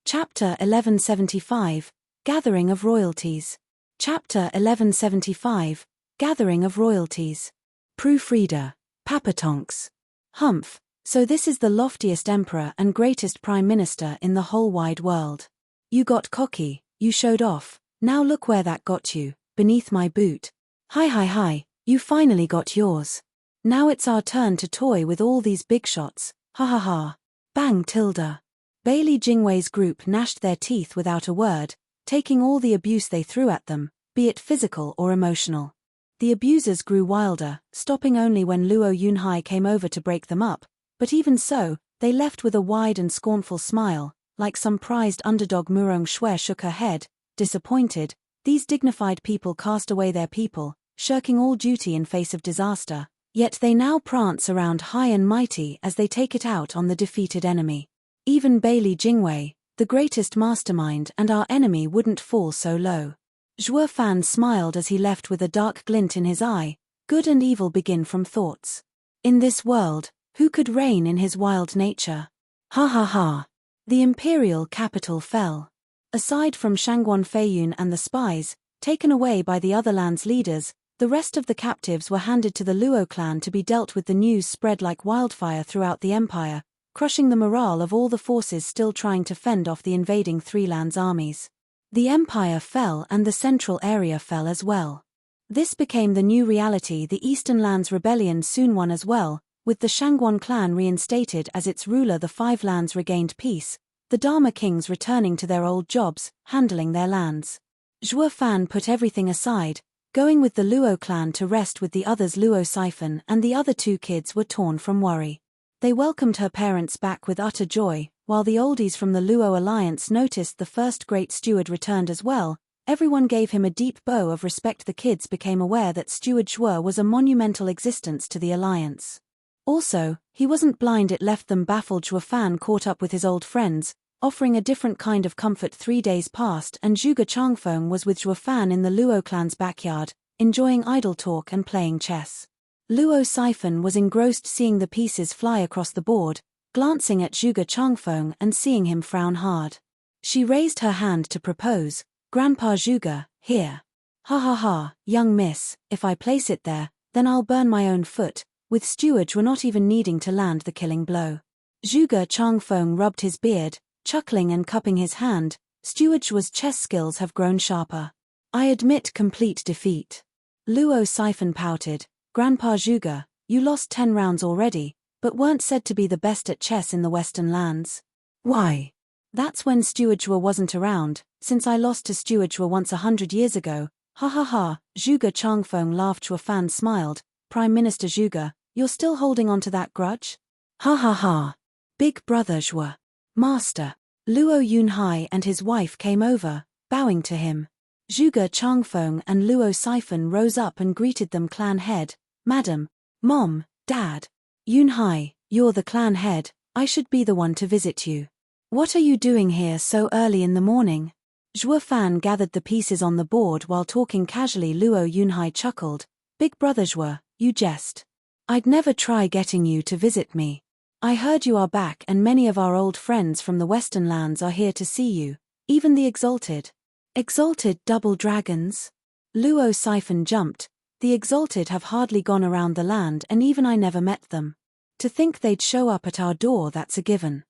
Chapter 1175, Gathering of Royalties. Chapter 1175, Gathering of Royalties. Proofreader, Papatonks. Humph, so this is the loftiest emperor and greatest prime minister in the whole wide world. You got cocky, you showed off, now look where that got you, beneath my boot. Hi, you finally got yours. Now it's our turn to toy with all these big shots, ha ha ha. Bang tilde. Bailey Jingwei's group gnashed their teeth without a word, taking all the abuse they threw at them, be it physical or emotional. The abusers grew wilder, stopping only when Luo Yunhai came over to break them up, but even so, they left with a wide and scornful smile, like some prized underdog. Murong Shui shook her head, disappointed. These dignified people cast away their people, shirking all duty in face of disaster, yet they now prance around high and mighty as they take it out on the defeated enemy. Even Bailey Jingwei, the greatest mastermind and our enemy, wouldn't fall so low. Zhuo Fan smiled as he left with a dark glint in his eye. Good and evil begin from thoughts. In this world, who could reign in his wild nature? Ha ha ha. The imperial capital fell. Aside from Shangguan Feiyun and the spies, taken away by the other land's leaders, the rest of the captives were handed to the Luo clan to be dealt with. The news spread like wildfire throughout the empire, crushing the morale of all the forces still trying to fend off the invading Three Lands armies. The empire fell and the central area fell as well. This became the new reality. The Eastern Lands rebellion soon won as well, with the Shangguan clan reinstated as its ruler. The Five Lands regained peace, the Dharma kings returning to their old jobs, handling their lands. Zhuo Fan put everything aside, going with the Luo clan to rest with the others. Luo Siphon and the other two kids were torn from worry. They welcomed her parents back with utter joy, while the oldies from the Luo alliance noticed the first great steward returned as well. Everyone gave him a deep bow of respect. The kids became aware that Steward Zhuo was a monumental existence to the alliance. Also, he wasn't blind. It left them baffled. Zhuo Fan caught up with his old friends, offering a different kind of comfort. 3 days passed and Zhuge Changfeng was with Zhuo Fan in the Luo clan's backyard, enjoying idle talk and playing chess. Luo Siphon was engrossed seeing the pieces fly across the board, glancing at Zhuge Changfeng and seeing him frown hard. She raised her hand to propose. Grandpa Zhuge, here. Ha ha ha, young miss, if I place it there, then I'll burn my own foot, with Steward Zhuo not even needing to land the killing blow. Zhuge Changfeng rubbed his beard, chuckling and cupping his hand. Steward Zhuo's chess skills have grown sharper. I admit complete defeat. Luo Siphon pouted. Grandpa Zhuge, you lost 10 rounds already, but weren't said to be the best at chess in the Western Lands. Why? That's when Steward Zhuo wasn't around, since I lost to Steward Zhuo once 100 years ago. Ha ha ha, Zhuge Changfeng laughed. Zhuo Fan smiled. Prime Minister Zhuge, you're still holding on to that grudge? Ha ha ha. Big brother Zhuo. Master. Luo Yunhai and his wife came over, bowing to him. Zhuge Changfeng and Luo Siphon rose up and greeted them. Clan head. Madam, Mom, Dad. Yunhai, you're the clan head, I should be the one to visit you. What are you doing here so early in the morning? Zhuo Fan gathered the pieces on the board while talking casually. Luo Yunhai chuckled. Big brother Zhuo, you jest. I'd never try getting you to visit me. I heard you are back and many of our old friends from the Western Lands are here to see you, even the exalted. Exalted double dragons? Luo Siphon jumped. The exalted have hardly gone around the land and even I never met them. To think they'd show up at our door, that's a given.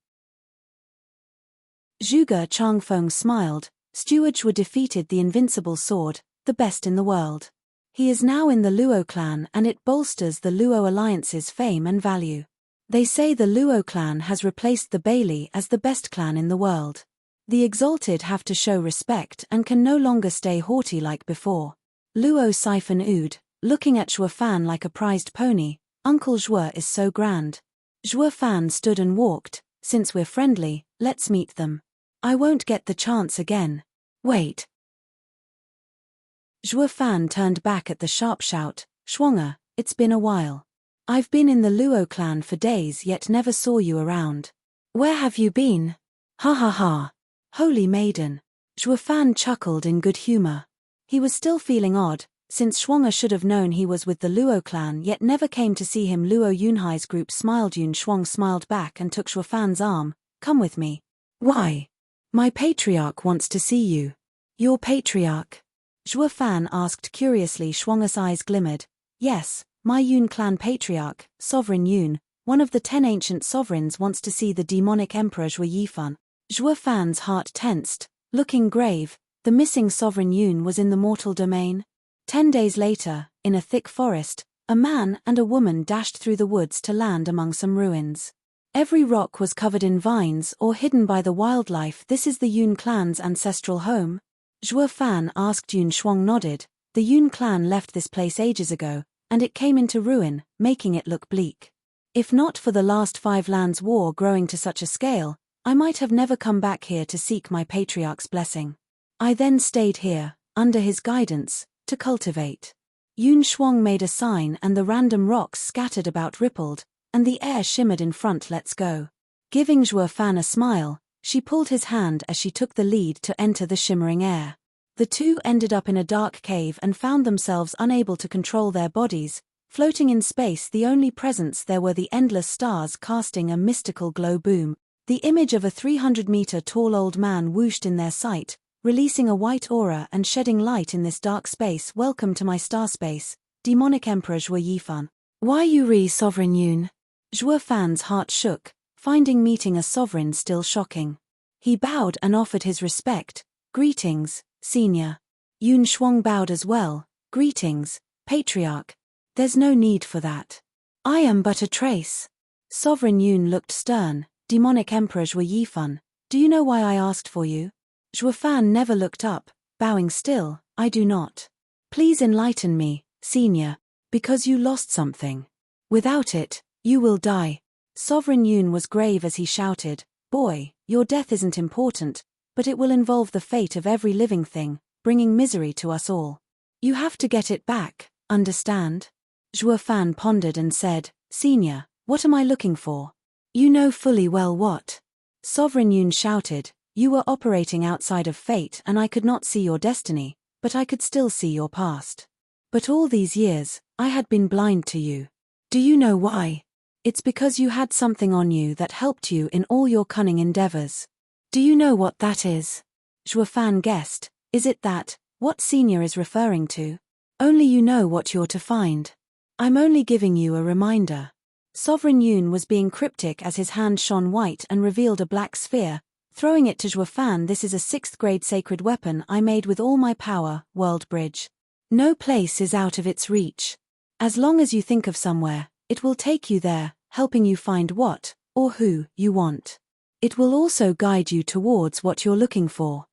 Zhuge Changfeng smiled. Steward Zhuo defeated the invincible sword, the best in the world. He is now in the Luo clan and it bolsters the Luo alliance's fame and value. They say the Luo clan has replaced the Bailey as the best clan in the world. The exalted have to show respect and can no longer stay haughty like before. Luo Siphon oohed, looking at Zhuo Fan like a prized pony. Uncle Zhuo is so grand. Zhuo Fan stood and walked. Since we're friendly, let's meet them. I won't get the chance again. Wait. Zhuo Fan turned back at the sharp shout. Schwanger, it's been a while. I've been in the Luo clan for days yet never saw you around. Where have you been? Ha ha ha. Holy maiden. Zhuo Fan chuckled in good humor. He was still feeling odd, since Schwanger should have known he was with the Luo clan yet never came to see him. Luo Yunhai's group smiled. Yun Shuang smiled back and took Zhuo Fan's arm. Come with me. Why? My patriarch wants to see you. Your patriarch? Zhuo Fan asked curiously. Shuang's eyes glimmered. Yes, my Yun clan patriarch, Sovereign Yun, one of the 10 ancient sovereigns, wants to see the demonic emperor Zhuo Yifan. Zhuo Fan's heart tensed. Looking grave, the missing Sovereign Yun was in the mortal domain. 10 days later, in a thick forest, a man and a woman dashed through the woods to land among some ruins. Every rock was covered in vines or hidden by the wildlife. This is the Yun clan's ancestral home? Zhuo Fan asked. Yun Shuang nodded. The Yun clan left this place ages ago, and it came into ruin, making it look bleak. If not for the last 5 lands war growing to such a scale, I might have never come back here to seek my patriarch's blessing. I then stayed here, under his guidance, to cultivate. Yun Shuang made a sign and the random rocks scattered about rippled, and the air shimmered in front. Let's go. Giving Zhuo Fan a smile, she pulled his hand as she took the lead to enter the shimmering air. The two ended up in a dark cave and found themselves unable to control their bodies, floating in space. The only presence there were the endless stars casting a mystical glow. Boom. The image of a 300-meter-tall old man whooshed in their sight, releasing a white aura and shedding light in this dark space. Welcome to my star space, demonic emperor Zhuo Yifan. Why you Sovereign Yun? Zhuo Fan's heart shook, finding meeting a sovereign still shocking. He bowed and offered his respect. Greetings, senior. Yun Shuang bowed as well. Greetings, patriarch. There's no need for that. I am but a trace. Sovereign Yun looked stern. Demonic emperor Zhuo Yifan, do you know why I asked for you? Zhuo Fan never looked up, bowing still. I do not. Please enlighten me, senior. Because you lost something. Without it, you will die. Sovereign Yun was grave as he shouted, boy, your death isn't important, but it will involve the fate of every living thing, bringing misery to us all. You have to get it back, understand? Zhuo Fan pondered and said, Senior, what am I looking for? You know fully well what. Sovereign Yun shouted, you were operating outside of fate and I could not see your destiny, but I could still see your past. But all these years, I had been blind to you. Do you know why? It's because you had something on you that helped you in all your cunning endeavors. Do you know what that is? Zhuo Fan guessed. Is it that, what Senior is referring to? Only you know what you're to find. I'm only giving you a reminder. Sovereign Yun was being cryptic as his hand shone white and revealed a black sphere, throwing it to Zhuo Fan. This is a 6th grade sacred weapon I made with all my power, World Bridge. No place is out of its reach. As long as you think of somewhere, it will take you there, helping you find what, or who, you want. It will also guide you towards what you're looking for.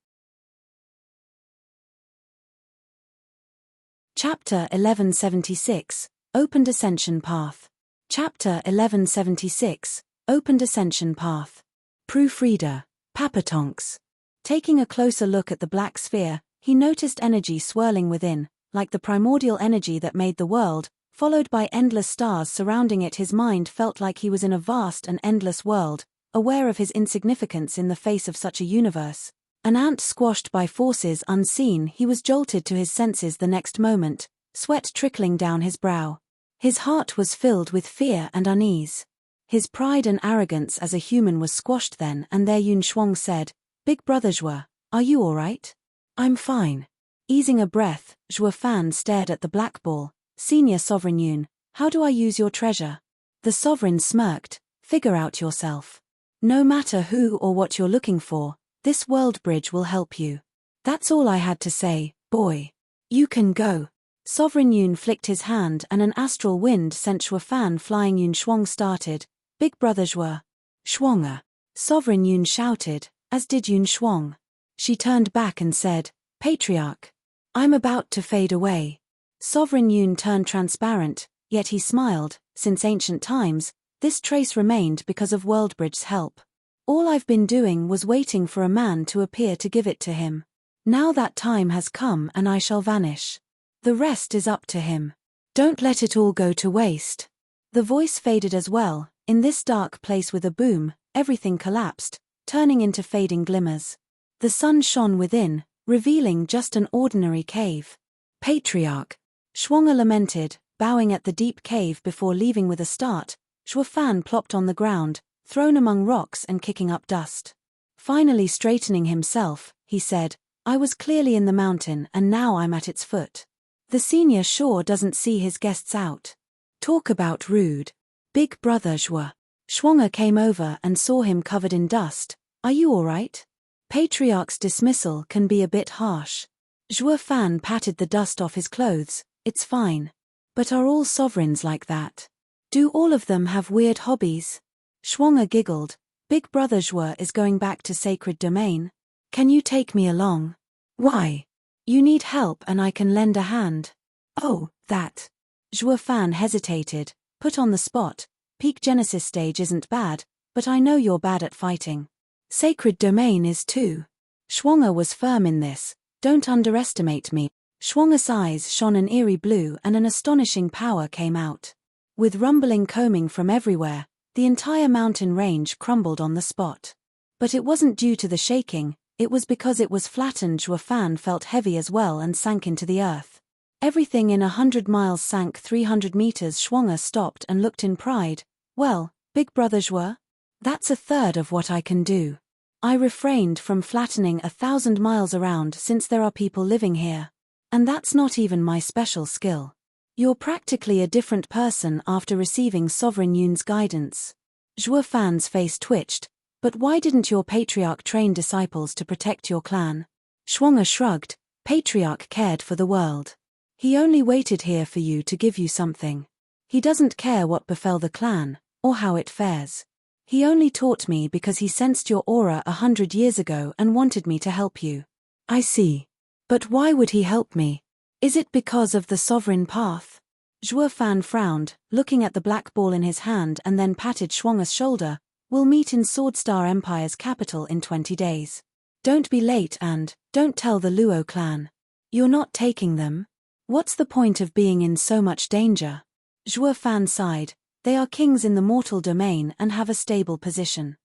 Chapter 1176, Opened Ascension Path. Chapter 1176, Opened Ascension Path. Proofreader, Papatonks. Taking a closer look at the black sphere, he noticed energy swirling within, like the primordial energy that made the world, followed by endless stars surrounding it. His mind felt like he was in a vast and endless world, aware of his insignificance in the face of such a universe. An ant squashed by forces unseen. He was jolted to his senses the next moment, sweat trickling down his brow. His heart was filled with fear and unease. His pride and arrogance as a human was squashed then and there. Yun Shuang said, Big brother Zhuo, are you alright? I'm fine. Easing a breath, Zhuo Fan stared at the black ball. Senior Sovereign Yun, how do I use your treasure? The sovereign smirked, figure out yourself. No matter who or what you're looking for, this world bridge will help you. That's all I had to say, boy. You can go. Sovereign Yun flicked his hand and an astral wind sent Zhuo Fan flying. Yun Shuang started, Big brother Zhuo. Shuanger. Sovereign Yun shouted, as did Yun Shuang. She turned back and said, Patriarch. I'm about to fade away. Sovereign Yun turned transparent, yet he smiled. Since ancient times, this trace remained because of Worldbridge's help. All I've been doing was waiting for a man to appear to give it to him. Now that time has come and I shall vanish. The rest is up to him. Don't let it all go to waste. The voice faded as well. In this dark place with a boom, everything collapsed, turning into fading glimmers. The sun shone within, revealing just an ordinary cave. Patriarch. Shuanger lamented, bowing at the deep cave before leaving with a start. Zhuo Fan plopped on the ground, thrown among rocks and kicking up dust. Finally straightening himself, he said, I was clearly in the mountain and now I'm at its foot. The senior sure doesn't see his guests out. Talk about rude. Big brother Zhuo came over and saw him covered in dust. Are you alright? Patriarch's dismissal can be a bit harsh. Zhuo Fan patted the dust off his clothes. It's fine. But are all sovereigns like that? Do all of them have weird hobbies? Zhuo giggled. Big brother Zhuo is going back to sacred domain. Can you take me along? Why? You need help and I can lend a hand. Oh, that. Zhuo Fan hesitated, put on the spot. Peak Genesis stage isn't bad, but I know you're bad at fighting. Sacred domain is too. Zhuo was firm in this. Don't underestimate me. Zhuo's eyes shone an eerie blue and an astonishing power came out. With rumbling combing from everywhere, the entire mountain range crumbled on the spot. But it wasn't due to the shaking, it was because it was flattened. Zhuo Fan felt heavy as well and sank into the earth. Everything in 100 miles sank 300 meters. Zhuo stopped and looked in pride. Well, big brother Zhuo? That's a third of what I can do. I refrained from flattening 1,000 miles around since there are people living here. And that's not even my special skill. You're practically a different person after receiving Sovereign Yun's guidance. Zhuo Fan's face twitched. But why didn't your patriarch train disciples to protect your clan? Zhuo shrugged. Patriarch cared for the world. He only waited here for you to give you something. He doesn't care what befell the clan, or how it fares. He only taught me because he sensed your aura 100 years ago and wanted me to help you. I see. But why would he help me? Is it because of the sovereign path? Zhuo Fan frowned, looking at the black ball in his hand and then patted Zhuo's shoulder. We'll meet in Swordstar Empire's capital in 20 days. Don't be late and don't tell the Luo clan. You're not taking them. What's the point of being in so much danger? Zhuo Fan sighed. They are kings in the mortal domain and have a stable position.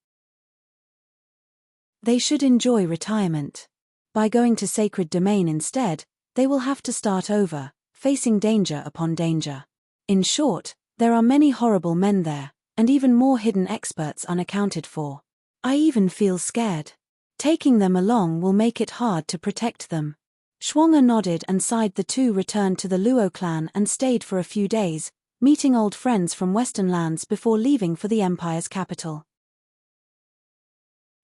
They should enjoy retirement. By going to sacred domain instead, they will have to start over, facing danger upon danger. In short, there are many horrible men there, and even more hidden experts unaccounted for. I even feel scared. Taking them along will make it hard to protect them. Zhuo nodded and sighed. The two returned to the Luo clan and stayed for a few days, meeting old friends from Western lands before leaving for the Empire's capital.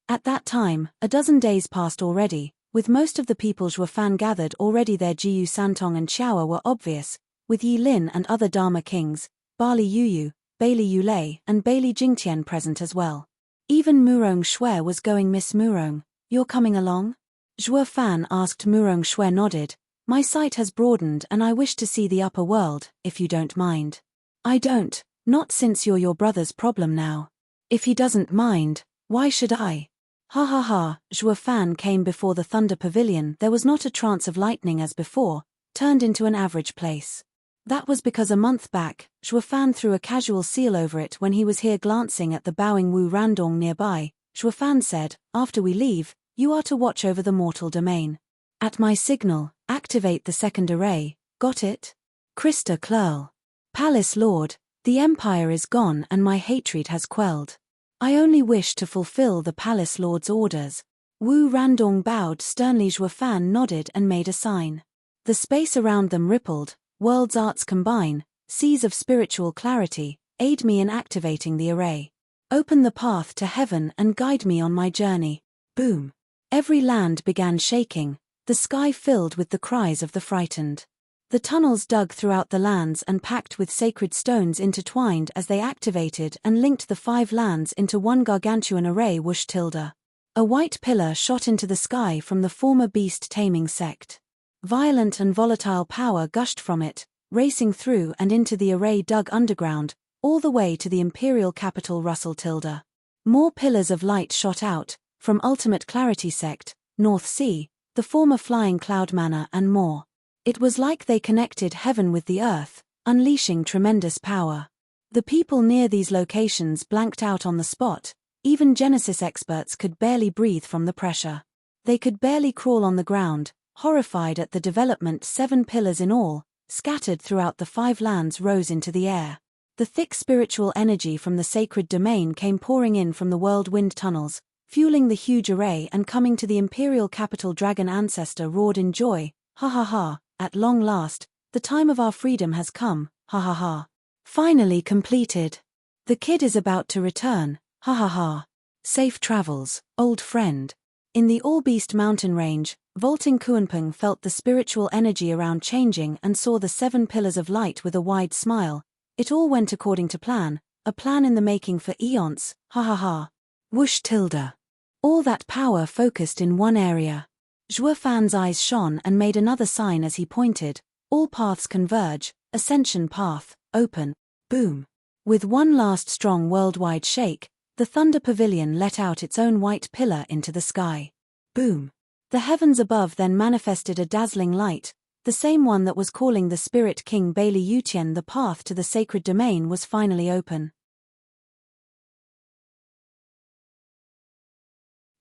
At that time, a dozen days passed already, with most of the people Zhuo Fan gathered already there. Jiyu Santong and Xiaowa were obvious, with Yi Lin and other Dharma kings, Bali Yuyu, Bailey Yulei and Bailey Jingtian present as well. Even Murong Shui was going. Miss Murong, you're coming along? Zhuo Fan asked. Murong Shui nodded. My sight has broadened and I wish to see the upper world, if you don't mind. I don't, not since you're your brother's problem now. If he doesn't mind, why should I? Ha ha ha. Zhuo Fan came before the Thunder Pavilion. There was not a trance of lightning as before, turned into an average place. That was because a month back, Zhuo Fan threw a casual seal over it when he was here. Glancing at the bowing Wu Randong nearby, Zhuo Fan said, after we leave, you are to watch over the mortal domain. At my signal, activate the second array, got it? Krista Clerl. Palace Lord, the Empire is gone and my hatred has quelled. I only wish to fulfill the Palace Lord's orders. Wu Randong bowed sternly. Zhuo Fan nodded and made a sign. The space around them rippled. World's arts combine, seas of spiritual clarity, aid me in activating the array. Open the path to heaven and guide me on my journey. Boom. Every land began shaking, the sky filled with the cries of the frightened. The tunnels dug throughout the lands and packed with sacred stones intertwined as they activated and linked the 5 lands into one gargantuan array. Whoosh tilde. A white pillar shot into the sky from the former beast-taming sect. Violent and volatile power gushed from it, racing through and into the array dug underground, all the way to the imperial capital. Russell tilde. More pillars of light shot out, from Ultimate Clarity sect, North Sea, the former Flying Cloud Manor and more. It was like they connected heaven with the earth, unleashing tremendous power. The people near these locations blanked out on the spot. Even Genesis experts could barely breathe from the pressure. They could barely crawl on the ground, horrified at the development. 7 pillars in all, scattered throughout the 5 lands, rose into the air. The thick spiritual energy from the sacred domain came pouring in from the whirlwind tunnels, fueling the huge array, and coming to the imperial capital. Dragon ancestor roared in joy, ha ha ha, at long last, the time of our freedom has come, ha ha ha. Finally completed. The kid is about to return, ha ha ha. Safe travels, old friend. In the All-Beast mountain range, vaulting Kuanping felt the spiritual energy around changing and saw the 7 pillars of light with a wide smile. It all went according to plan, a plan in the making for eons, ha ha ha. Whoosh tilde. All that power focused in one area. Zhuo Fan's eyes shone and made another sign as he pointed. All paths converge, ascension path, open, boom. With one last strong worldwide shake, the Thunder Pavilion let out its own white pillar into the sky. Boom. The heavens above then manifested a dazzling light, the same one that was calling the Spirit King Bailey Yutian. The path to the sacred domain was finally open.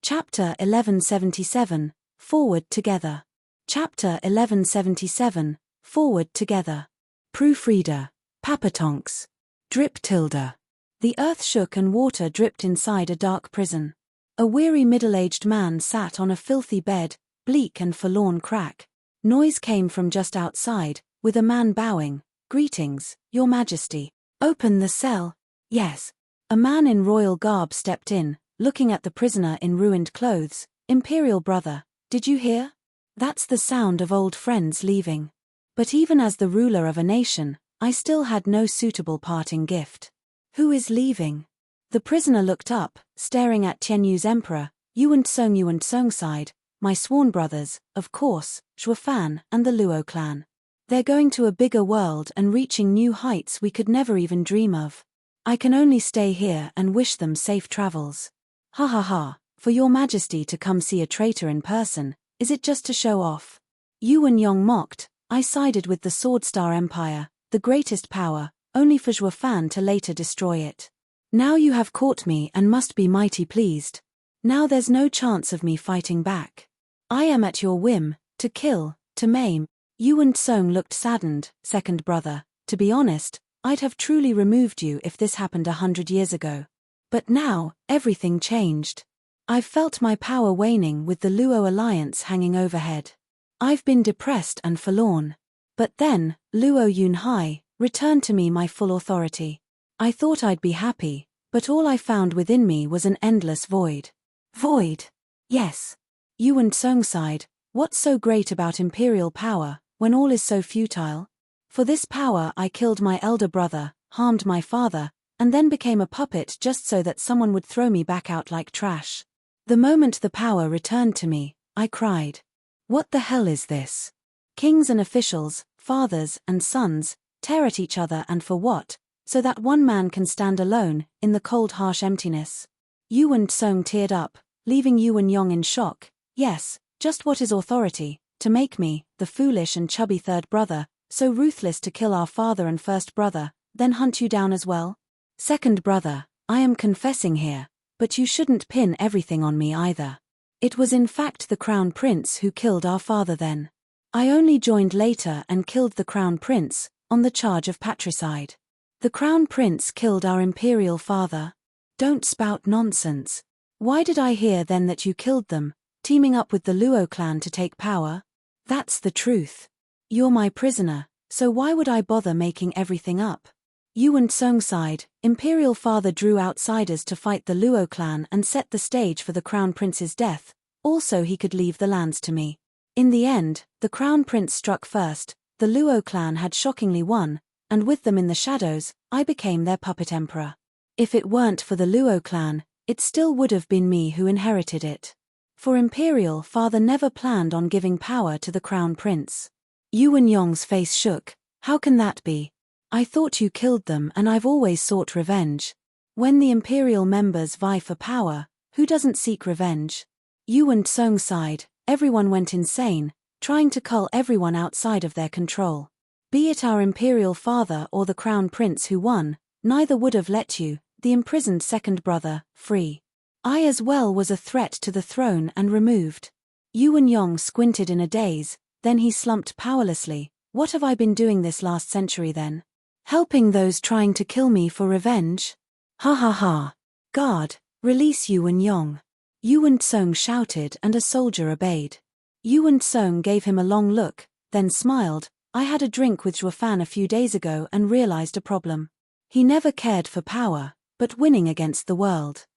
Chapter 1177, Forward Together. Chapter 1177, Forward Together. Proofreader. Papatonks. Drip tilde. The earth shook and water dripped inside a dark prison. A weary middle-aged man sat on a filthy bed, bleak and forlorn. Crack. Noise came from just outside, with a man bowing. Greetings, Your Majesty. Open the cell. Yes. A man in royal garb stepped in, looking at the prisoner in ruined clothes. Imperial brother, did you hear? That's the sound of old friends leaving. But even as the ruler of a nation, I still had no suitable parting gift. Who is leaving? The prisoner looked up, staring at Tianyu's emperor. Yuan Tsong sighed. My sworn brothers, of course, Zhuo Fan and the Luo clan. They're going to a bigger world and reaching new heights we could never even dream of. I can only stay here and wish them safe travels. Ha ha ha, for Your Majesty to come see a traitor in person, is it just to show off? Yuan Yong mocked. I sided with the Swordstar Empire, the greatest power, only for Zhuo Fan to later destroy it. Now you have caught me and must be mighty pleased. Now there's no chance of me fighting back. I am at your whim, to kill, to maim. Yuan Tsong looked saddened. Second brother, to be honest, I'd have truly removed you if this happened 100 years ago. But now, everything changed. I've felt my power waning with the Luo alliance hanging overhead. I've been depressed and forlorn. But then, Luo Yunhai returned to me my full authority. I thought I'd be happy, but all I found within me was an endless void. Void? Yes. Yuan Tsong sighed. What's so great about imperial power, when all is so futile? For this power I killed my elder brother, harmed my father, and then became a puppet just so that someone would throw me back out like trash. The moment the power returned to me, I cried. What the hell is this? Kings and officials, fathers and sons, tear at each other, and for what? So that one man can stand alone, in the cold harsh emptiness. Yuan Tsong teared up, leaving Yuan Yong in shock. Yes, just what is authority, to make me, the foolish and chubby third brother, so ruthless to kill our father and first brother, then hunt you down as well? Second brother, I am confessing here, but you shouldn't pin everything on me either. It was in fact the Crown Prince who killed our father then. I only joined later and killed the Crown Prince, on the charge of patricide. The Crown Prince killed our imperial father. Don't spout nonsense. Why did I hear then that you killed them, teaming up with the Luo clan to take power? That's the truth. You're my prisoner, so why would I bother making everything up? Yuan Tsong sighed. Imperial father drew outsiders to fight the Luo clan and set the stage for the Crown Prince's death, also he could leave the lands to me. In the end, the Crown Prince struck first, the Luo clan had shockingly won, and with them in the shadows, I became their puppet emperor. If it weren't for the Luo clan, it still would have been me who inherited it. For Imperial father never planned on giving power to the Crown Prince. Yuan Yong's face shook. How can that be? I thought you killed them, and I've always sought revenge. When the Imperial members vie for power, who doesn't seek revenge? Yuan Tsong sighed. Everyone went insane, trying to cull everyone outside of their control. Be it our Imperial father or the Crown Prince who won, neither would have let you, the imprisoned second brother, free. I as well was a threat to the throne and removed. Yuan Yong squinted in a daze, then he slumped powerlessly. What have I been doing this last century then? Helping those trying to kill me for revenge? Ha ha ha. Guard, release Yuan Yong. Yuan Tsong shouted and a soldier obeyed. Yuan Tsong gave him a long look, then smiled. I had a drink with Zhuofan a few days ago and realized a problem. He never cared for power, but winning against the world.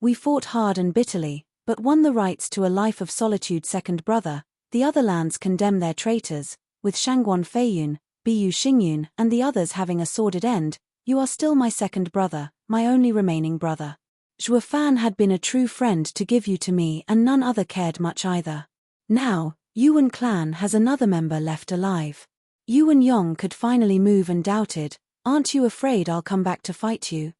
We fought hard and bitterly, but won the rights to a life of solitude. Second brother, the other lands condemn their traitors, with Shangguan Feiyun, Bu Xingyun and the others having a sordid end. You are still my second brother, my only remaining brother. Zhuofan had been a true friend to give you to me and none other cared much either. Now, Yuan clan has another member left alive. Yuan Yong could finally move and doubted, aren't you afraid I'll come back to fight you?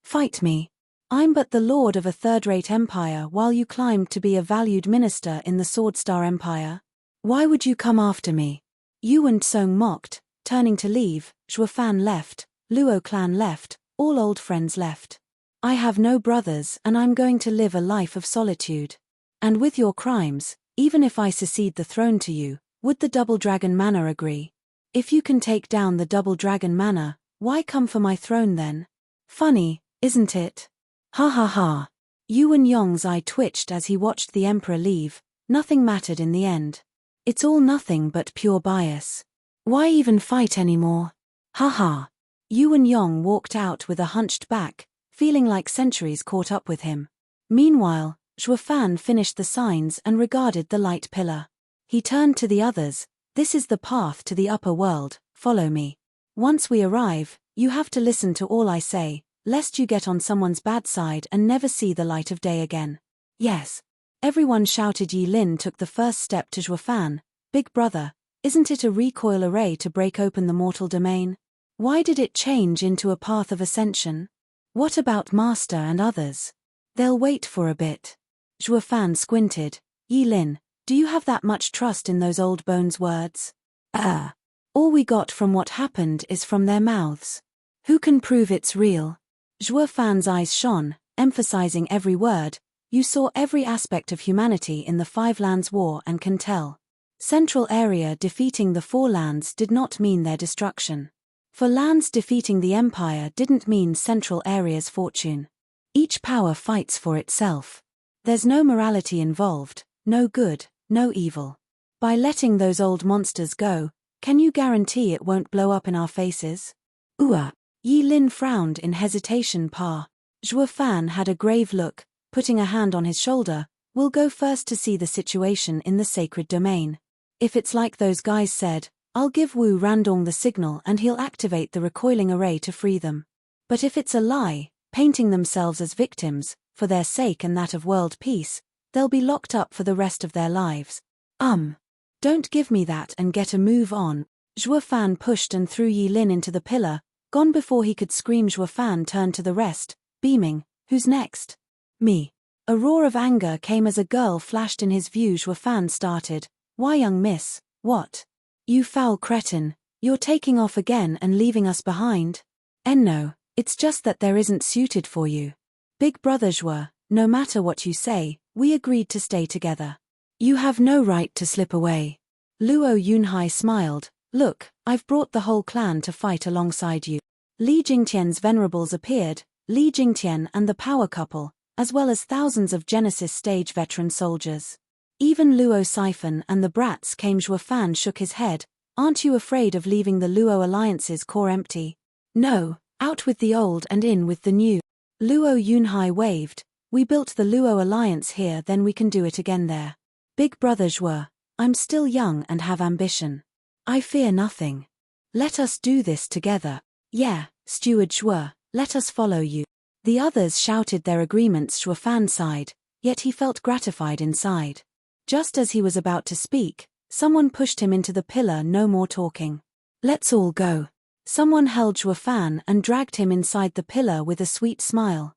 Fight me. I'm but the lord of a third-rate empire while you climbed to be a valued minister in the Swordstar Empire. Why would you come after me? Yuan Tsong mocked, turning to leave. Zhuofan left, Luo clan left, all old friends left. I have no brothers and I'm going to live a life of solitude. And with your crimes, even if I succeed the throne to you, would the Double Dragon Manor agree? If you can take down the Double Dragon Manor, why come for my throne then? Funny, isn't it? Ha ha ha. Yuan Yong's eye twitched as he watched the emperor leave. Nothing mattered in the end. It's all nothing but pure bias. Why even fight anymore? Ha ha. Yuan Yong walked out with a hunched back, feeling like centuries caught up with him. Meanwhile, Zhuofan finished the signs and regarded the light pillar. He turned to the others. This is the path to the upper world, follow me. Once we arrive, you have to listen to all I say, lest you get on someone's bad side and never see the light of day again. Yes. Everyone shouted. Yi Lin took the first step to Zhuofan. Big brother, isn't it a recoil array to break open the mortal domain? Why did it change into a path of ascension? What about master and others? They'll wait for a bit. Zhuofan squinted. Yi Lin, do you have that much trust in those old bones' words? All we got from what happened is from their mouths. Who can prove it's real? Zhuofan's eyes shone, emphasizing every word. You saw every aspect of humanity in the Five Lands War and can tell. Central Area defeating the Four Lands did not mean their destruction. For lands defeating the Empire didn't mean Central Area's fortune. Each power fights for itself. There's no morality involved, no good, no evil. By letting those old monsters go, can you guarantee it won't blow up in our faces? Yi Lin frowned in hesitation. Zhuofan had a grave look, putting a hand on his shoulder. We'll go first to see the situation in the sacred domain. If it's like those guys said, I'll give Wu Randong the signal and he'll activate the recoiling array to free them. But if it's a lie, painting themselves as victims, for their sake and that of world peace, they'll be locked up for the rest of their lives. Don't give me that and get a move on. Zhuofan pushed and threw Yi Lin into the pillar. Gone before he could scream. Zhuofan turned to the rest, beaming. Who's next? Me. A roar of anger came as a girl flashed in his view. Zhuofan started. Why, young miss, what? You foul cretin, you're taking off again and leaving us behind? No, it's just that there isn't suited for you. Big brother Zhuo, no matter what you say, we agreed to stay together. You have no right to slip away. Luo Yunhai smiled. Look, I've brought the whole clan to fight alongside you. Li Jingtian's venerables appeared, Li Jingtian and the power couple, as well as thousands of Genesis stage veteran soldiers. Even Luo Siphon and the brats came. Zhuofan shook his head. Aren't you afraid of leaving the Luo Alliance's core empty? No, out with the old and in with the new. Luo Yunhai waved. We built the Luo Alliance here, then we can do it again there. Big brother Zhuo, I'm still young and have ambition. I fear nothing. Let us do this together. Yeah, Steward Zhuo, let us follow you. The others shouted their agreements. Zhuofan sighed, yet he felt gratified inside. Just as he was about to speak, someone pushed him into the pillar. No more talking. Let's all go. Someone held Zhuofan and dragged him inside the pillar with a sweet smile.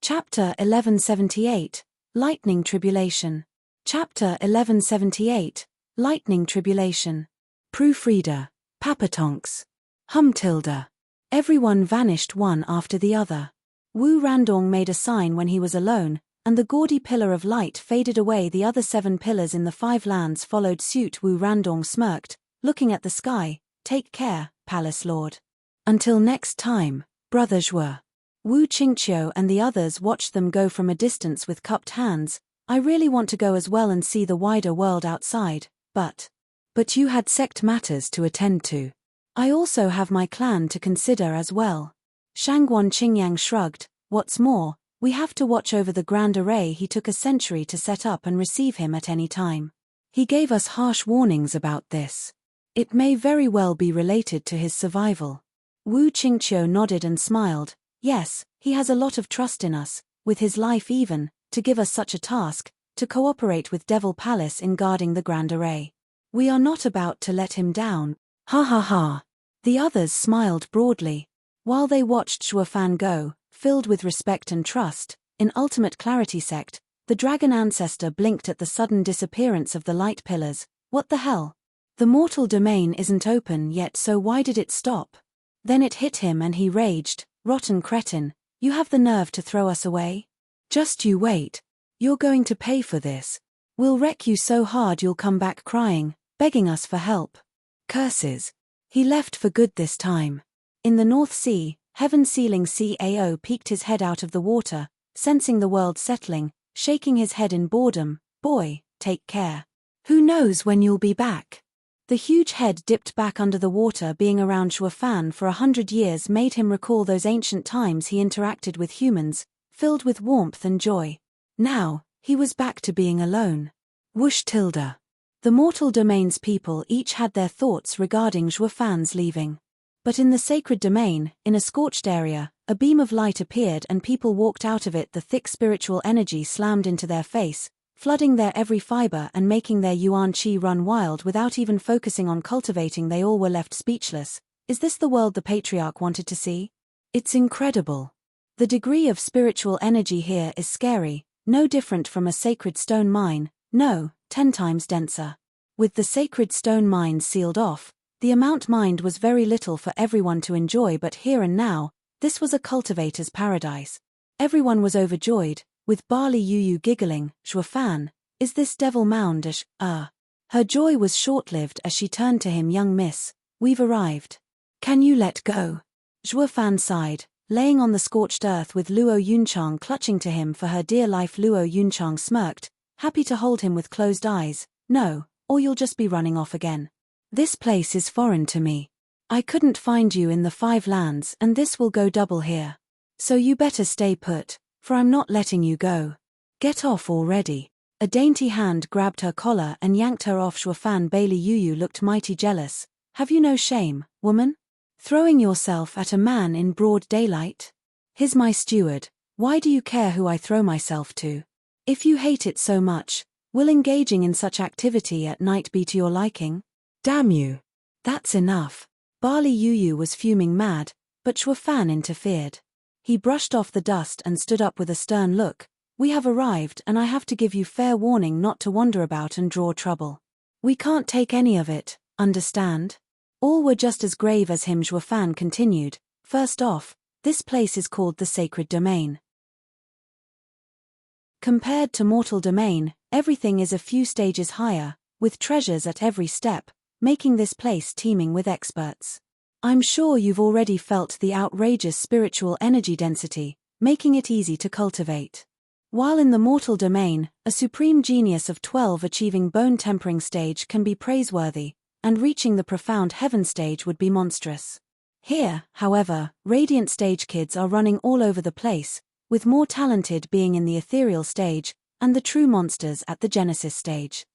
Chapter 1178, Lightning Tribulation. Chapter 1178, Lightning Tribulation. Proofreader, Papatonks. Tilda. Everyone vanished one after the other. Wu Randong made a sign when he was alone, and the gaudy pillar of light faded away. The other 7 pillars in the 5 lands followed suit. Wu Randong smirked, looking at the sky. take care, Palace Lord. Until next time, Brother Zhuo. Wu Qingqiu and the others watched them go from a distance with cupped hands. I really want to go as well and see the wider world outside, but you had sect matters to attend to. I also have my clan to consider as well. Shangguan Qingyang shrugged. What's more, we have to watch over the grand array he took a century to set up and receive him at any time. He gave us harsh warnings about this. It may very well be related to his survival. Wu Qingqiu nodded and smiled. Yes, he has a lot of trust in us, with his life even, to give us such a task, to cooperate with Devil Palace in guarding the grand array. We are not about to let him down. Ha ha ha. The others smiled broadly. While they watched Zhuofan go, filled with respect and trust, in Ultimate Clarity Sect, the dragon ancestor blinked at the sudden disappearance of the light pillars. What the hell? The mortal domain isn't open yet, so why did it stop? Then it hit him and he raged. Rotten cretin, you have the nerve to throw us away? Just you wait. You're going to pay for this. We'll wreck you so hard you'll come back crying, begging us for help. Curses. He left for good this time. In the North Sea, Heaven-Sealing CAO peeked his head out of the water, sensing the world settling, shaking his head in boredom. Boy, take care. Who knows when you'll be back? The huge head dipped back under the water. Being around Zhuofan for 100 years made him recall those ancient times he interacted with humans, filled with warmth and joy. Now, he was back to being alone. Whoosh tilde. The mortal domain's people each had their thoughts regarding Zhuofan's leaving. But in the sacred domain, in a scorched area, a beam of light appeared and people walked out of it. The thick spiritual energy slammed into their face, flooding their every fiber and making their yuan qi run wild without even focusing on cultivating. They all were left speechless. Is this the world the patriarch wanted to see? It's incredible. The degree of spiritual energy here is scary, no different from a sacred stone mine, no, 10 times denser. With the sacred stone mines sealed off, the amount mined was very little for everyone to enjoy, but here and now, this was a cultivator's paradise. Everyone was overjoyed, with Barley Yu giggling. Zhuofan, is this devil moundish? Her joy was short-lived as she turned to him. Young miss, we've arrived. Can you let go? Zhuofan sighed, laying on the scorched earth with Luo Yunchang clutching to him for her dear life. Luo Yunchang smirked, happy to hold him with closed eyes. No, or you'll just be running off again. This place is foreign to me. I couldn't find you in the 5 lands and this will go double here. So you better stay put, for I'm not letting you go. Get off already. A dainty hand grabbed her collar and yanked her off. Zhuofan Bailey Yu looked mighty jealous. Have you no shame, woman? Throwing yourself at a man in broad daylight? He's my steward, why do you care who I throw myself to? If you hate it so much, will engaging in such activity at night be to your liking? Damn you. That's enough. Barley Yu was fuming mad, but Zhuofan interfered. He brushed off the dust and stood up with a stern look. We have arrived and I have to give you fair warning not to wander about and draw trouble. We can't take any of it, understand? All were just as grave as him. Zhuofan continued. First off, this place is called the Sacred Domain. Compared to mortal domain, everything is a few stages higher, with treasures at every step, making this place teeming with experts. I'm sure you've already felt the outrageous spiritual energy density, making it easy to cultivate. While in the mortal domain, a supreme genius of 12 achieving bone tempering stage can be praiseworthy, and reaching the profound heaven stage would be monstrous. Here, however, radiant stage kids are running all over the place, with more talented being in the ethereal stage, and the true monsters at the Genesis stage.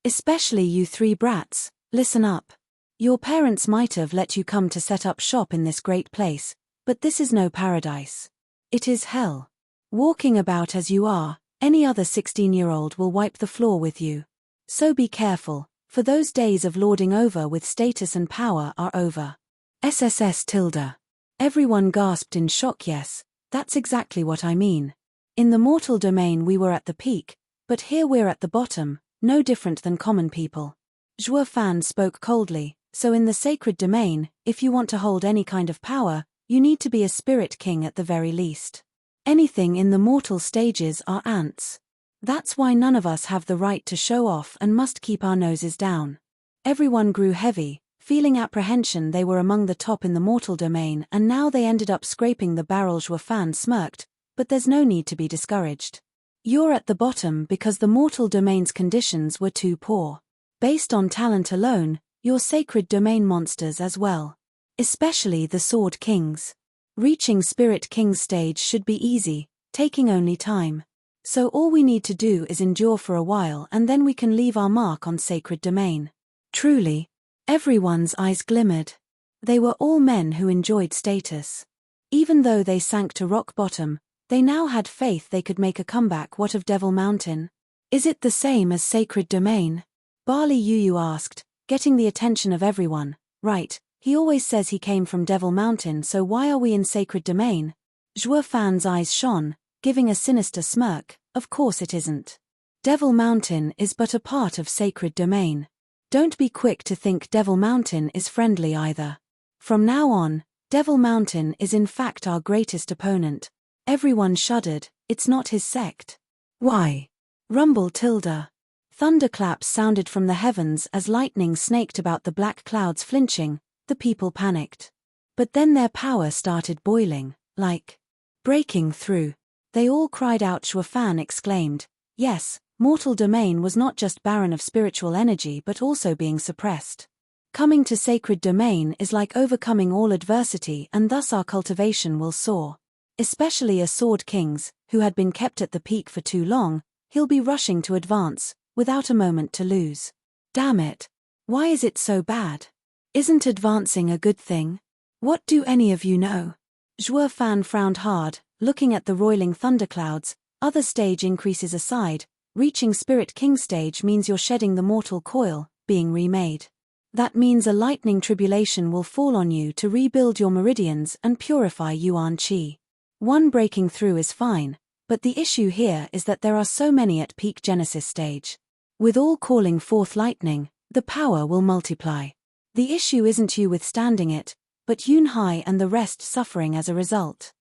Especially you 3 brats, listen up. Your parents might have let you come to set up shop in this great place, but this is no paradise. It is hell. Walking about as you are, any other 16-year-old will wipe the floor with you. So be careful, for those days of lording over with status and power are over. SSS tilde. Everyone gasped in shock. Yes, that's exactly what I mean. In the mortal domain we were at the peak, but here we're at the bottom, no different than common people. Zhuofan spoke coldly, so in the sacred domain, if you want to hold any kind of power, you need to be a spirit king at the very least. Anything in the mortal stages are ants. That's why none of us have the right to show off and must keep our noses down. Everyone grew heavy, feeling apprehension. They were among the top in the mortal domain, and now they ended up scraping the barrel. Zhuo Fan smirked, but there's no need to be discouraged. You're at the bottom because the mortal domain's conditions were too poor. Based on talent alone, you're sacred domain monsters as well. Especially the Sword Kings. Reaching Spirit King's stage should be easy, taking only time. So all we need to do is endure for a while, and then we can leave our mark on sacred domain. Truly. Everyone's eyes glimmered. They were all men who enjoyed status. Even though they sank to rock bottom, they now had faith they could make a comeback. What of Devil Mountain? Is it the same as sacred domain? Barley Yu asked, getting the attention of everyone. Right, he always says he came from Devil Mountain, so why are we in sacred domain? Zhuo Fan's eyes shone, giving a sinister smirk. Of course it isn't. Devil Mountain is but a part of sacred domain. Don't be quick to think Devil Mountain is friendly either. From now on, Devil Mountain is in fact our greatest opponent. Everyone shuddered. It's not his sect. Why? Rumble tilde. Thunderclaps sounded from the heavens as lightning snaked about the black clouds. Flinching, the people panicked. But then their power started boiling, like breaking through. They all cried out. Zhuo Fan exclaimed, yes, mortal domain was not just barren of spiritual energy but also being suppressed. Coming to sacred domain is like overcoming all adversity, and thus our cultivation will soar. Especially a Sword King's, who had been kept at the peak for too long, he'll be rushing to advance, without a moment to lose. Damn it. Why is it so bad? Isn't advancing a good thing? What do any of you know? Zhuo Fan frowned hard, looking at the roiling thunderclouds. Other stage increases aside, reaching Spirit King stage means you're shedding the mortal coil, being remade. That means a lightning tribulation will fall on you to rebuild your meridians and purify Yuan Qi. One breaking through is fine, but the issue here is that there are so many at peak Genesis stage. With all calling forth lightning, the power will multiply. The issue isn't you withstanding it, but Yunhai and the rest suffering as a result.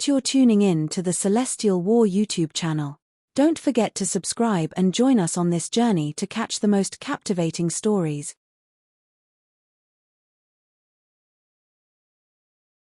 You're tuning in to the Celestial War YouTube channel. Don't forget to subscribe and join us on this journey to catch the most captivating stories.